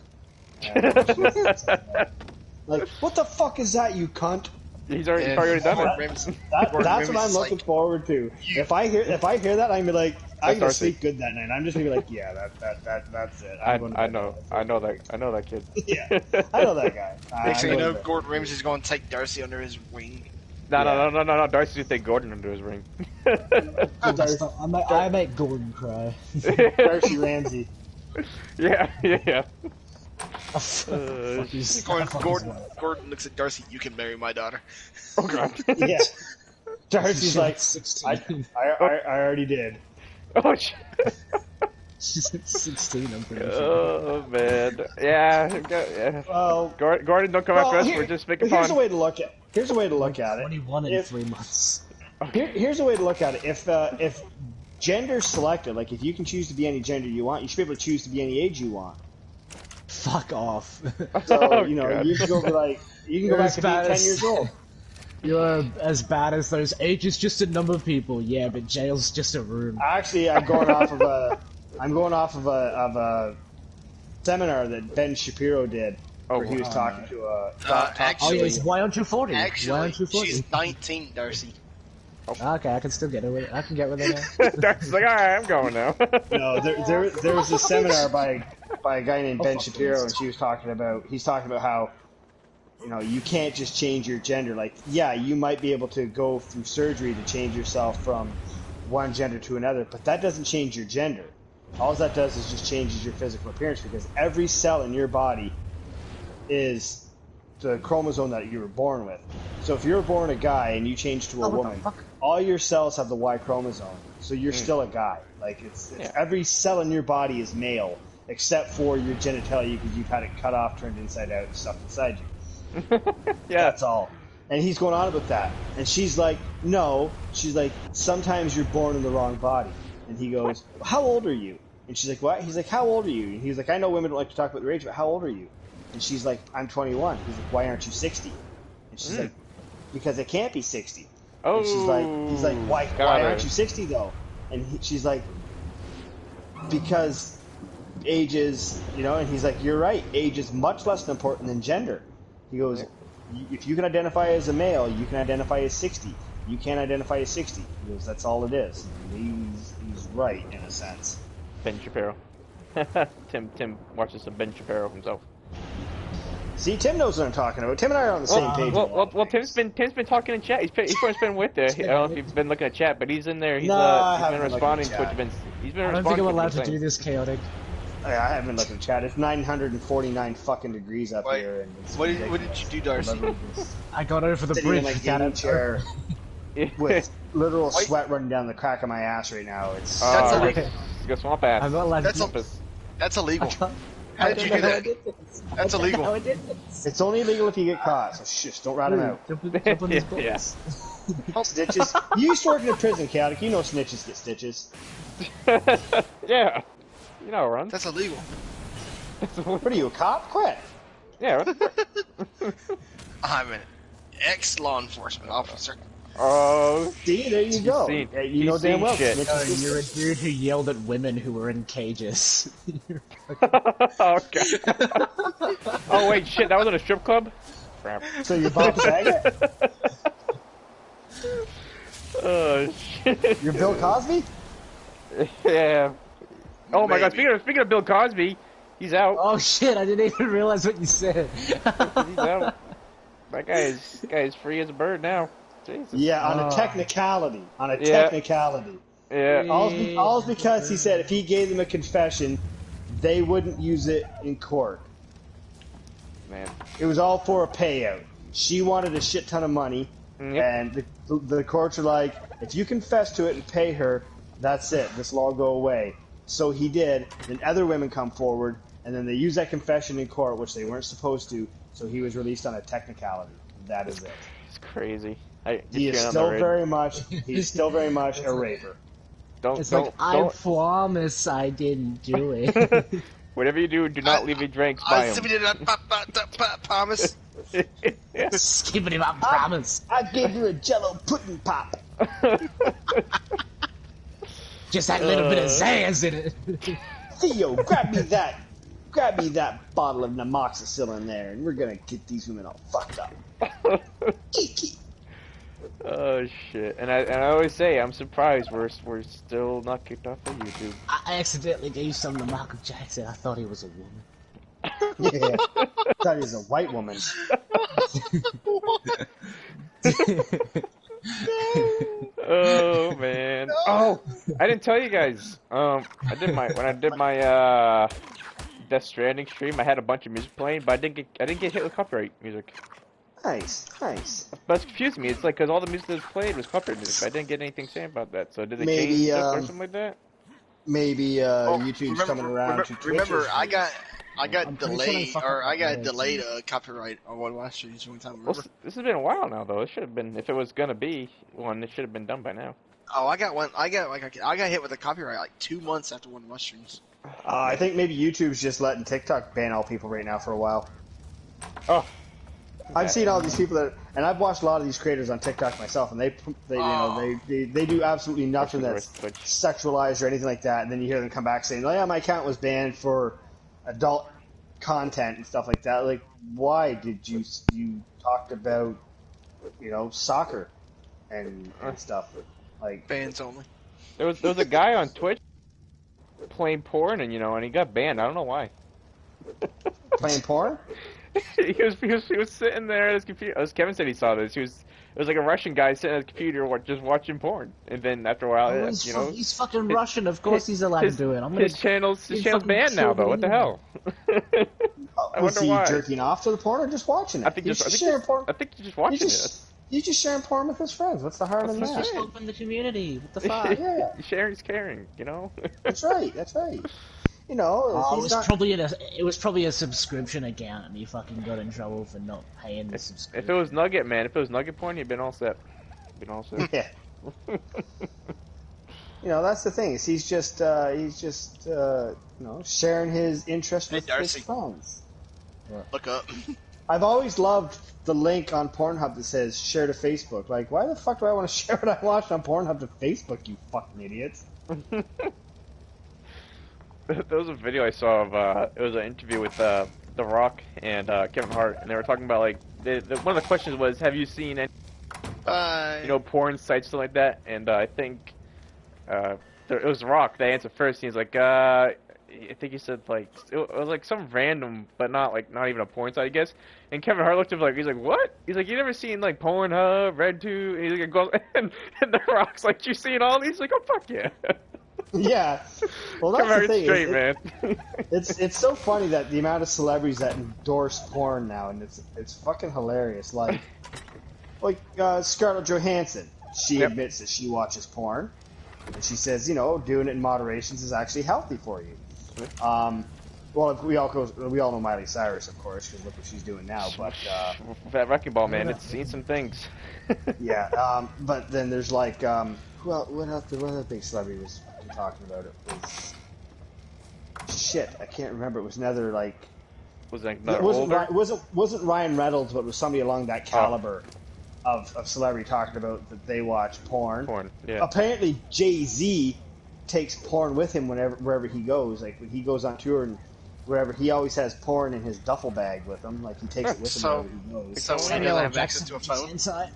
Like, what the fuck is that, you cunt? He's already done it. Ramsey- That's what I'm Ramsey's looking like, forward to. If I hear that, I'm gonna be like, I'm gonna Darcy. sleep good that night. I'm just gonna be like, yeah, that's it. I I'm going to bed know that kid. Yeah, I know that guy. Next thing you I know, that. Gordon Ramsay's going to take Darcy under his wing. No. Darcy's gonna take Gordon under his ring. I make Gordon cry. Darcy Ramsey. Yeah. Gordon looks at Darcy. You can marry my daughter. Oh god. Yeah. Darcy's like, 16. I already did. Oh shit. She's at 16, I'm pretty sure. Oh man. Yeah. Well, Gordon, don't come after us. We're just making here's fun. a way to look at. Here's a way to look at it. 21 in 3 months. Here's a way to look at it. If gender selected, like if you can choose to be any gender you want, you should be able to choose to be any age you want. Fuck off. So you know you can go back to being 10 years old. You're as bad as those. Age is just a number of people, yeah, but jail's just a room. Actually, I'm going off of a seminar that Ben Shapiro did, where he was talking to a. Actually, why aren't you 40? Why Actually, aren't you 40? she's 19, Darcy. Okay, I can still get it with it. I can get with it now. Darcy's like, alright, I'm going now. No, there was a seminar by a guy named Ben Shapiro, and he's talking about how, you know, you can't just change your gender. Like, yeah, you might be able to go through surgery to change yourself from one gender to another, but that doesn't change your gender. All that does is just changes your physical appearance, because every cell in your body is the chromosome that you were born with. So if you're born a guy and you change to a woman, all your cells have the Y chromosome, so you're still a guy. Like it's every cell in your body is male, except for your genitalia, because you've had it cut off, turned inside out, and stuff inside you. That's all. And he's going on about that, and she's like, no. She's like, sometimes you're born in the wrong body. And he goes, how old are you? And she's like, what? He's like, how old are you? And he's like, I know women don't like to talk about their age, but how old are you? And she's like, I'm 21. He's like, why aren't you 60? And she's like, because I can't be 60. Oh. And he's like, why aren't you 60 though? And she's like, because age is, you know, and he's like, you're right. Age is much less important than gender. He goes, if you can identify as a male, you can identify as 60. You can't identify as 60. He goes, that's all it is. And he's right in a sense. Ben Shapiro. Tim watches some Ben Shapiro himself. See, Tim knows what I'm talking about. Tim and I are on the same page. Well, Tim's been talking in chat. He's been with there. I don't know if you've been looking at chat, but he's in there. He's been responding to what you've been. He's been responding. I don't think I'm allowed to do this, Chaotic. I haven't been looking at chat. It's 949 fucking degrees up here. And what did you do, Darcy? I got over the sitting bridge. in my gaming chair with literal sweat running down the crack of my ass right now. It's that's illegal. You got swamp ass. I'm not allowed That's illegal. How did you do that? That's illegal. It's only illegal if you get caught. So shush, don't rat him out. Jump on these balls. Stitches. You used to work in a prison, Chaotic. You know snitches get stitches. Yeah. You know, Ron. That's illegal. What are you, a cop? Quit. Yeah. I'm an ex-law enforcement officer. Oh. See, there you go. You know damn well. Shit. You're a dude who yelled at women who were in cages. Oh god. Oh wait, shit. That was in a strip club. Crap. So you're Bob Saget? Oh shit. You're Bill Cosby? Yeah. Oh my god, speaking of Bill Cosby, he's out. Oh shit, I didn't even realize what you said. He's out. That guy is free as a bird now. Jesus. Yeah, on a technicality. Technicality. Yeah. All's because he said if he gave them a confession, they wouldn't use it in court. Man. It was all for a payout. She wanted a shit ton of money, and the courts are like, if you confess to it and pay her, that's it. This will all go away. So he did. Then other women come forward, and then they use that confession in court, which they weren't supposed to. So he was released on a technicality. That is it. It's crazy. He's still very much a raper. I promise I didn't do it. Whatever you do not leave your drinks by him. Promise. Skippity bop promise. I gave you a Jello pudding pop. Just that little bit of zazz in it. Theo, grab me that bottle of namoxicillin there, and we're gonna get these women all fucked up. Oh shit! And I always say I'm surprised we're still not kicked off of YouTube. I accidentally gave some to Michael Jackson. I thought he was a woman. Yeah, I thought he was a white woman. Oh man! Oh, I didn't tell you guys. When I did my Death Stranding stream, I had a bunch of music playing, but I didn't get hit with copyright music. Nice, nice. But it's confusing me. It's like because all the music that was played was copyright music. But I didn't get anything saying about that. So did they change Maybe it or something like that? maybe Oh, YouTube's coming around to Twitch. remember, I got I'm pretty sure they delayed, fucking or I got uploaded delayed copyright on one last year. One time, Well, remember? this has been a while now, though. It should have been, if it was gonna be one, it should have been done by now. Oh, I got one. I got hit with a copyright like 2 months after one of my streams. I think maybe YouTube's just letting TikTok ban all people right now for a while. Oh, I've seen all these people that, and I've watched a lot of these creators on TikTok myself, and they do absolutely nothing that's Twitch. sexualized or anything like that. And then you hear them come back saying, "Oh yeah, my account was banned for adult content and stuff like that." Like, why did you talked about soccer and stuff like Fans only. there was a guy on Twitch playing porn, and and he got banned. I don't know why. playing porn? he was sitting there at his computer. As Kevin said, he saw this. It was like a Russian guy sitting at his computer just watching porn, and then after a while, he's fucking Russian. Of course, he's allowed to do it. His channel's banned now, though. What the hell? I Was wonder he why. jerking off to the porn or just watching it? I think He's just sharing porn. I think you're just watching it. He's just sharing porn with his friends. What's the harm in That's that? Just helping the community. What the fuck? Yeah. Sharing's caring, That's right. That's right. It He's not... probably a subscription account, and he fucking got in trouble for not paying the subscription. If it was Nugget, man, if it was Nugget porn, you'd been all set. Yeah. That's the thing. Is he's just sharing his interest with his Darcy. friends. Look up. I've always loved the link on Pornhub that says share to Facebook. Like, why the fuck do I want to share what I watched on Pornhub to Facebook, you fucking idiots? There was a video I saw of it was an interview with The Rock and Kevin Hart, and they were talking about like one of the questions was, have you seen any porn sites, something like that? And I think it was The Rock. They answered first. And he's like, I think he said like it was like some random, but not even a porn site, I guess. And Kevin Hart looked at him he's like, what? He's like, you never seen like Pornhub, RedTube? He's like, goes, and The Rock's like, you seen all these? He's like, oh fuck yeah. Yeah. Well, that's the thing. Straight, man. It's so funny that the amount of celebrities that endorse porn now, and it's fucking hilarious. Like Scarlett Johansson, she admits that she watches porn, and she says, doing it in moderation is actually healthy for you. Well, we all know Miley Cyrus, of course, because look what she's doing now. But that wrecking ball, man, it's seen some things. Yeah. But then there's like, what other big celebrity was talking about it? Was shit. I can't remember. It was another like. Was it wasn't Ryan Reynolds, but it was somebody along that caliber of celebrity talking about that they watch porn. Porn. Yeah. Apparently, Jay-Z takes porn with him wherever he goes. Like when he goes on tour and wherever, he always has porn in his duffel bag with him. Like he takes it with him wherever he goes. So Samuel I L. have access Jackson to a phone. hentai.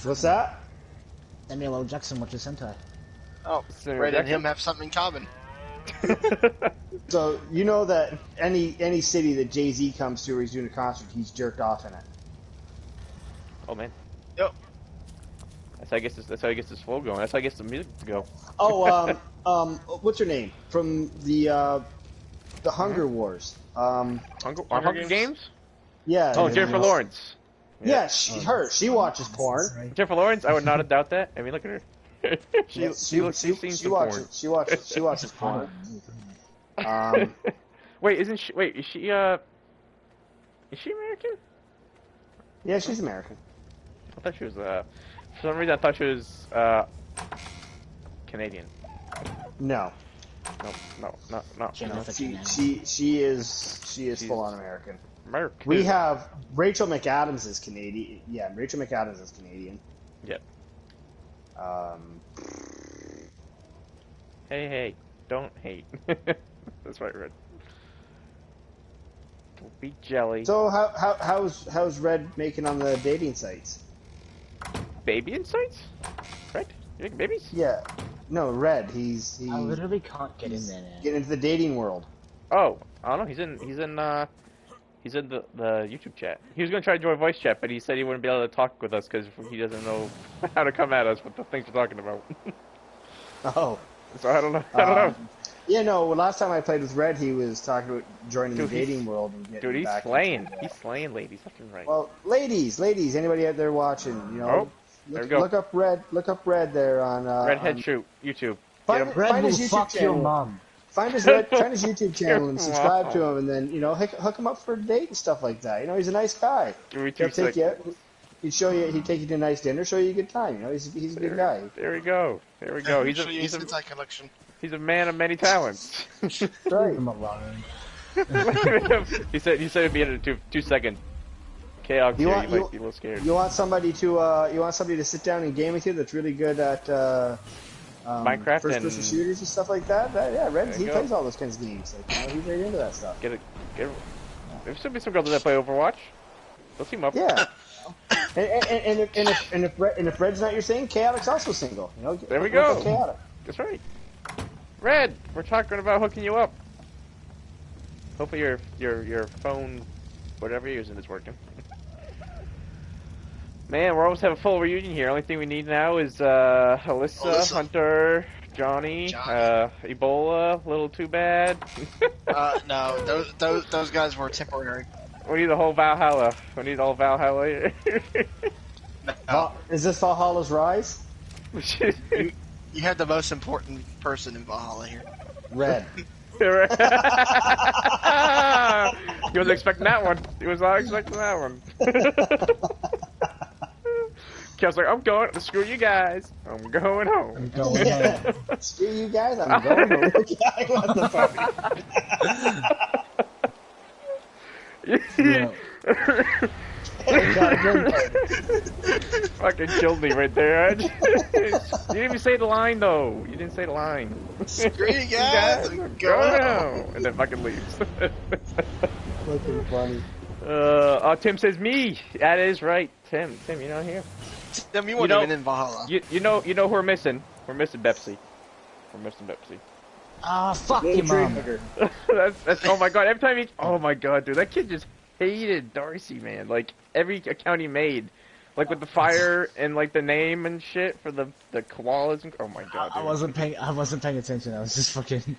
What's that? Samuel L. Jackson watches hentai. Oh, Samuel Red and Jackson? him have something in common. So you know that any city that Jay-Z comes to where he's doing a concert, he's jerked off in it. Oh man. Yep. That's how I guess this flow going. That's how I guess the music to go. Oh, what's her name from the Hunger Wars? Hunger Games? Yeah. Oh, Jennifer Lawrence. Yeah, she watches porn. Jennifer Lawrence, I would not doubt that. I mean, look at her. She watches porn. Wait, is she American? Yeah, she's American. I thought she was for some reason I thought she was Canadian. No. No. She is full on American. American. We have Rachel McAdams is Canadian. Yeah, Rachel McAdams is Canadian. Yep. Hey, don't hate. That's right, Red. Don't be jelly. So how's Red making on the dating sites? Baby insights? Red? You make babies? Yeah. No, Red. He's I literally can't get in there, man. getting into the dating world. Oh, I don't know. He's in the YouTube chat. He was gonna try to join voice chat, but he said he wouldn't be able to talk with us because he doesn't know how to come at us with the things we're talking about. Oh. So I don't know. Yeah, no. Well, last time I played with Red, he was talking about joining Dude, the dating world and getting Dude, he's back slaying. into He's slaying ladies left and right. Well, ladies, anybody out there watching, Oh, there we go. look up Red there on Redhead on, shoot YouTube. find, Get him. Red find will his YouTube fuck your channel. mum. Find his YouTube channel and subscribe to him, and then hook him up for a date and stuff like that. He's a nice guy. Give me He'll 2 take seconds. you out. He'd take you to a nice dinner, show you a good time. He's a good guy. There we go. There we go. He's He's a a collection. he's a man of many talents. Right. Leave him alone. he said it'd be in 2 seconds. Chaos here. You might be a little scared. You want somebody to sit down and game with you that's really good at Minecraft first-person and shooters and stuff like that. Red, he go. plays all those kinds of games. He's very into that stuff. get it. There should be some girls that play Overwatch. Let's team up. Yeah. and if Red's not your thing, Chaotic's also single. There we look go. up Chaotic. That's right. Red, we're talking about hooking you up. Hopefully your phone, whatever you're using, is working. Man, we're almost having a full reunion here. Only thing we need now is Alyssa, Hunter, Johnny. Ebola, Little Too Bad. No, those guys were temporary. We need the whole Valhalla. We need all Valhalla. No. Is this Valhalla's Rise? You had the most important person in Valhalla here. Red. He was expecting that one. He was not expecting that one. Kel's like, I'm going. Screw you guys. I'm going home. I'm going home. Screw you guys, I'm going home. What the fuck? Yeah. Fucking killed me right there. You didn't even say the line though. You didn't say the line. Screw you guys, I'm Go going home. And then fucking leaves. Fucking funny. Tim says me. That is right. Tim, you're not here. Tim, you weren't even in Valhalla. You know who we're missing. We're missing Bepsy. We're missing Bepsy. Ah, fuck your mum. that's oh my god, every time oh my god, dude, that kid just hated Darcy, man. Like every account he made, like with the fire and like the name and shit for the koalas and oh my god, dude. I wasn't paying attention. I was just fucking.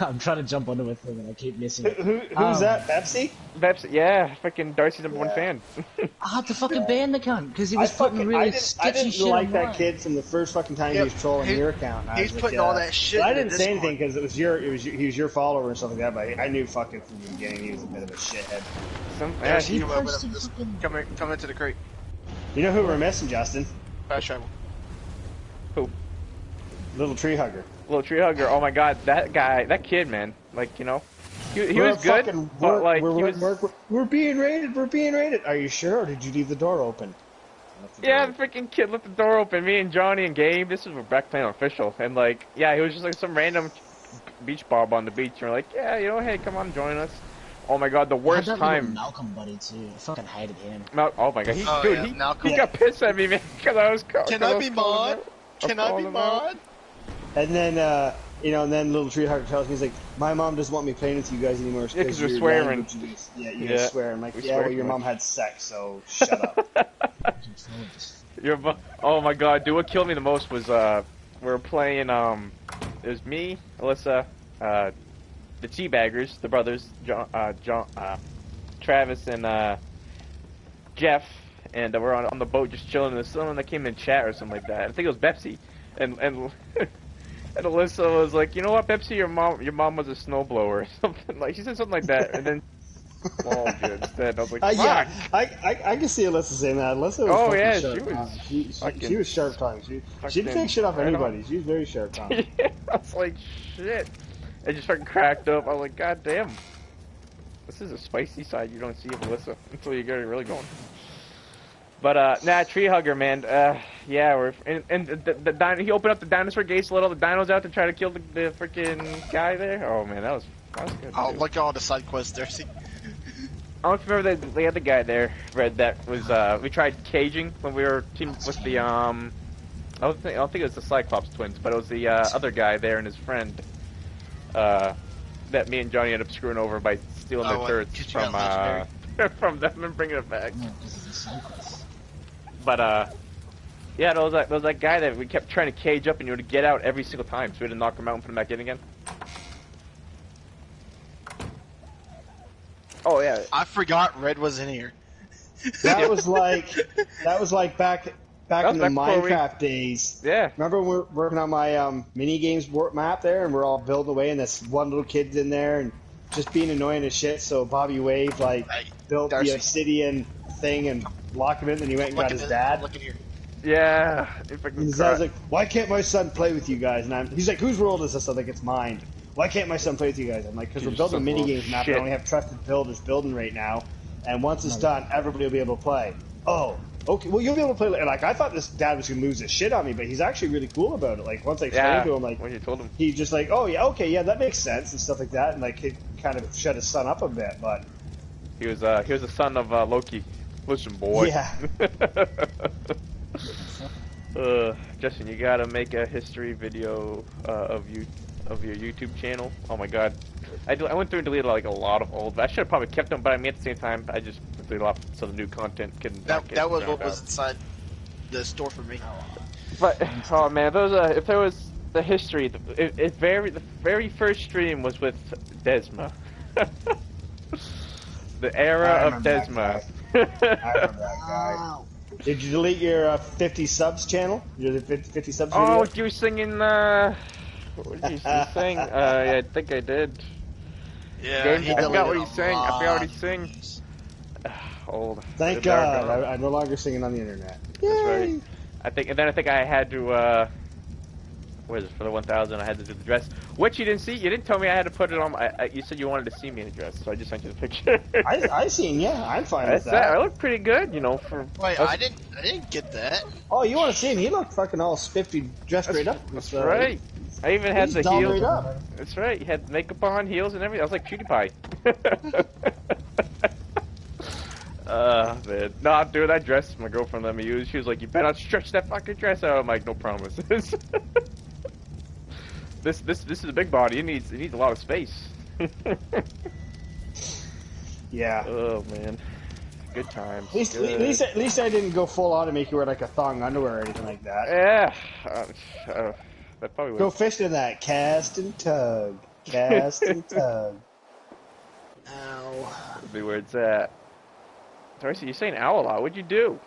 I'm trying to jump onto a thing and I keep missing it. Who's that? Pepsi? Bepsy, yeah, freaking Darcy's number one fan. I had to fucking ban the cunt because he was putting really sketchy I didn't shit like online. that kid from the first fucking time he was trolling your account. He's putting all that shit. I didn't say anything because he was your follower and stuff like that. But I knew fucking from the beginning he was a bit of a shithead. He You posted fucking... come into the crate. You know who we're missing, Justin? Fast travel. Who? Little tree hugger. Little tree hugger. Oh my god, that kid, man. Like he was good, but like we're being raided. We're being raided. Are you sure, or did you leave the door open? yeah, the freaking kid left the door open. Me and Johnny and Gabe. This was back playing official, and like yeah, he was just like some random beach bob on the beach. And we're like, yeah, hey, come on, join us. Oh my god, the worst I had that time. little Malcolm buddy too. I fucking hated him. Oh my god, he got pissed at me, man, because I was. Can I be mod? Can I be mod? And then, and then little tree hugger tells me, he's like, my mom doesn't want me playing with you guys anymore. Yeah, because we're your swearing. You guys swear. I'm like, yeah, well, your mom had sex, so shut up. Oh my god, dude, what killed me the most was, we were playing, it was me, Alyssa, the Teabaggers, the brothers, Travis and, Jeff, and we're on the boat just chilling, and there's someone that came in chat or something like that. I think it was Bepsy, and and Alyssa was like, you know what, Pepsi, your mom was a snowblower or something. Like, she said something like that, and then, oh, dude, instead, I was like, yeah, I can see Alyssa saying that. Alyssa was she was sharp tongued. She didn't take shit off anybody. She was very sharp tongued. Yeah, I was like, shit. I just fucking cracked up. I was like, god damn. This is a spicy side you don't see of Alyssa until you get it really going. But, tree hugger, man. Yeah, we're he opened up the dinosaur gates, let all the dinos out to try to kill the freaking guy there. Oh man, that was good. Oh, look at all the side quests there. See, I don't remember the other guy there, Red. That was we tried caging when we were teaming with the I don't think it was the Cyclops twins, but it was the other guy there and his friend. That me and Johnny ended up screwing over by stealing their turrets from them and bringing it back. No, this is the Cyclops. But yeah, there was that guy that we kept trying to cage up, and you had to get out every single time, so we had to knock him out and put him back in again. Oh yeah. I forgot Red was in here. That was like back That was in the back before Minecraft days. Yeah. Remember when we were working on my mini games map there, and we're all building away, and this one little kid's in there and just being annoying as shit. So Bobby Wave Hey, built Darcy. the obsidian thing and locked him in, and then he went and got his dad. Look at here. Yeah. If I And can his cry. dad's like, "Why can't my son play with you guys?" And he's like, "Whose world is this?" I'm like, "It's mine." Why can't my son play with you guys? I'm like, "Because we're You're building a some mini little games map. shit. And I only have trusted builders building right now, and once it's done, everybody will be able to play." Oh, okay. Well, you'll be able to play. Like I thought this dad was gonna lose his shit on me, but he's actually really cool about it. Like once I explained Yeah. to him, like When you told him. he's just like, "Oh yeah, okay, yeah, that makes sense," and stuff like that, and like it kind of shut his son up a bit. But He was the son of Loki. Listen, boy. yeah, Justin, you gotta make a history video of your YouTube channel. Oh my god, I went through and deleted like a lot of old. I should have probably kept them, but I mean at the same time, I just deleted off so the new content can. That was what was inside the store for me. But oh man, those if there was the history, the very first stream was with Desma. The era I of remember that Desma. I remember that guy. Wow. Did you delete your 50 subs channel? Your 50 subs Oh, video? you were singing. What did you sing? Yeah, I think I did. Yeah, I forgot what he sang. I forgot what he sang. Old. Thank They're God, gone. I'm no longer singing on the internet. That's right. I think I had to. What is it for the 1000? I had to do the dress, which you didn't see. You didn't tell me I had to put it on. You said you wanted to see me in a dress, so I just sent you the picture. I seen, yeah, I'm fine with That's that. I that. look pretty good, you know. For Wait, us- I didn't get that. Oh, you want to see him? He looked fucking all spiffy, dressed right up. That's right. I even had He's the dolled heels. right up. That's right. You had makeup on, heels, and everything. I was like PewDiePie. Man. Nah, dude, that dress my girlfriend let me use. She was like, "You better not stretch that fucking dress out." I'm like, "No promises." This is a big body. It needs a lot of space. Yeah. Oh man, good times. At least, Good. at least I didn't go full on and make you wear like a thong underwear or anything like that. Yeah, that probably would. Go fishing in that. Cast and tug. Cast and tug. Ow. Be where it's at. Darcy, you're saying ow a lot. What'd you do?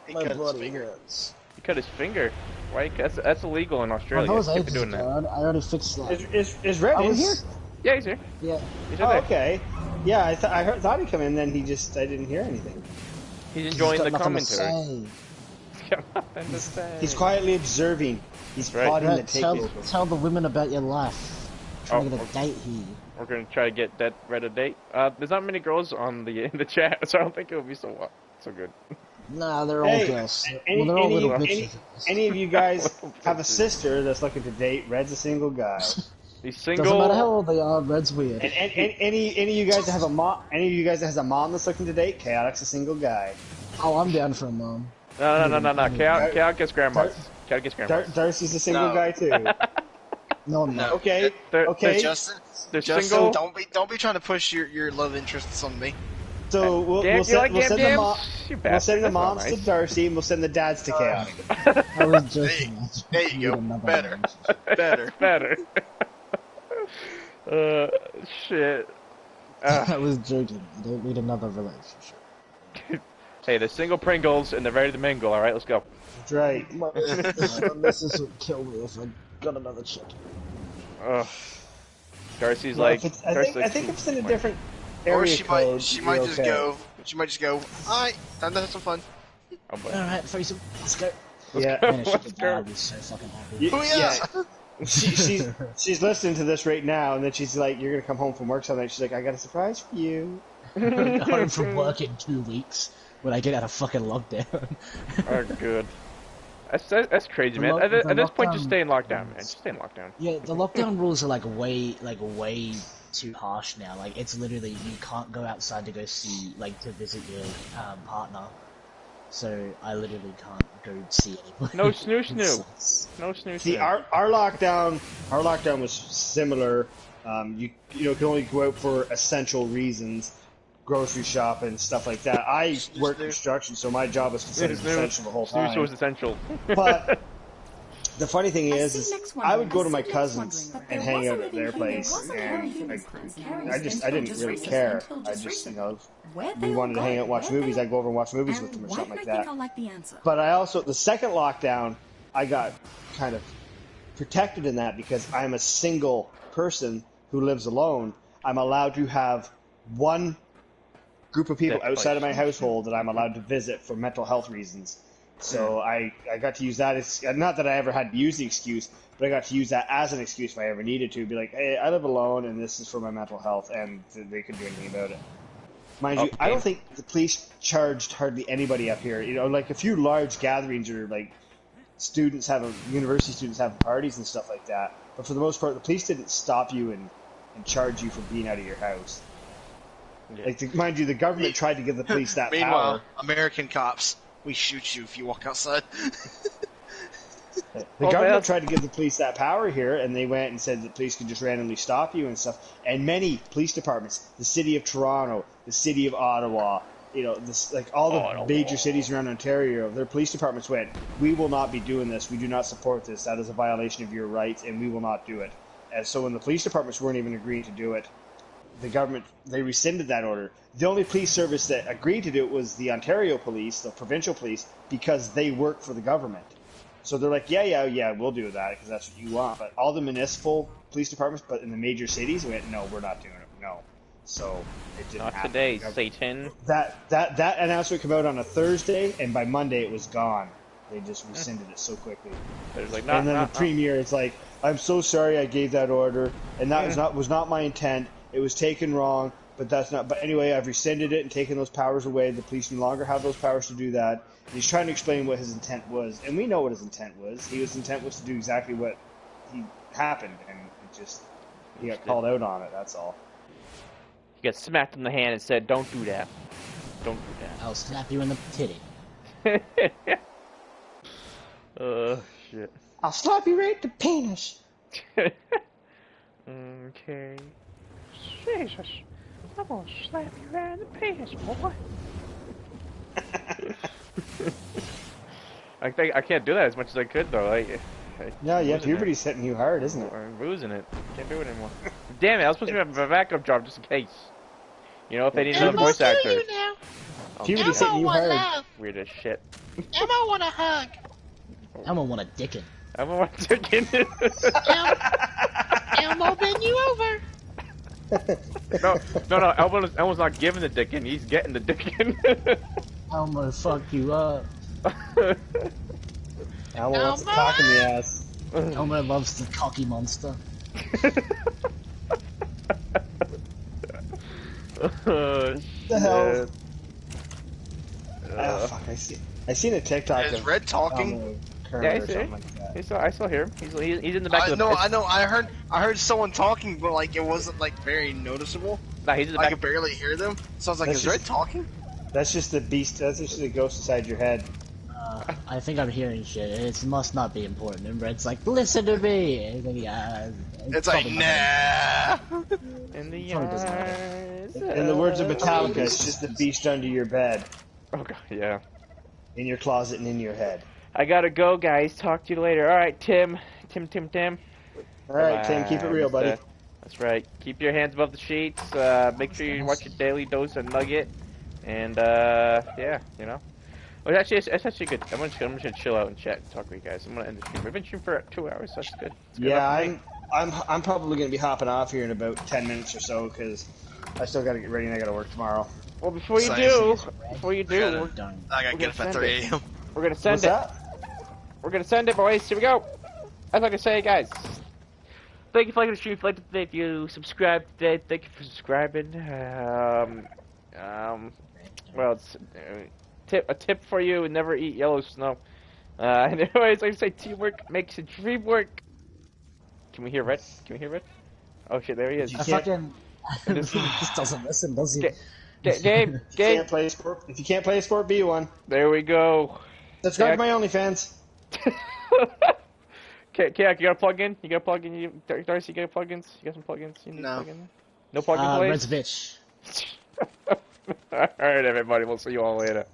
He My cut his bloody finger. hurts. You cut his finger. Why? That's illegal in Australia. that was Can't be ages doing ago. that. I already fixed that. Is Red I in was- here? Yeah, he's here. Yeah. He's Oh, there. okay. Yeah, I thought he'd come in, then I didn't hear anything. He's enjoying He's the got nothing to commentary. say. He's got nothing to say. He's quietly observing. He's Right. plotting to Brett, take tell, his... tell the women about your life. Trying to Oh, get a date here. We're gonna try to get that Red a date. There's not many girls on in the chat, so I don't think it'll be so good. Nah, they're all Hey, girls. any- Well, they're all any- little any- bitches. Any of you guys have a sister that's looking to date? Red's a single guy. He's Doesn't matter how single. old they are, Red's weird. And any of you guys that have a mom, any of you guys that has a mom that's looking to date, Chaotic's a single guy. Oh, I'm down for a mom. No. Cal gets grandmas. Cal gets grandmas. Darcy's a single No. guy too. No, I'm not. No. Okay, They're- okay. Justin, They're Justin, single. don't be trying to push your love interests on me. So we'll You send, like we'll Gam send the Gams? mom, You we'll send the bastard, moms that's to not Darcy, and we'll send the dads to Chaotic. I was joking. There you go. Another Better. one. Better. Better. Shit. I was joking. I don't need another relationship. Hey, they're single Pringles and they're ready to mingle. All right, let's go. That's right. My missus would kill me if I got another chick. Ugh. Darcy's Well, like. if it's- I Darcy's think like, if it's in a "Wait." different Or area she code, might just you're okay. go. She might just go. Alright, time to have some fun. Oh, boy. Alright, threesome. Let's go. Yeah. Man, if she Let's could go. die, I'd be so fucking happy. You- Oh yeah. she's listening to this right now, and then she's like, "You're gonna come home from work someday." She's like, "I got a surprise for you." I'm going home from work in 2 weeks when I get out of fucking lockdown. Oh, good. That's crazy, man. At this point, just stay in lockdown, man. Just stay in lockdown. Yeah, the lockdown rules are way too harsh now. Like, it's literally, you can't go outside to go see, like, to visit your partner. So I literally can't go see anybody. No snoo It snoo. sucks. No snooze. See, our lockdown was similar. You can only go out for essential reasons, grocery shop and stuff like that. I work construction, so my job was considered essential the whole Snooze time. was essential. But The funny thing I is see Lex I would wondering. go to I my see Lex cousins wondering. and hang out at their place, and I didn't really care. I just, we wanted to hang out and watch movies. I'd go over and watch movies with them or something like that. I like the answer? But I also, the second lockdown, I got kind of protected in that because I'm a single person who lives alone. I'm allowed to have one group of people outside of my household that I'm allowed to visit for mental health reasons. So I got to use that. It's not that I ever had to use the excuse, but I got to use that as an excuse if I ever needed to. Be like, hey, I live alone, and this is for my mental health, and they couldn't do anything about it. Mind you, I don't think the police charged hardly anybody up here. You know, like a few large gatherings or like university students having parties and stuff like that. But for the most part, the police didn't stop you and charge you for being out of your house. Yeah. Like, mind you, the government tried to give the police that Meanwhile, power. American cops, we shoot you if you walk outside. The government tried to give the police that power here, and they went and said the police could just randomly stop you and stuff. And many police departments, the city of Toronto, the city of Ottawa, you know, all the major cities around Ontario, their police departments went, we will not be doing this. We do not support this. That is a violation of your rights, and we will not do it. And so when the police departments weren't even agreeing to do it, the government, they rescinded that order. The only police service that agreed to do it was the Ontario police, the provincial police, because they work for the government. So they're like, yeah, we'll do that because that's what you want. But all the municipal police departments, but in the major cities, went, no, we're not doing it. No. So it didn't happen. Not today, Satan. That announcement came out on a Thursday, and by Monday it was gone. They just rescinded it so quickly. Like, and then the premier is like, I'm so sorry I gave that order, and that was not my intent. It was taken wrong, but that's not. But anyway, I've rescinded it and taken those powers away. The police no longer have those powers to do that. And he's trying to explain what his intent was, and we know what his intent was. His intent was to do exactly what happened, and he got called out on it. That's all. He got smacked in the hand and said, "Don't do that. Don't do that." I'll slap you in the titty. Shit. I'll slap you right in the penis. Okay. Jesus, I'm gonna slap you right in the penis, boy. I think I can't do that as much as I could though. Yeah, puberty's hitting you hard, isn't it? I'm losing it. Can't do it anymore. Damn it! I was supposed to have a backup job just in case. You know, if they need another voice actor. Puberty's hitting you hard. Weird as shit. Emma want a hug. Elmo want a dickin'. Elmo wants to get it. Elmo, bend you over. No. Elmo's not giving the dickin'. He's getting the dickin'. Elmo, fuck you up. Elmo wants to cock in the ass. Elmo loves the cocky monster. The hell? Fuck! I seen a TikTok. Is Red talking? Yeah, I saw him. He's in the back of the. I know. I heard someone talking, but like it wasn't like very noticeable. Nah, he's in the back. I could barely hear them. So I was like, is Red talking? That's just the beast. That's just the ghost inside your head. I think I'm hearing shit. It must not be important. And Red's like, listen to me. And then, yeah, it's like, nah. In the eyes. In the words of Metallica, it's just the beast under your bed. Oh god, yeah. In your closet and in your head. I gotta go, guys. Talk to you later. All right, Tim. All right, Tim. Keep it real, buddy. That's right. Keep your hands above the sheets. Make sure you watch your daily dose of Nugget. And yeah, you know. Well, actually, it's actually good. I'm just gonna chill out and chat and talk with you guys. I'm gonna end the stream. We've been streaming for 2 hours, so that's good. Yeah, I'm probably gonna be hopping off here in about 10 minutes or so because I still gotta get ready and I gotta work tomorrow. Well, before you do, I gotta get up at 3 a.m. We're gonna send What's it. that? We're gonna send it, boys. Here we go. As like I say, guys. Thank you for liking the stream. If you subscribed today, thank you for subscribing. Well, it's a tip for you: never eat yellow snow. Anyways, like I say, teamwork makes a dream work. Can we hear Red? Oh shit, there he is. This doesn't listen, does he? Game. If you can't play a sport, be one. There we go. Subscribe to my OnlyFans. Kayak, you gotta plug in? Darcy, you got plugins? You got some plugins? You need No. plug in? No plugins, please? Red's a bitch. Alright, everybody. We'll see you all later.